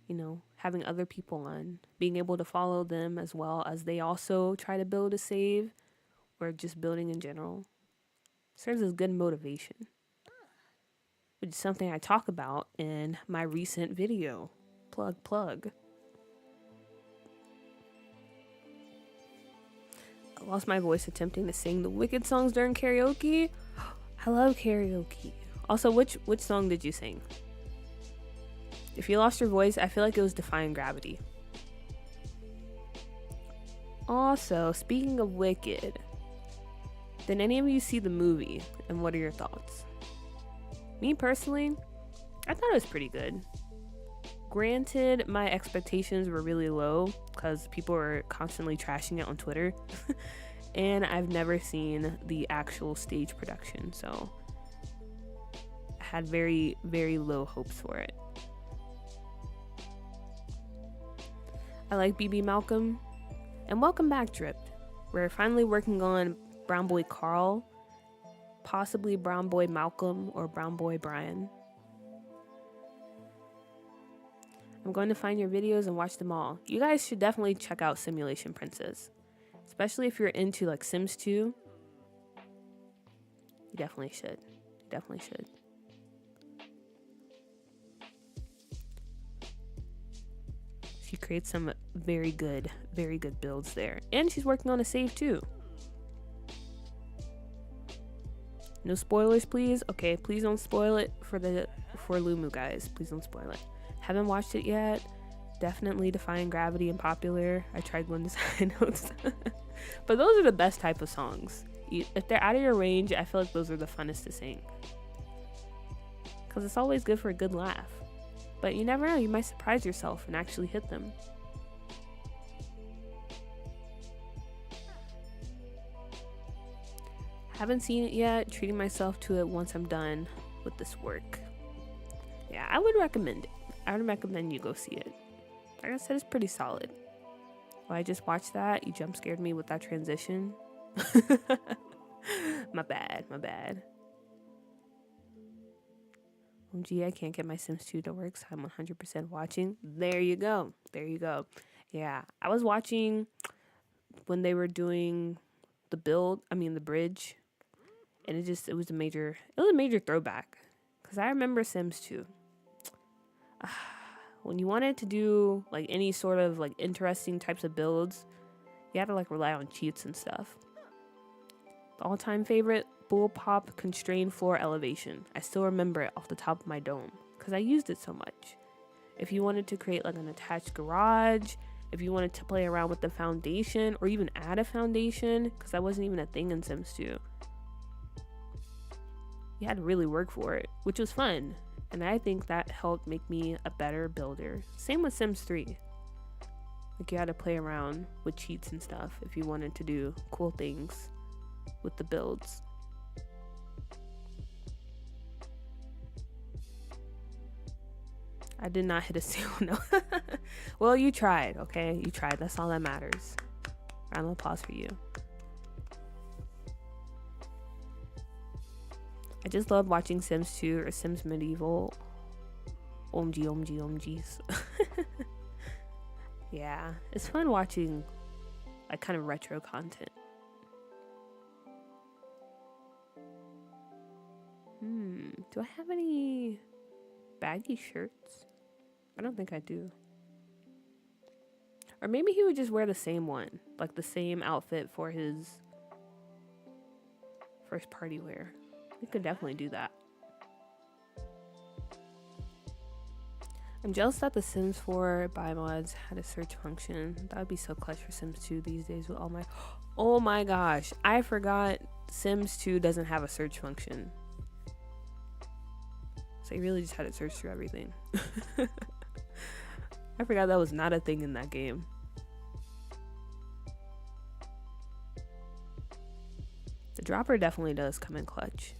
You know, having other people on, being able to follow them as well as they also try to build a save or just building in general. Serves as good motivation, which is something I talk about in my recent video. Plug. I lost my voice attempting to sing the Wicked songs during karaoke. I love karaoke. Also, which song did you sing? If you lost your voice, I feel like it was Defying Gravity. Also, speaking of Wicked, did any of you see the movie, and what are your thoughts? Me personally, I thought it was pretty good. Granted, my expectations were really low because people were constantly trashing it on Twitter. And I've never seen the actual stage production, so I had very, very low hopes for it. I like BB Malcolm. And welcome back, Dripped. We're finally working on Brown Boy Carl, possibly Brown Boy Malcolm, or Brown Boy Brian. I'm going to find your videos and watch them all. You guys should definitely check out Simulation Princess. Especially if you're into like Sims 2. You definitely should. You definitely should. She creates some very good builds there. And she's working on a save too. No spoilers, please. Okay, please don't spoil it for Lumu, guys. Please don't spoil it. Haven't watched it yet. Definitely Defying Gravity and Popular. I tried one design notes. But those are the best type of songs. If they're out of your range, I feel like those are the funnest to sing. Because it's always good for a good laugh. But you never know, you might surprise yourself and actually hit them. Haven't seen it yet. Treating myself to it once I'm done with this work. Yeah, I would recommend it. I would recommend you go see it. Like I said, it's pretty solid. Well, I just watched that. You jump scared me with that transition. My bad. OMG, I can't get my Sims 2 to work, so I'm 100% watching. There you go. Yeah, I was watching when they were doing the bridge, and it was a major throwback. Because I remember Sims 2. When you wanted to do like any sort of like interesting types of builds, you had to like rely on cheats and stuff. The all-time favorite, Bullpop Constrained Floor Elevation. I still remember it off the top of my dome because I used it so much. If you wanted to create like an attached garage, if you wanted to play around with the foundation or even add a foundation, because that wasn't even a thing in Sims 2. You had to really work for it, which was fun. And I think that helped make me a better builder. Same with Sims 3. Like you had to play around with cheats and stuff if you wanted to do cool things with the builds. I did not hit a single note. Well, you tried, okay? You tried. That's all that matters. Round of applause for you. I just love watching Sims 2 or Sims Medieval. OMGs. Yeah, it's fun watching like kind of retro content. Do I have any baggy shirts? I don't think I do. Or maybe he would just wear the same one, like the same outfit for his first party wear. We could definitely do that. I'm jealous that the Sims 4 buy mods had a search function. That would be so clutch for Sims 2 these days with all my... Oh my gosh, I forgot Sims 2 doesn't have a search function. So you really just had to search through everything. I forgot that was not a thing in that game. The dropper definitely does come in clutch.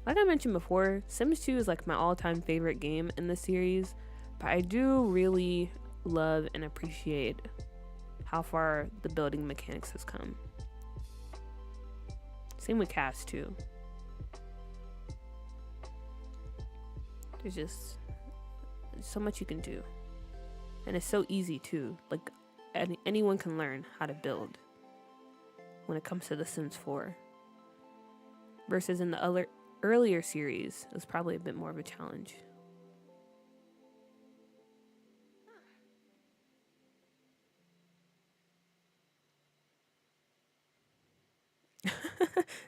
Like I mentioned before, Sims 2 is like my all-time favorite game in the series, but I do really love and appreciate how far the building mechanics has come. Same with Cast too. There's so much you can do. And it's so easy too. Like anyone can learn how to build when it comes to The Sims 4. Versus in the earlier series, it was probably a bit more of a challenge.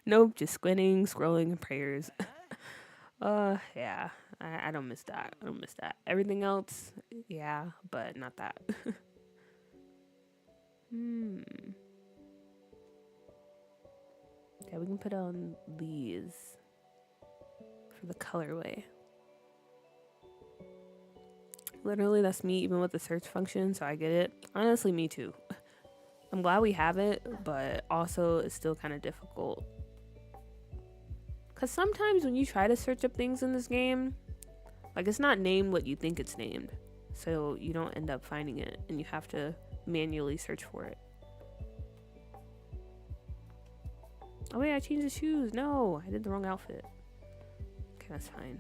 Nope, just squinting, scrolling, and prayers. Yeah. I don't miss that. I don't miss that. Everything else, yeah, but not that. Hmm. Yeah, we can put on these for the colorway. Literally, that's me even with the search function, so I get it. Honestly, me too. I'm glad we have it, but also it's still kind of difficult. Because sometimes when you try to search up things in this game, like it's not named what you think it's named. So you don't end up finding it and you have to manually search for it. Oh wait, I changed the shoes. No, I did the wrong outfit. Okay, that's fine.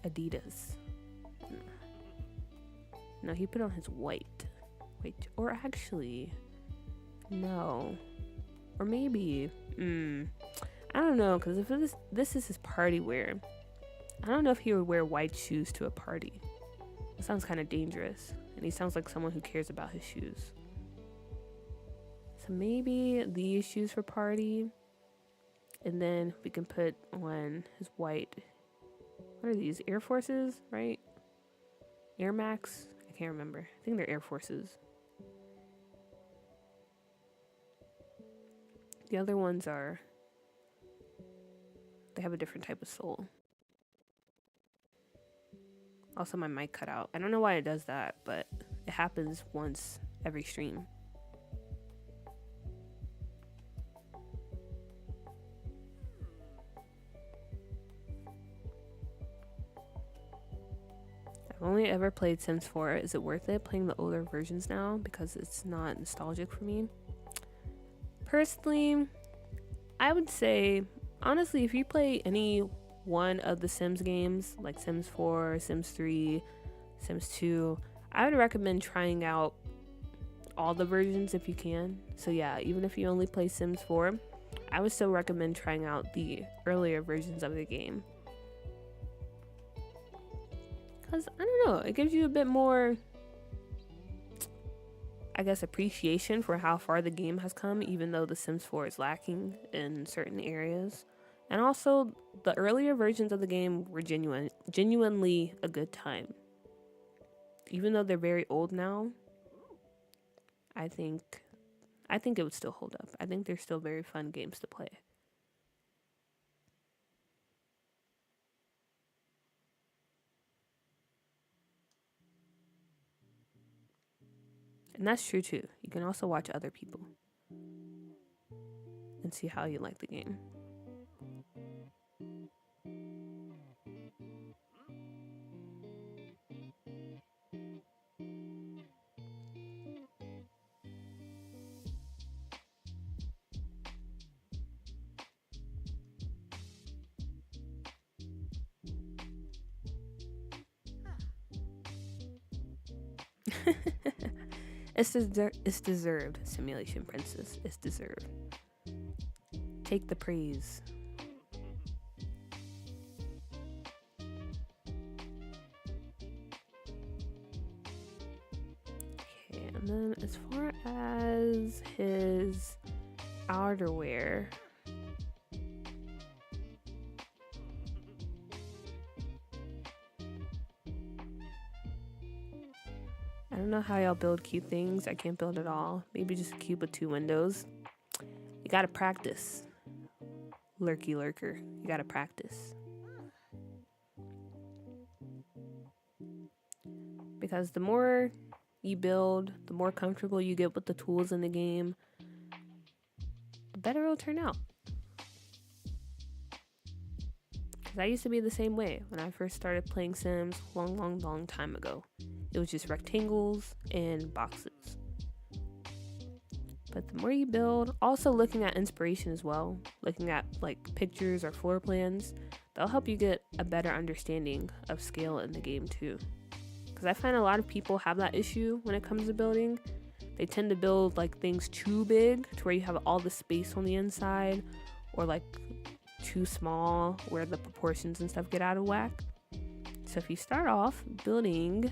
Adidas. No, he put on his white. Wait, or actually, no. Or maybe, I don't know, because if this is his party wear, I don't know if he would wear white shoes to a party. It sounds kind of dangerous, and he sounds like someone who cares about his shoes. So maybe these shoes for party, and then we can put on his white. What are these? Air Forces, right? Air Max? I can't remember. I think they're Air Forces. The other ones are, they have a different type of sole. Also, my mic cut out. I don't know why it does that, but it happens once every stream. I've only ever played Sims 4. Is it worth it playing the older versions now because it's not nostalgic for me? Personally, I would say, honestly, if you play any one of the Sims games, like Sims 4, Sims 3, Sims 2, I would recommend trying out all the versions if you can. So yeah, even if you only play Sims 4, I would still recommend trying out the earlier versions of the game. Because, I don't know, it gives you a bit more, I guess, appreciation for how far the game has come, even though The Sims 4 is lacking in certain areas. And also, the earlier versions of the game were genuinely a good time. Even though they're very old now, I think it would still hold up. I think they're still very fun games to play. And that's true too. You can also watch other people and see how you like the game. It's deserved, Simulation Princess. It's deserved. Take the praise. Okay, and then as far as his outerwear, I don't know how y'all build cute things. I can't build it all. Maybe just a cube with 2 windows. You gotta practice. Lurky lurker. You gotta practice. Because the more you build, the more comfortable you get with the tools in the game, the better it'll turn out. Because I used to be the same way when I first started playing Sims long time ago. It was just rectangles and boxes. But the more you build, also looking at inspiration as well, looking at like pictures or floor plans, that'll help you get a better understanding of scale in the game too. Because I find a lot of people have that issue when it comes to building. They tend to build like things too big to where you have all the space on the inside, or like too small where the proportions and stuff get out of whack. So if you start off building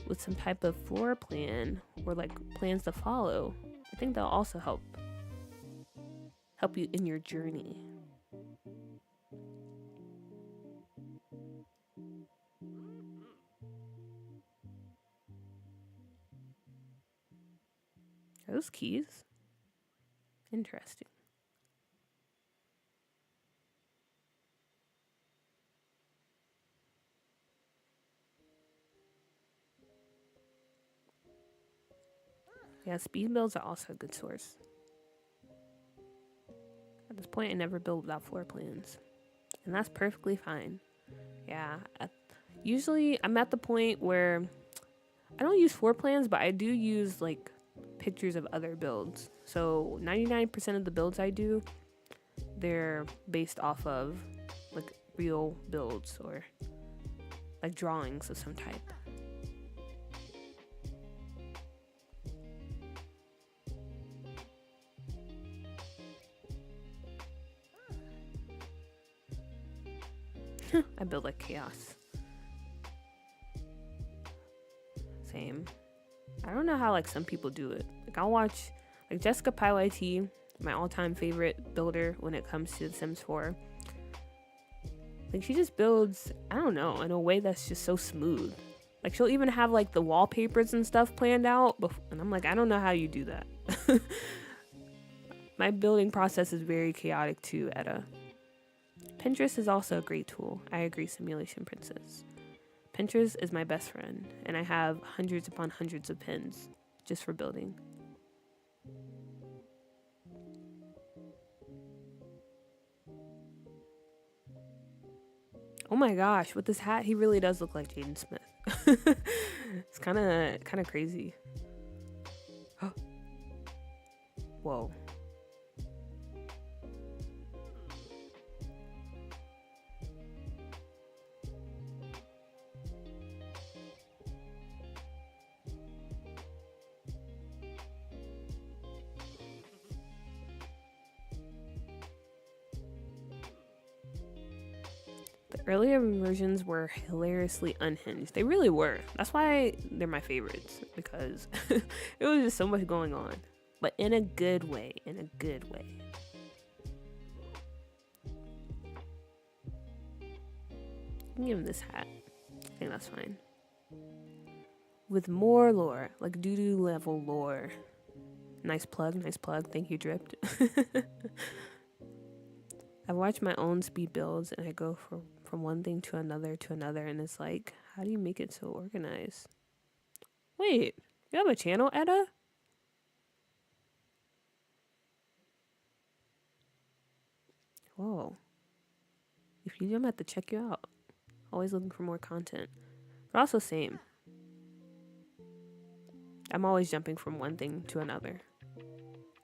with some type of floor plan or like plans to follow, I think that'll also help you in your journey. Are those keys? Interesting. Yeah, speed builds are also a good source. At this point, I never build without floor plans. And that's perfectly fine. Yeah. Usually, I'm at the point where I don't use floor plans, but I do use like pictures of other builds. So 99% of the builds I do, they're based off of like real builds or like drawings of some type. I build like chaos. Same. I don't know how like some people do it. Like I'll watch like Jessica PyYT, my all-time favorite builder when it comes to The Sims 4. Like she just builds, I don't know, in a way that's just so smooth. Like she'll even have like the wallpapers and stuff planned out, and I'm like, I don't know how you do that. My building process is very chaotic too, Etta. Pinterest is also a great tool. I agree, Simulation Princess. Pinterest is my best friend, and I have hundreds upon hundreds of pins just for building. Oh my gosh, with this hat, he really does look like Jaden Smith. It's kind of crazy. Whoa. The earlier versions were hilariously unhinged. They really were. That's why they're my favorites, because it was just so much going on. But in a good way. In a good way. I can give him this hat. I think that's fine. With more lore, like doo-doo level lore. Nice plug, nice plug. Thank you, Dripped. I've watched my own speed builds and I go from one thing to another, and it's like, how do you make it so organized? Wait, you have a channel, Etta? Whoa. If you do, I'm gonna have to check you out. Always looking for more content. But also same. I'm always jumping from one thing to another.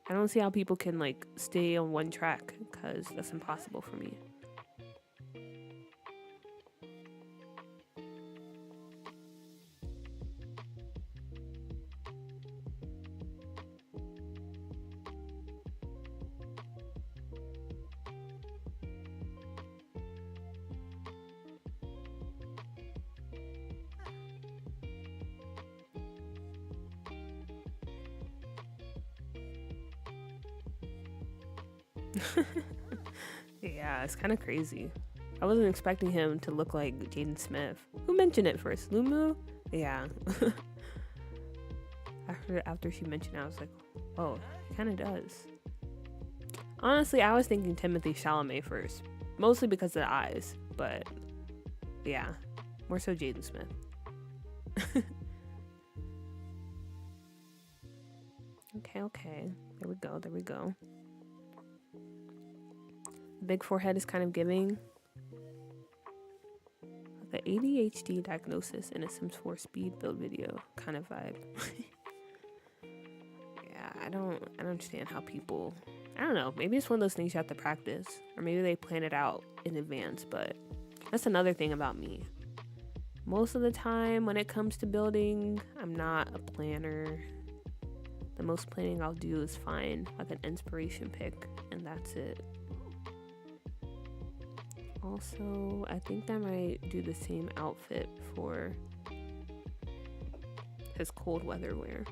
I don't see how people can like stay on one track, because that's impossible for me. Yeah, it's kind of crazy. I wasn't expecting him to look like Jaden Smith. Who mentioned it first? Lumu? Yeah. After she mentioned it, I was like, oh, he kind of does. Honestly, I was thinking Timothy Chalamet first. Mostly because of the eyes. But, yeah. More so Jaden Smith. Okay. There we go. The big forehead is kind of giving the ADHD diagnosis in a Sims 4 speed build video kind of vibe. Yeah, I don't understand how people, I don't know, maybe it's one of those things you have to practice, or maybe they plan it out in advance, but that's another thing about me. Most of the time when it comes to building, I'm not a planner. The most planning I'll do is find like an inspiration pick, and that's it. Also, I think I might do the same outfit for his cold weather wear.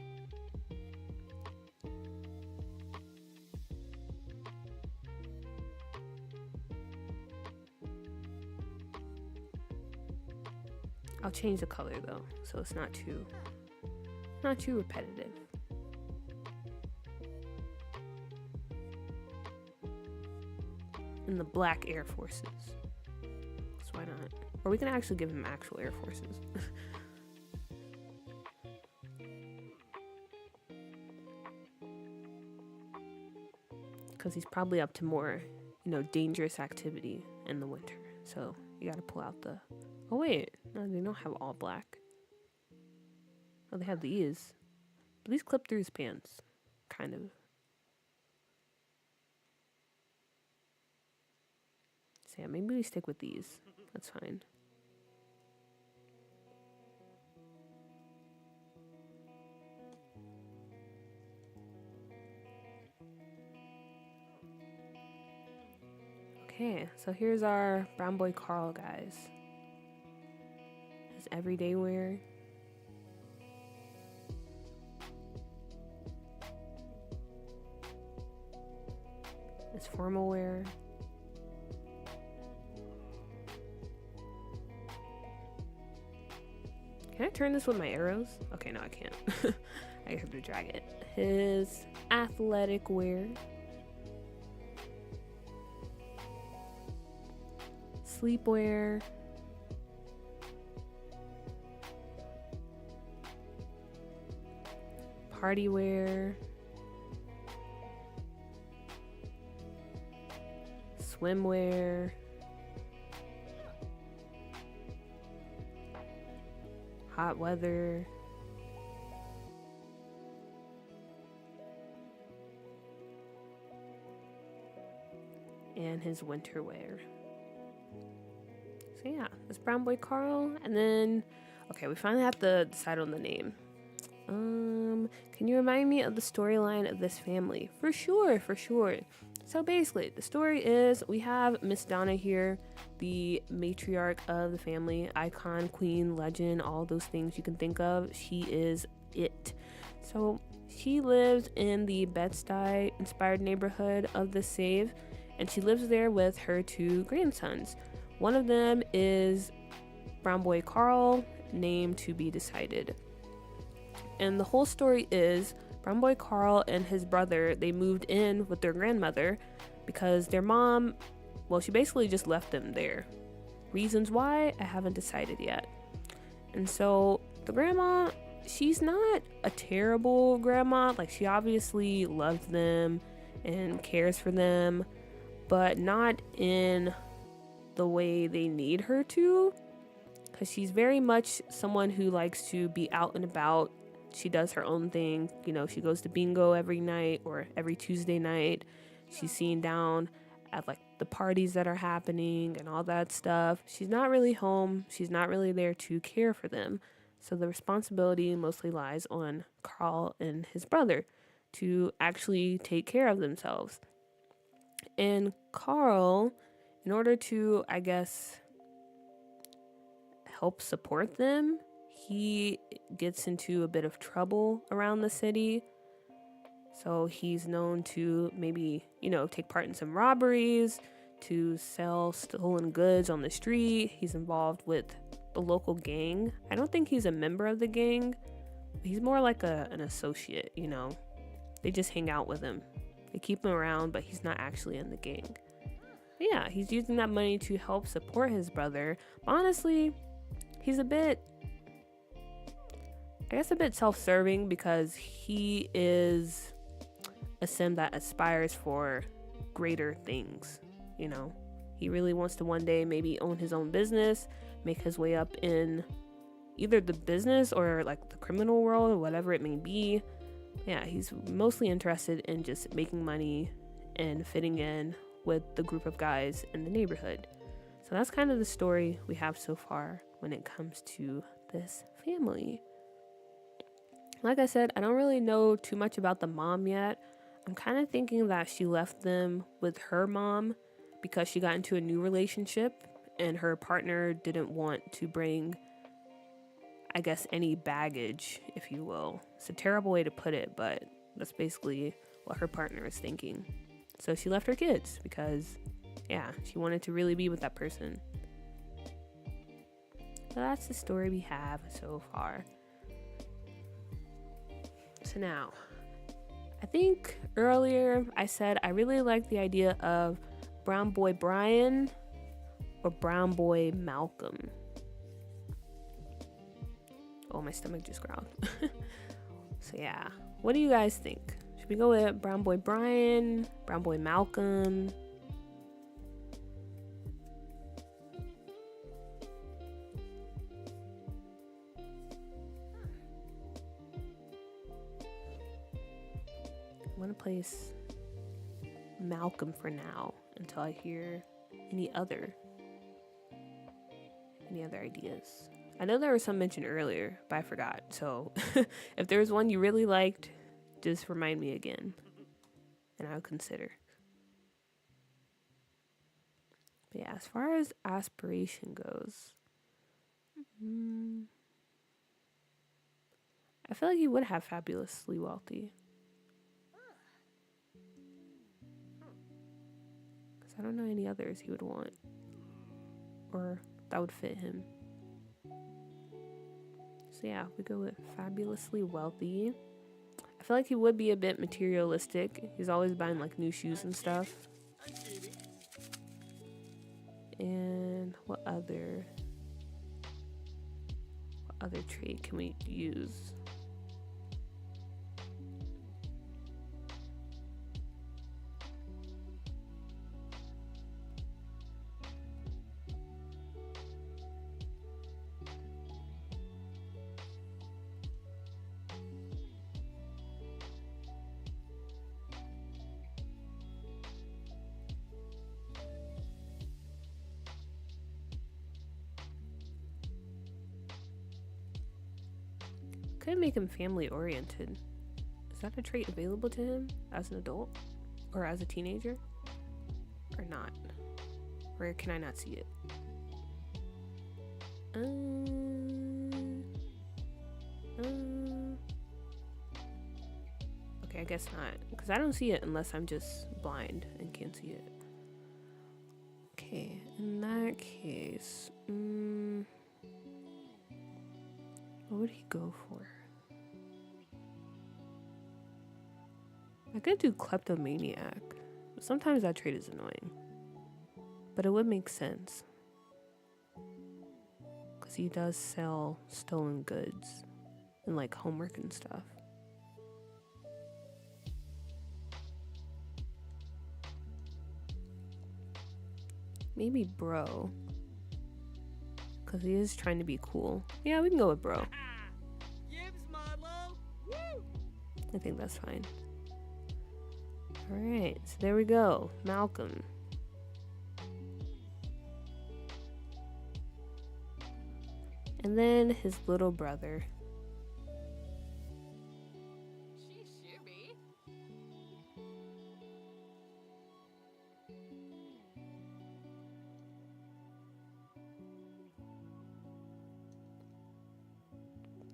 I'll change the color though, so it's not too repetitive. in the Black Air Forces. So why not? Or we can actually give him actual Air Forces. Because he's probably up to more, dangerous activity in the winter. So you gotta pull out the... Oh wait, no, they don't have all black. Oh, they have these. But these clip through his pants. Kind of. So yeah, maybe we stick with these. That's fine. Okay, so here's our brown boy Carl, guys. His everyday wear. His formal wear. Can I turn this with my arrows? Okay, no, I can't. I have to drag it. His athletic wear. Sleepwear. Party wear. Swimwear. Hot weather. And his winter wear. So yeah, it's brown boy Carl. And then, okay, we finally have to decide on the name. Can you remind me of the storyline of this family? For sure. So basically, the story is we have Miss Donna here, the matriarch of the family, icon, queen, legend, all those things you can think of. She is it. So she lives in the Bed-Stuy inspired neighborhood of the Save, and she lives there with her 2 grandsons. One of them is brown boy Carl, name to be decided. And the whole story is brown boy Carl and his brother, they moved in with their grandmother because their mom, well, she basically just left them there. Reasons why, I haven't decided yet. And so the grandma, she's not a terrible grandma. Like, she obviously loves them and cares for them, but not in the way they need her to, because she's very much someone who likes to be out and about. She does her own thing. She goes to bingo every night or every Tuesday night. She's seen down at like the parties that are happening and all that stuff. She's not really home. She's not really there to care for them. So the responsibility mostly lies on Carl and his brother to actually take care of themselves. And Carl, in order to, I guess, help support them, he gets into a bit of trouble around the city. So he's known to maybe, take part in some robberies, to sell stolen goods on the street. He's involved with the local gang. I don't think he's a member of the gang. He's more like an associate, They just hang out with him. They keep him around, but he's not actually in the gang. But yeah, he's using that money to help support his brother. But honestly, he's a bit self-serving because he is a sim that aspires for greater things. He really wants to one day maybe own his own business, make his way up in either the business or like the criminal world or whatever it may be. Yeah, he's mostly interested in just making money and fitting in with the group of guys in the neighborhood. So that's kind of the story we have so far when it comes to this family. Like I said, I don't really know too much about the mom yet. I'm kind of thinking that she left them with her mom because she got into a new relationship and her partner didn't want to bring, I guess, any baggage, if you will. It's a terrible way to put it, but that's basically what her partner is thinking. So she left her kids because, yeah, she wanted to really be with that person. So that's the story we have so far. So now, I think earlier I said I really like the idea of Brown Boy Brian or Brown Boy Malcolm? Oh, my stomach just growled. So yeah, what do you guys think? Should we go with Brown Boy Brian, Brown Boy Malcolm? I'm gonna place Malcolm for now until I hear any other ideas. I know there was some mentioned earlier, but I forgot. So if there was one you really liked, just remind me again, and I'll consider. But yeah, as far as aspiration goes, I feel like he would have fabulously wealthy. Because I don't know any others he would want, or that would fit him. So yeah, we go with fabulously wealthy. I feel like he would be a bit materialistic. He's always buying like new shoes and stuff. And what other trait can we use? Could make him family oriented. Is that a trait available to him as an adult or as a teenager, or not? Or can I not see it? Okay, I guess not, because I don't see it unless I'm just blind and can't see it. Okay, in that case, what would he go for? I could do kleptomaniac, but sometimes that trait is annoying. But it would make sense, because he does sell stolen goods and like homework and stuff. Maybe bro, because he is trying to be cool. Yeah, we can go with bro. I think that's fine. Alright, so there we go. Malcolm. And then his little brother.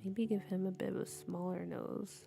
Maybe give him a bit of a smaller nose.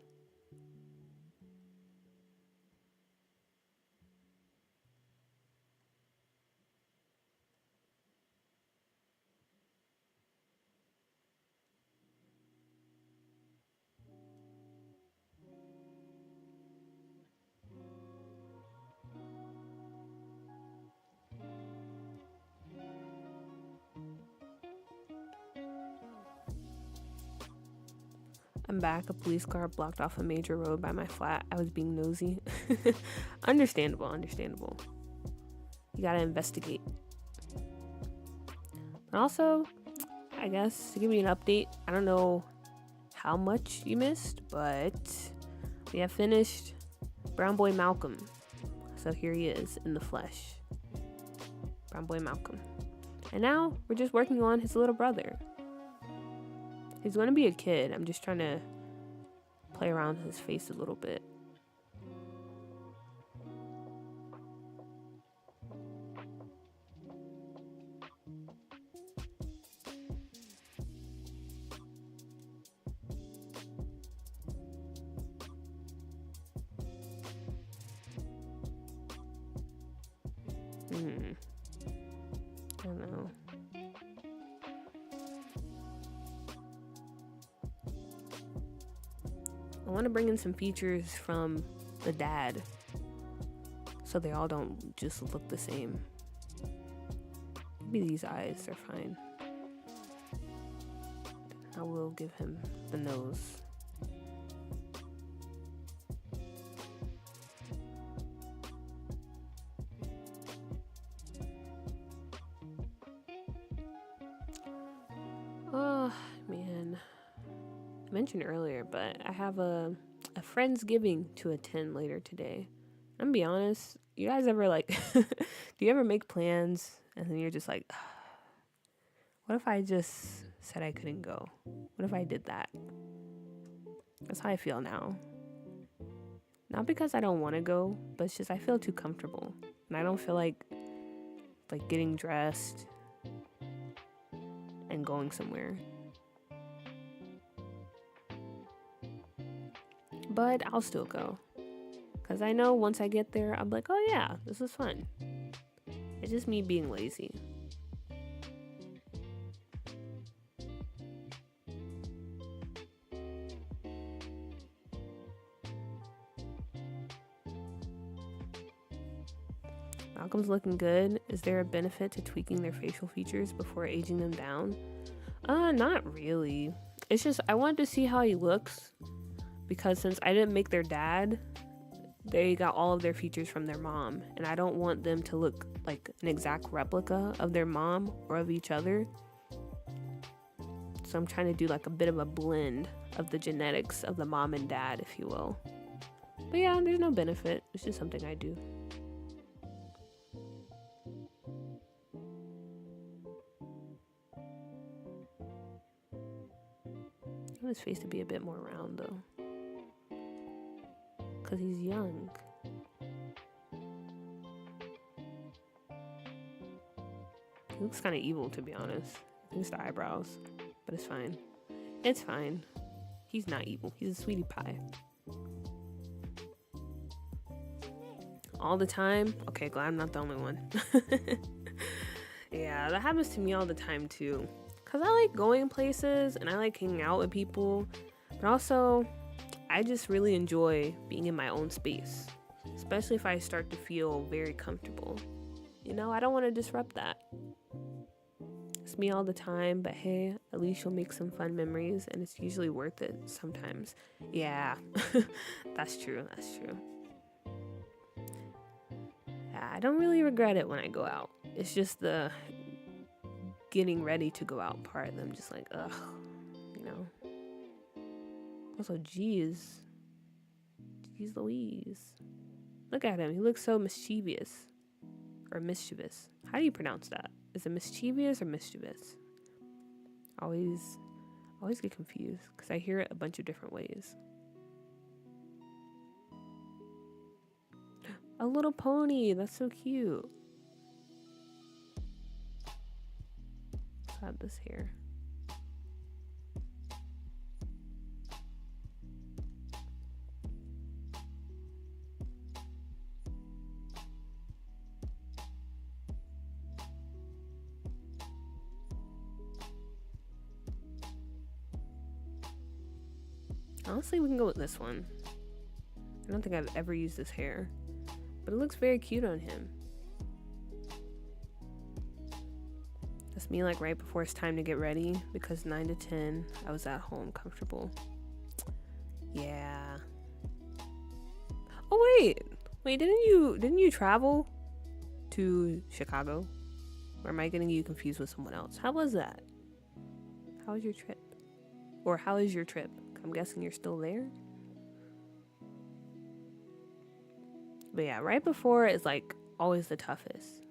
I'm back. A police car blocked off a major road by my flat. I was being nosy. Understandable. You gotta investigate. But also, I guess, to give you an update, I don't know how much you missed, but we have finished Brown Boy Malcolm. So here he is in the flesh. Brown Boy Malcolm. And now we're just working on his little brother. He's going to be a kid. I'm just trying to play around his face a little bit. I don't know. I want to bring in some features from the dad. So so they all don't just look the same. Maybe these eyes are fine. I will give him the nose. Oh man, I mentioned earlier, but I have a Friendsgiving to attend later today. I'm gonna be honest, you guys ever like, do you ever make plans and then you're just like, what if I just said I couldn't go? What if I did that? That's how I feel now. Not because I don't want to go, but it's just I feel too comfortable. And I don't feel like getting dressed and going somewhere. But I'll still go. Because I know once I get there, I'm like, oh yeah, this is fun. It's just me being lazy. Malcolm's looking good. Is there a benefit to tweaking their facial features before aging them down? Not really. It's just I wanted to see how he looks, because since I didn't make their dad, they got all of their features from their mom, and I don't want them to look like an exact replica of their mom or of each other. So I'm trying to do like a bit of a blend of the genetics of the mom and dad, if you will. But yeah, there's no benefit. It's just something I do. I want his face to be a bit more round though, because he's young. He looks kind of evil, to be honest. I think it's the eyebrows, but it's fine. It's fine. He's not evil. He's a sweetie pie. All the time? Okay, glad I'm not the only one. Yeah, that happens to me all the time too. Because I like going places and I like hanging out with people. But also, I just really enjoy being in my own space. Especially if I start to feel very comfortable. You know, I don't want to disrupt that. It's me all the time, but hey, at least you'll make some fun memories, and it's usually worth it sometimes. Yeah, that's true. Yeah, I don't really regret it when I go out. It's just the getting ready to go out part. I'm just like, ugh, you know. Also, geez Louise. Look at him. He looks so mischievous. Or mischievous. How do you pronounce that? Is it mischievous or mischievous? Always get confused because I hear it a bunch of different ways. A little pony. That's so cute. Let's add this here. Honestly, we can go with this one. I don't think I've ever used this hair, but it looks very cute on him. That's me like right before it's time to get ready, because 9 to 10 I was at home comfortable. Yeah. Oh wait, didn't you travel to Chicago? Or am I getting you confused with someone else? How was that? How was your trip? Or how is your trip? I'm guessing you're still there. But yeah, right before is like always the toughest.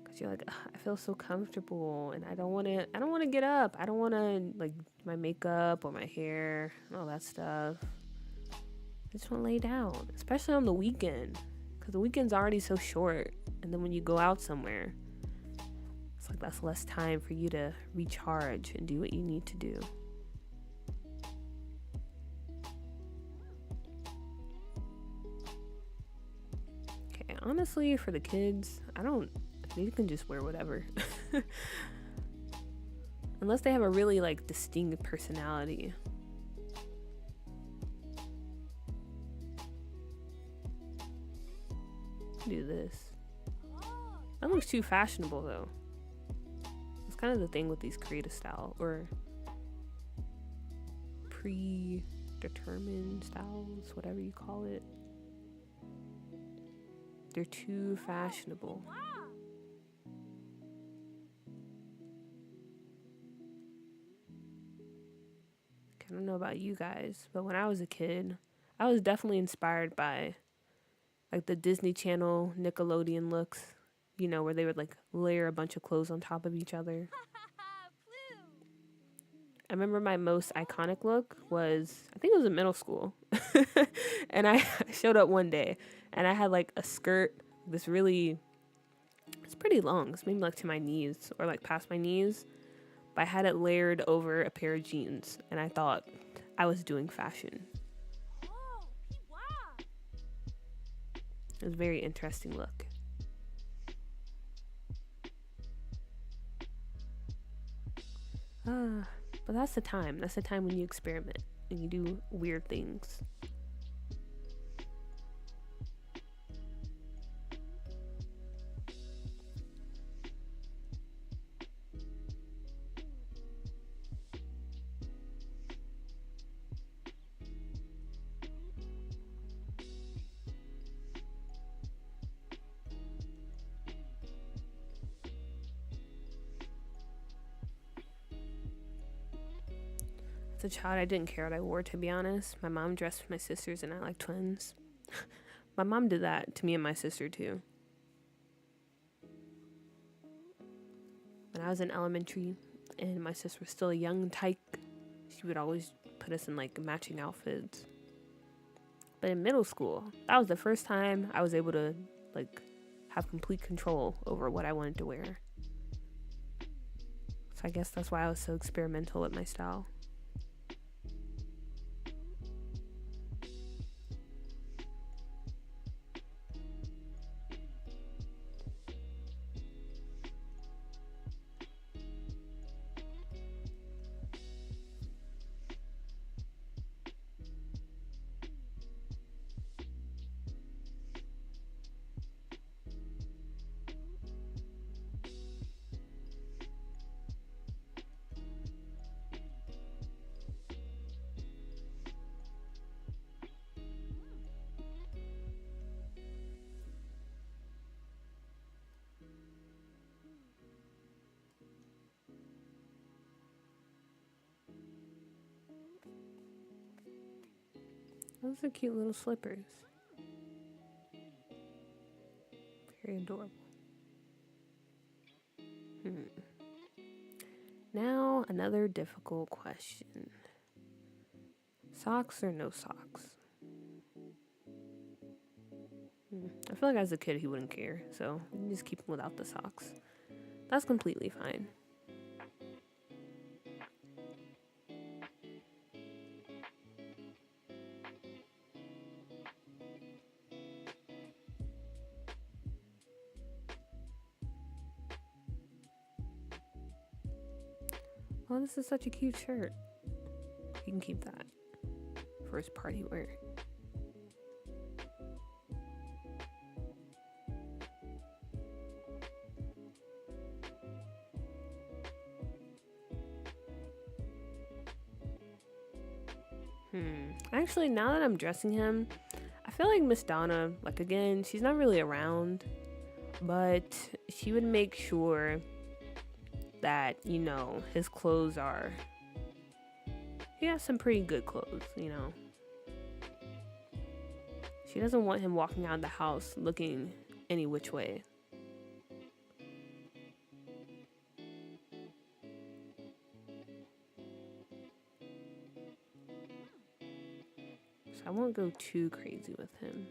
Cause you're like, I feel so comfortable and I don't want to get up. I don't want to like my makeup or my hair and all that stuff. I just want to lay down, especially on the weekend. Cause the weekend's already so short. And then when you go out somewhere, it's like that's less time for you to recharge and do what you need to do. Honestly, for the kids, you can just wear whatever. Unless they have a really like distinct personality. Do this. That looks too fashionable though. It's kind of the thing with these creative style or predetermined styles, whatever you call it. They're too fashionable. I don't know about you guys, but when I was a kid, I was definitely inspired by like the Disney Channel Nickelodeon looks, you know, where they would like layer a bunch of clothes on top of each other. I remember my most iconic look was, I think it was in middle school. And I showed up one day and I had like a skirt, this really, it's pretty long. It's maybe like to my knees or like past my knees. But I had it layered over a pair of jeans and I thought I was doing fashion. It was a very interesting look. But that's the time. That's the time when you experiment and you do weird things. As a child, I didn't care what I wore, to be honest. My mom dressed my sisters and I like twins. My mom did that to me and my sister too. When I was in elementary and my sister was still a young tyke, she would always put us in like matching outfits. But in middle school, that was the first time I was able to like have complete control over what I wanted to wear. So I guess that's why I was so experimental with my style. Those are cute little slippers. Very adorable. Now, another difficult question. Socks or no socks? I feel like as a kid he wouldn't care, so we can just keep him without the socks. That's completely fine. Oh, this is such a cute shirt. You can keep that for his party wear. Actually, now that I'm dressing him, I feel like Miss Donna, like again, she's not really around, but she would make sure that, you know, his clothes are, he has some pretty good clothes, you know. She doesn't want him walking out of the house looking any which way. So I won't go too crazy with him.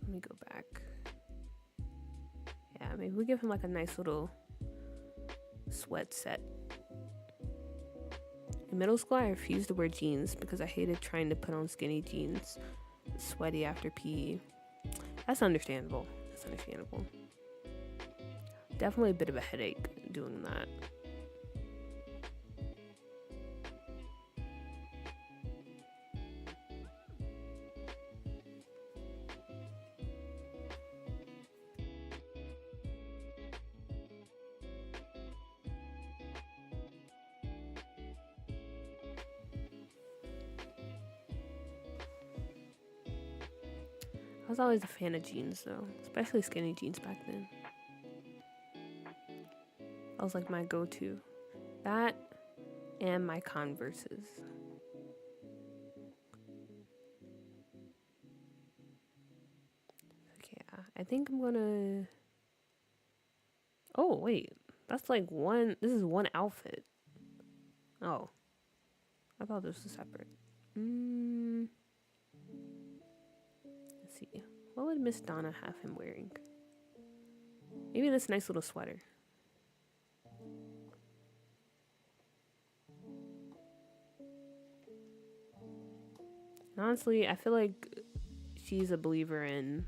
Let me go back. Yeah, maybe we give him like a nice little sweat set. In middle school, I refused to wear jeans because I hated trying to put on skinny jeans, sweaty after PE. That's understandable. Definitely a bit of a headache doing that. was always a fan of jeans though, especially skinny jeans back then. That was like my go-to. That and my Converses. Okay, I think I'm gonna... Oh, wait. That's like one... This is one outfit. Oh. I thought this was separate. Let's see. What would Miss Donna have him wearing? Maybe this nice little sweater. And honestly, I feel like she's a believer in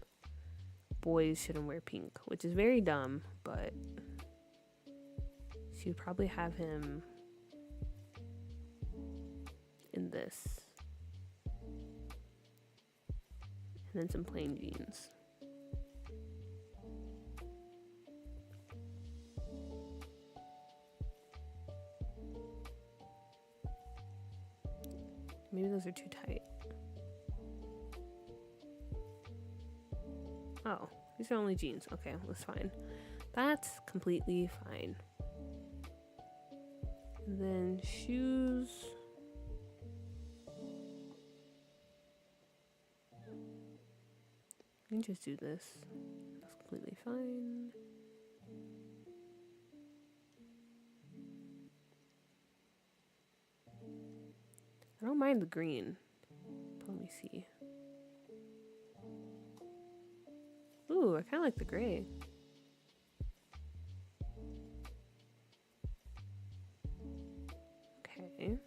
boys shouldn't wear pink, which is very dumb, but she'd probably have him in this. And then some plain jeans. Maybe those are too tight. Oh, these are only jeans. Okay, that's fine. That's completely fine. And then shoes. You can just do this. That's completely fine. I don't mind the green. But let me see. Ooh, I kind of like the gray. Okay.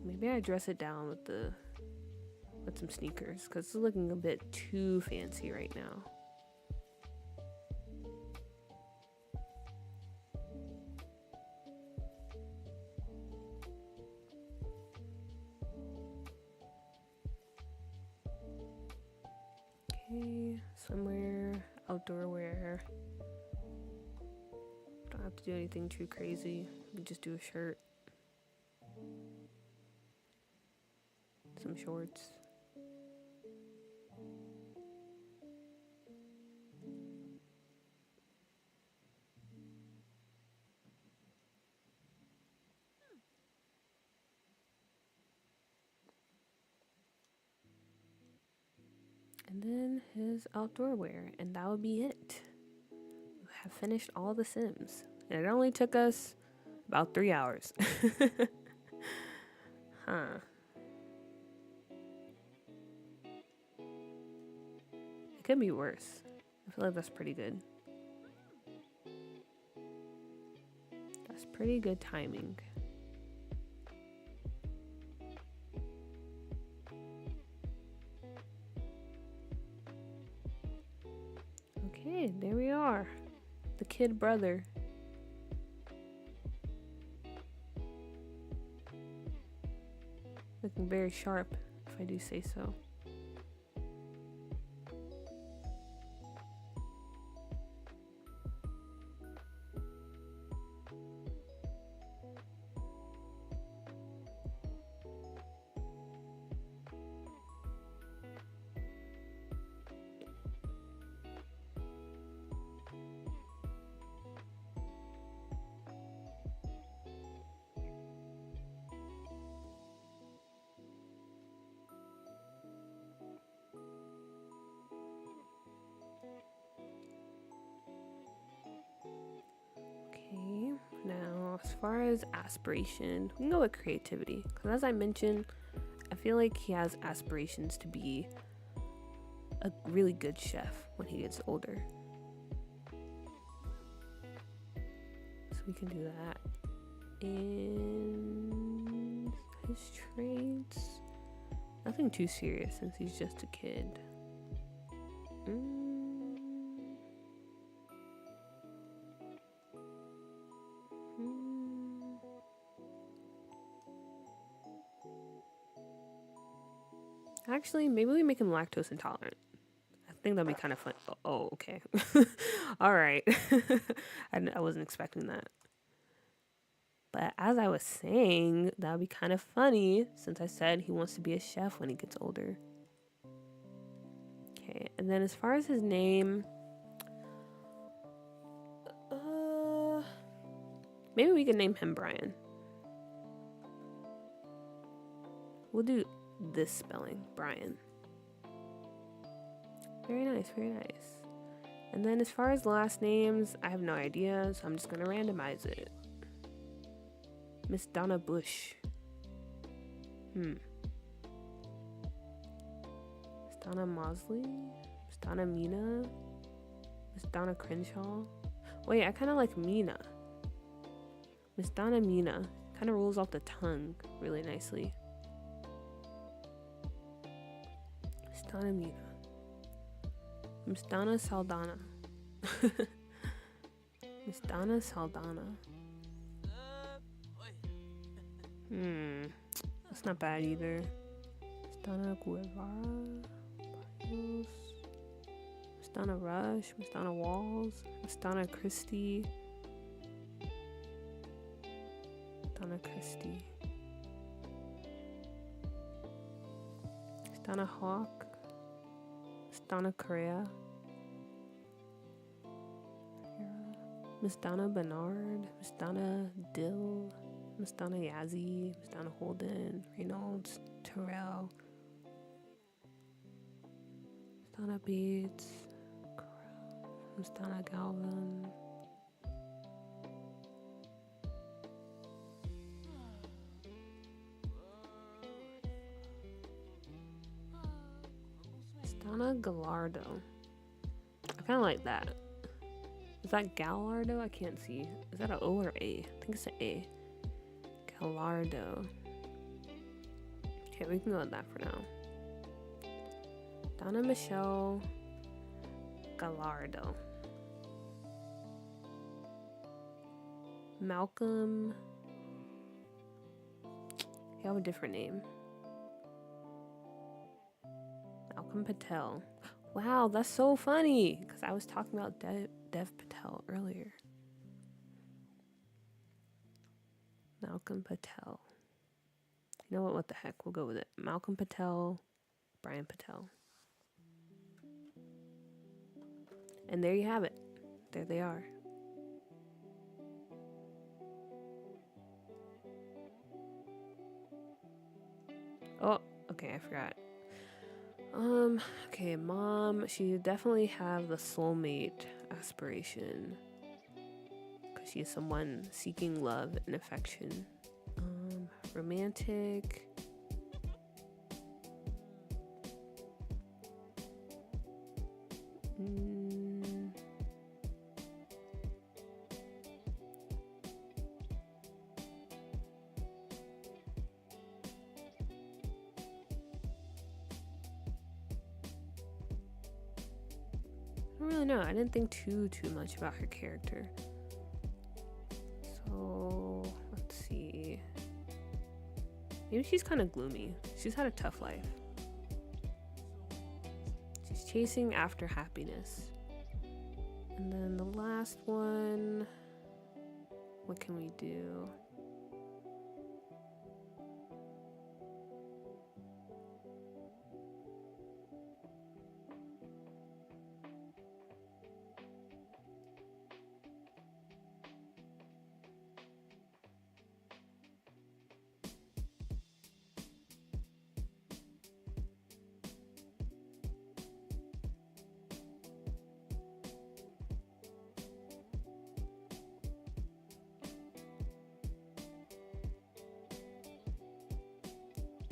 Maybe I dress it down with some sneakers because it's looking a bit too fancy right now. Okay, swimwear, outdoor wear. Don't have to do anything too crazy. We just do a shirt. Some shorts. And then his outdoor wear, and that would be it. We have finished all the Sims. And it only took us about 3 hours. Huh. It could be worse. I feel like that's pretty good. That's pretty good timing. Okay, there we are. The kid brother. Looking very sharp, if I do say so. Okay, now as far as aspiration, we can go with creativity. Because as I mentioned, I feel like he has aspirations to be a really good chef when he gets older. So we can do that. And his traits, nothing too serious since he's just a kid. Actually, maybe we make him lactose intolerant. I think that'd be kind of fun. Oh, okay. All right. I wasn't expecting that. But as I was saying, that would be kind of funny since I said he wants to be a chef when he gets older. Okay, and then as far as his name, maybe we can name him Brian. We'll do this spelling, Brian. Very nice, very nice. And then as far as last names, I have no idea, so I'm just gonna randomize it. Miss Donna Bush. Miss Donna Mosley? Miss Donna Mina? Miss Donna Crenshaw? Wait, I kind of like Mina. Miss Donna Mina. Kind of rolls off the tongue really nicely. Miss Donna Mina. Miss Donna Saldana. Miss Donna Saldana. That's not bad either. Miss Donna Guevara. Barrios. Miss Donna Rush. Miss Donna Walls. Miss Donna Christie. Donna Christie. Miss Donna Hawk. Miss Donna Correa. Miss Donna Bernard. Miss Donna Dill. Miss Donna Yazzie. Miss Donna Holden. Reynolds. Terrell. Miss Donna Bates. Miss Donna Galvin. Miss Donna Gallardo. I kind of like that. Is that Gallardo? I can't see. Is that an O or A? I think it's an A. Gallardo. Okay, we can go with that for now. Donna Michelle Gallardo. Malcolm. You have a different name. Malcolm Patel. Wow, that's so funny. Because I was talking about Dev Patel earlier. Malcolm Patel. You know what? What the heck? We'll go with it. Malcolm Patel, Brian Patel. And there you have it. There they are. Oh, okay, I forgot. Okay, mom, she definitely have the soulmate aspiration. Because she is someone seeking love and affection. Romantic. I don't really know. I didn't think too much about her character. So let's see. Maybe she's kind of gloomy. She's had a tough life. She's chasing after happiness. And then the last one. What can we do?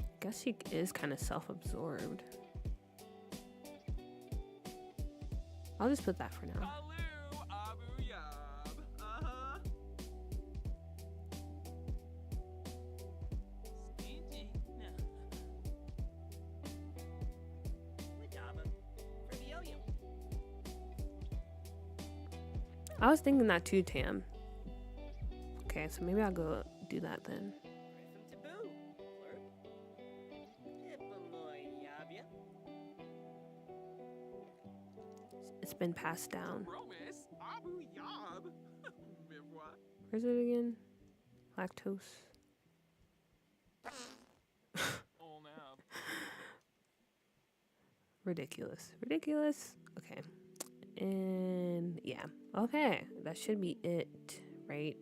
I guess she is kind of self-absorbed. I'll just put that for now. I was thinking that too, Tam. Okay, so maybe I'll go do that then. It's been passed down. Where's it again? Lactose. Oh, now. Ridiculous. Ridiculous. Okay. And yeah. Okay. That should be it, right?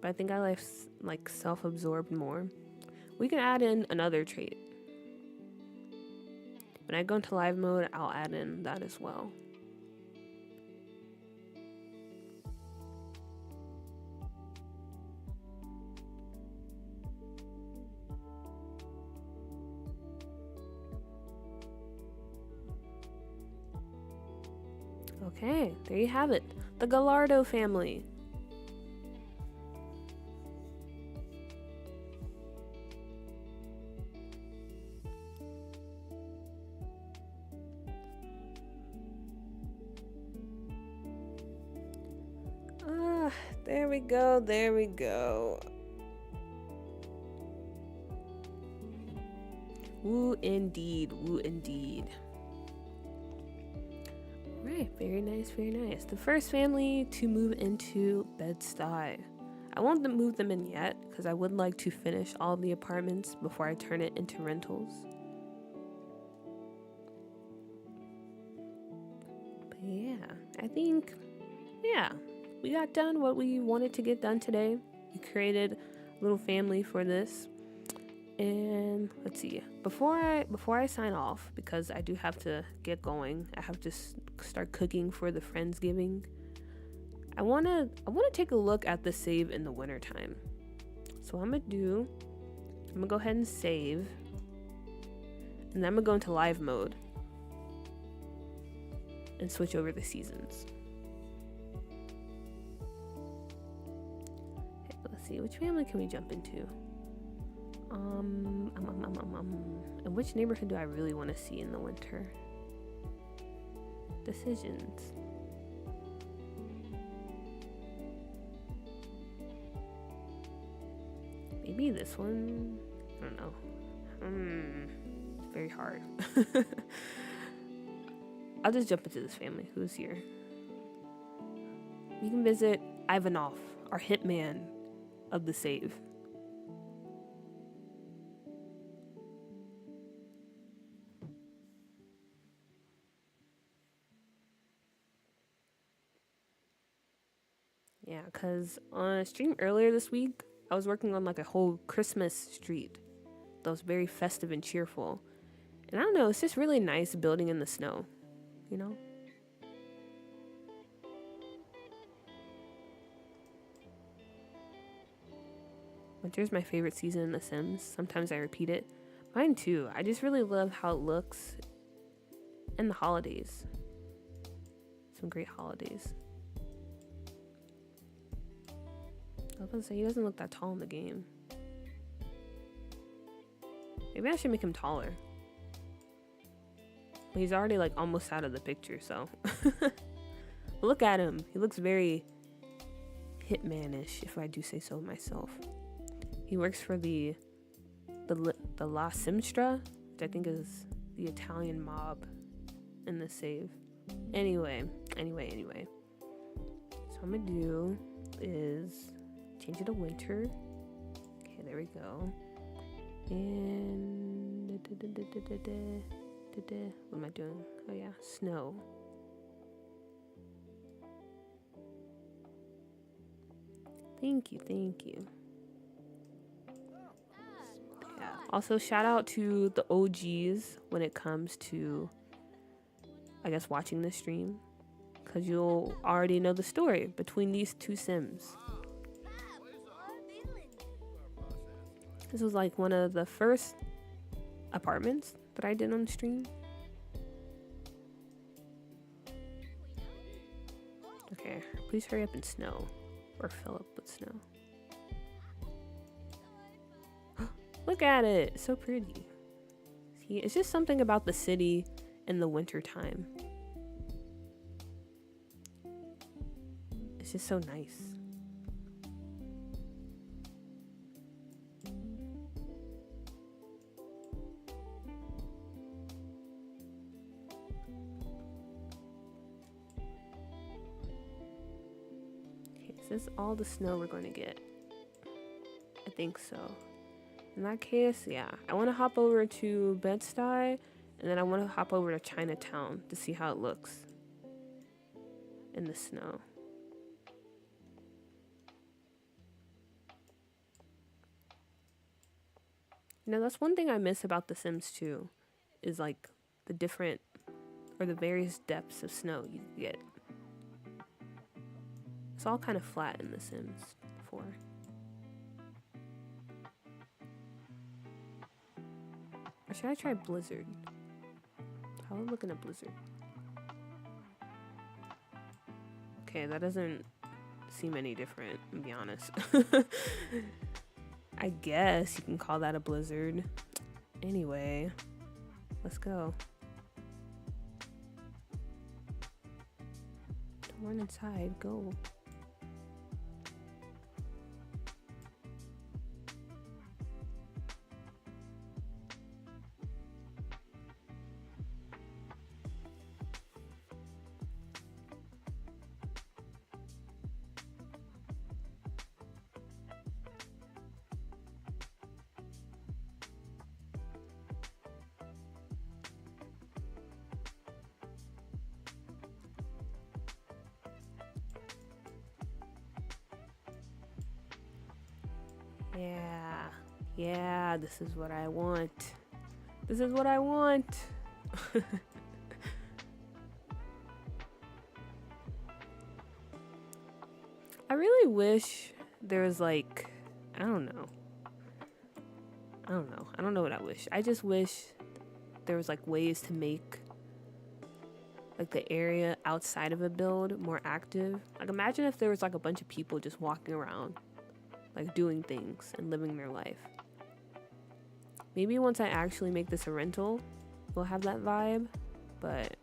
But I think I like self-absorbed more. We can add in another trait. When I go into live mode, I'll add in that as well. Okay, there you have it. The Gallardo family. There we go, there we go. Woo indeed, woo indeed. Right, very nice, very nice. The first family to move into Bed-Stuy. I won't move them in yet because I would like to finish all the apartments before I turn it into rentals. But yeah, I think, yeah, we got done what we wanted to get done today. We created a little family for this. And let's see, before I sign off, because I do have to get going, I have to start cooking for the Friendsgiving. I wanna take a look at the save in the wintertime. So I'm gonna go ahead and save, and then I'm gonna go into live mode and switch over the seasons. Okay, let's see, which family can we jump into? And which neighborhood do I really want to see in the winter? Decisions. Maybe this one? I don't know. It's very hard. I'll just jump into this family. Who's here? We can visit Ivanov, our hitman of the save. Yeah, because on a stream earlier this week, I was working on like a whole Christmas street that was very festive and cheerful. And I don't know, it's just really nice building in the snow, you know? Winter's my favorite season in The Sims. Sometimes I repeat it. Mine too. I just really love how it looks. And the holidays. Some great holidays. I was gonna say, he doesn't look that tall in the game. Maybe I should make him taller. But he's already like almost out of the picture, so. Look at him. He looks very hitman-ish, if I do say so myself. He works for the La Simstra, which I think is the Italian mob in the save. Anyway. So what I'm gonna do is change it to winter. Okay, there we go. And what am I doing? Oh yeah, snow. Thank you. Yeah. Also, shout out to the OGs when it comes to, I guess, watching the stream, because you'll already know the story between these two Sims. This was like one of the first apartments that I did on stream. Okay, please hurry up and snow, or fill up with snow. Look at it, it's so pretty. See, it's just something about the city in the winter time. It's just so nice. Is this all the snow we're going to get? I think so. In that case, yeah. I want to hop over to Bed-Stuy, and then I want to hop over to Chinatown to see how it looks in the snow. You know, that's one thing I miss about The Sims 2, is like the different or the various depths of snow you get. It's all kind of flat in The Sims 4. Or should I try Blizzard? How am I looking at Blizzard? Okay, that doesn't seem any different, to be honest. I guess you can call that a blizzard. Anyway, let's go. Don't run inside, go. Yeah, this is what I want. This is what I want. I really wish there was like, I don't know what I wish. I just wish there was like ways to make like the area outside of a build more active. Like imagine if there was like a bunch of people just walking around, like doing things and living their life. Maybe once I actually make this a rental, we'll have that vibe, but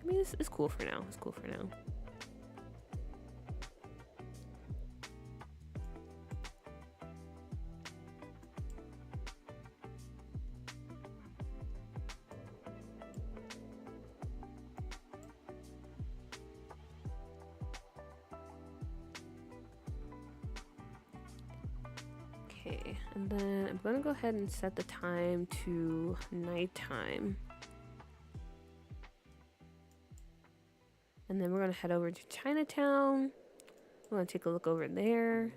I mean, it's cool for now. It's cool for now. Okay, and then I'm gonna go ahead and set the time to nighttime. And then we're gonna head over to Chinatown. We're gonna take a look over there.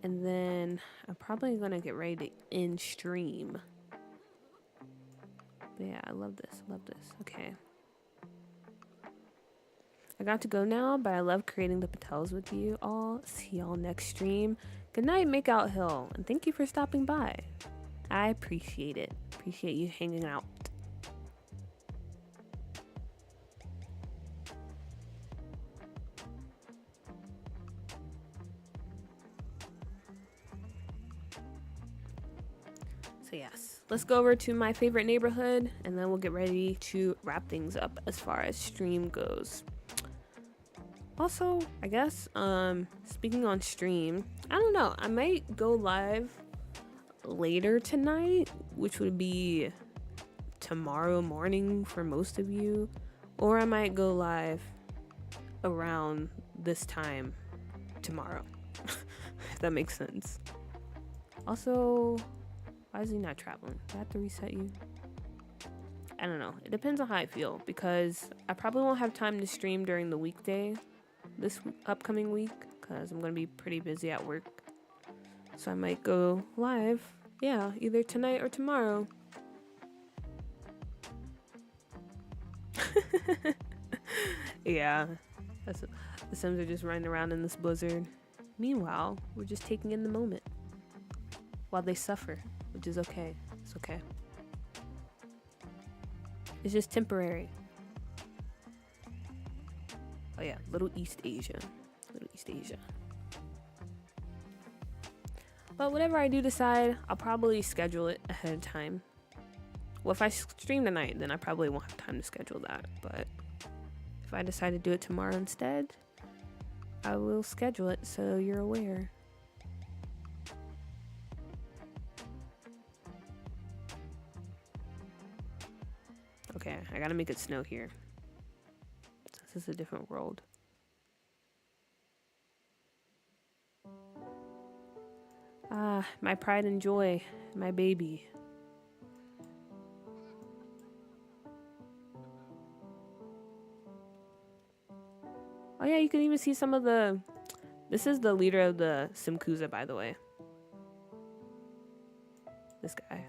And then I'm probably gonna get ready to end stream. But yeah, I love this, Okay. I got to go now, but I love creating the Patels with you all. See y'all next stream. Good night, Makeout Hill, and thank you for stopping by. I appreciate it. Appreciate you hanging out. So yes, let's go over to my favorite neighborhood, and then we'll get ready to wrap things up as far as stream goes. Also, I guess, speaking on stream, I don't know, I might go live later tonight, which would be tomorrow morning for most of you, or I might go live around this time tomorrow, if that makes sense. Also, why is he not traveling? Do I have to reset you? I don't know. It depends on how I feel, because I probably won't have time to stream during the weekday this upcoming week, because I'm going to be pretty busy at work. So I might go live, yeah, either tonight or tomorrow. Yeah, the Sims are just running around in this blizzard. Meanwhile, we're just taking in the moment while they suffer, which is okay. It's okay. It's just temporary. Oh yeah, Little East Asia. But whatever I do decide, I'll probably schedule it ahead of time. Well, if I stream tonight, then I probably won't have time to schedule that. But if I decide to do it tomorrow instead, I will schedule it so you're aware. Okay, I gotta make it snow here. This is a different world. Ah, my pride and joy, my baby. Oh yeah, you can even see some of the... This is the leader of the Simkuza, by the way. This guy.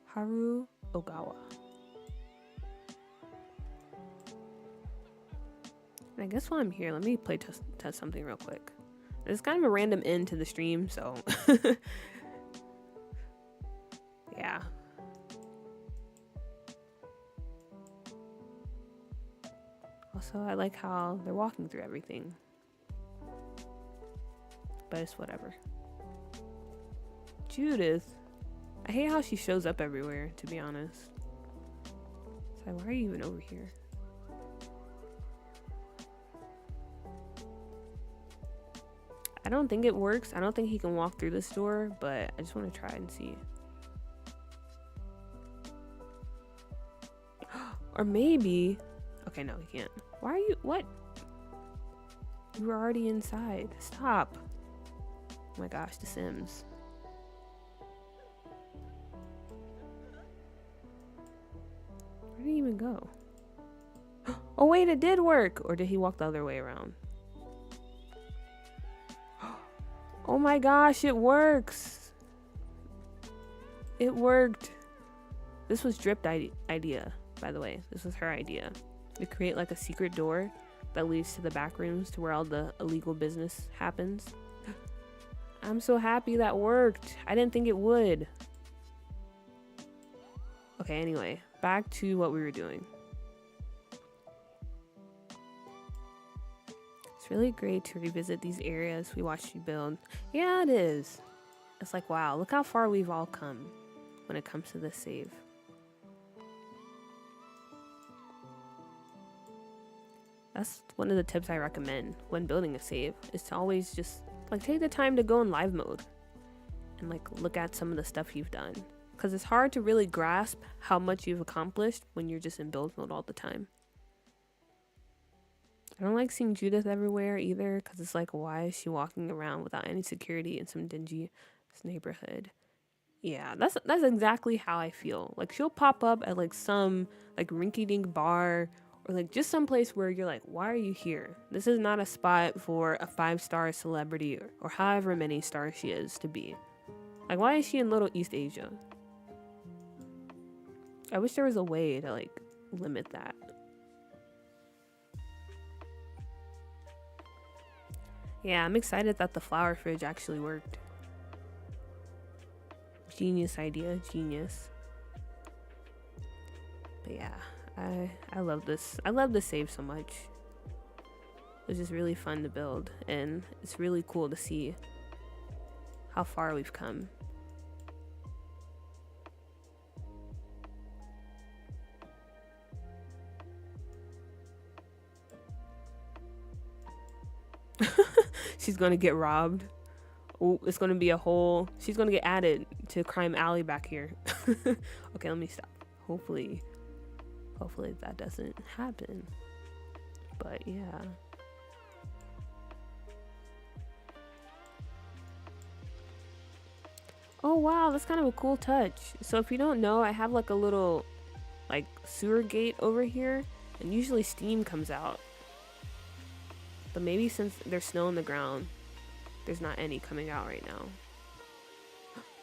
Haru Ogawa. And I guess while I'm here, let me play test something real quick. It's kind of a random end to the stream, so... yeah. Also, I like how they're walking through everything. But it's whatever. Judith. I hate how she shows up everywhere, to be honest. So why are you even over here? I don't think it works. I don't think he can walk through this door, but I just want to try and see. Or maybe... Okay, no, he can't. Why are you... What? You were already inside. Stop. Oh my gosh, The Sims. Where did he even go? Oh wait, it did work! Or did he walk the other way around? Oh my gosh, it works! It worked! This was Drip's idea, by the way. This was her idea. To create like a secret door that leads to the back rooms to where all the illegal business happens. I'm so happy that worked. I didn't think it would. Okay, anyway, back to what we were doing. It's really great to revisit these areas we watched you build. Yeah, it is. It's like, wow, look how far we've all come when it comes to this save. That's one of the tips I recommend when building a save, is to always just like take the time to go in live mode and like look at some of the stuff you've done, because it's hard to really grasp how much you've accomplished when you're just in build mode all the time. I don't like seeing Judith everywhere either, because it's like, why is she walking around without any security in some dingy neighborhood? Yeah, that's exactly how I feel. Like she'll pop up at like some like rinky-dink bar, or like just some place where you're like, why are you here? This is not a spot for a 5-star celebrity or however many stars she is to be. Like, why is she in Little East Asia? I wish there was a way to like limit that. Yeah, I'm excited that the flower fridge actually worked. Genius idea, genius. But yeah, I love this. I love this save so much. It was just really fun to build, and it's really cool to see how far we've come. She's gonna get robbed. Oh, it's gonna be a whole... She's gonna get added to Crime Alley back here. Okay, let me stop. Hopefully that doesn't happen. But yeah. Oh wow, that's kind of a cool touch. So if you don't know, I have like a little like sewer gate over here, and usually steam comes out. But maybe since there's snow on the ground, there's not any coming out right now.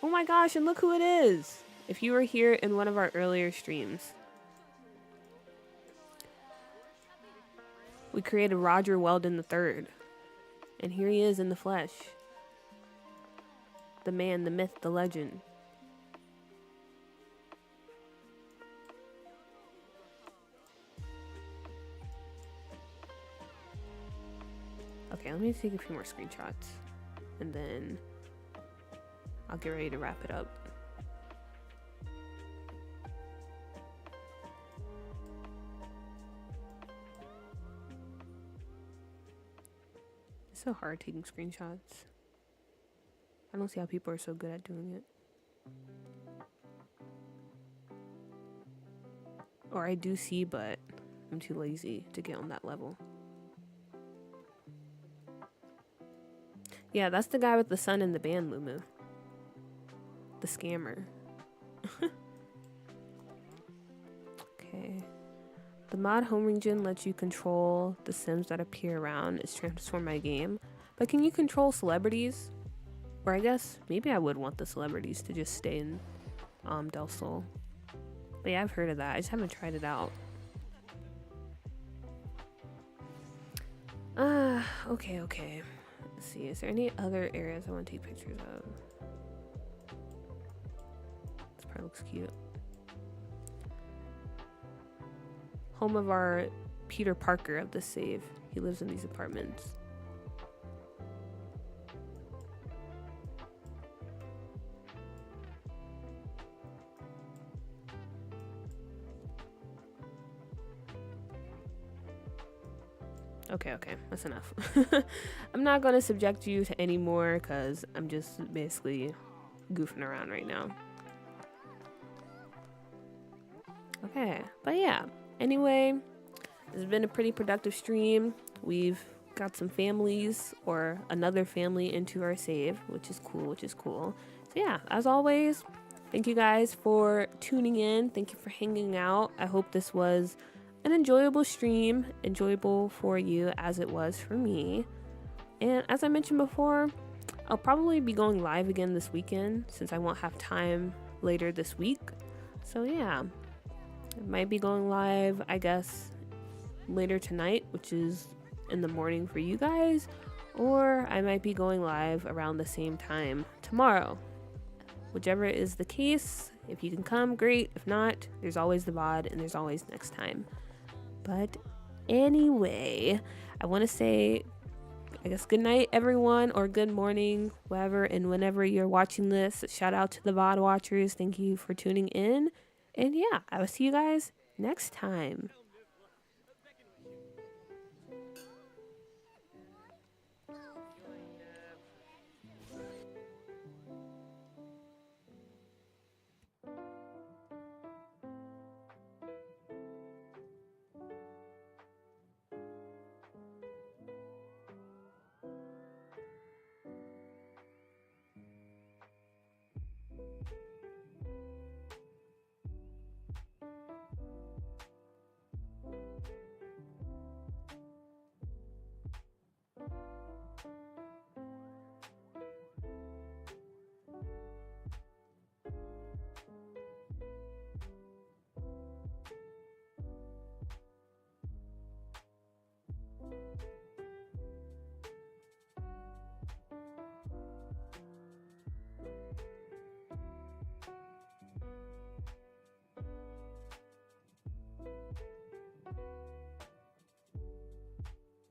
Oh my gosh, and look who it is! If you were here in one of our earlier streams, we created Roger Weldon III. And here he is in the flesh. The man, the myth, the legend. Okay, let me take a few more screenshots. And then I'll get ready to wrap it up. It's so hard taking screenshots. I don't see how people are so good at doing it. Or I do see, but I'm too lazy to get on that level. Yeah, that's the guy with the sun in the band, Lumu. The scammer. Okay. The mod home region lets you control the Sims that appear around. It's transformed my game. But can you control celebrities? Or I guess maybe I would want the celebrities to just stay in Del Sol. But yeah, I've heard of that. I just haven't tried it out. Okay. Let's see. Is there any other areas I want to take pictures of? This part looks cute. Home of our Peter Parker of the save. He lives in these apartments. Okay, that's enough. I'm not going to subject you to any more because I'm just basically goofing around right now. Okay, but yeah. Anyway, this has been a pretty productive stream. We've got some families or another family into our save, which is cool. So yeah, as always, thank you guys for tuning in. Thank you for hanging out. I hope this was an enjoyable stream, enjoyable for you as it was for me. And as I mentioned before, I'll probably be going live again this weekend since I won't have time later this week. So yeah, I might be going live, I guess, later tonight, which is in the morning for you guys, or I might be going live around the same time tomorrow. Whichever is the case, if you can come, great. If not, there's always the VOD and there's always next time. But anyway, I want to say, I guess, good night, everyone, or good morning, wherever and whenever you're watching this. Shout out to the VOD watchers. Thank you for tuning in. And yeah, I will see you guys next time.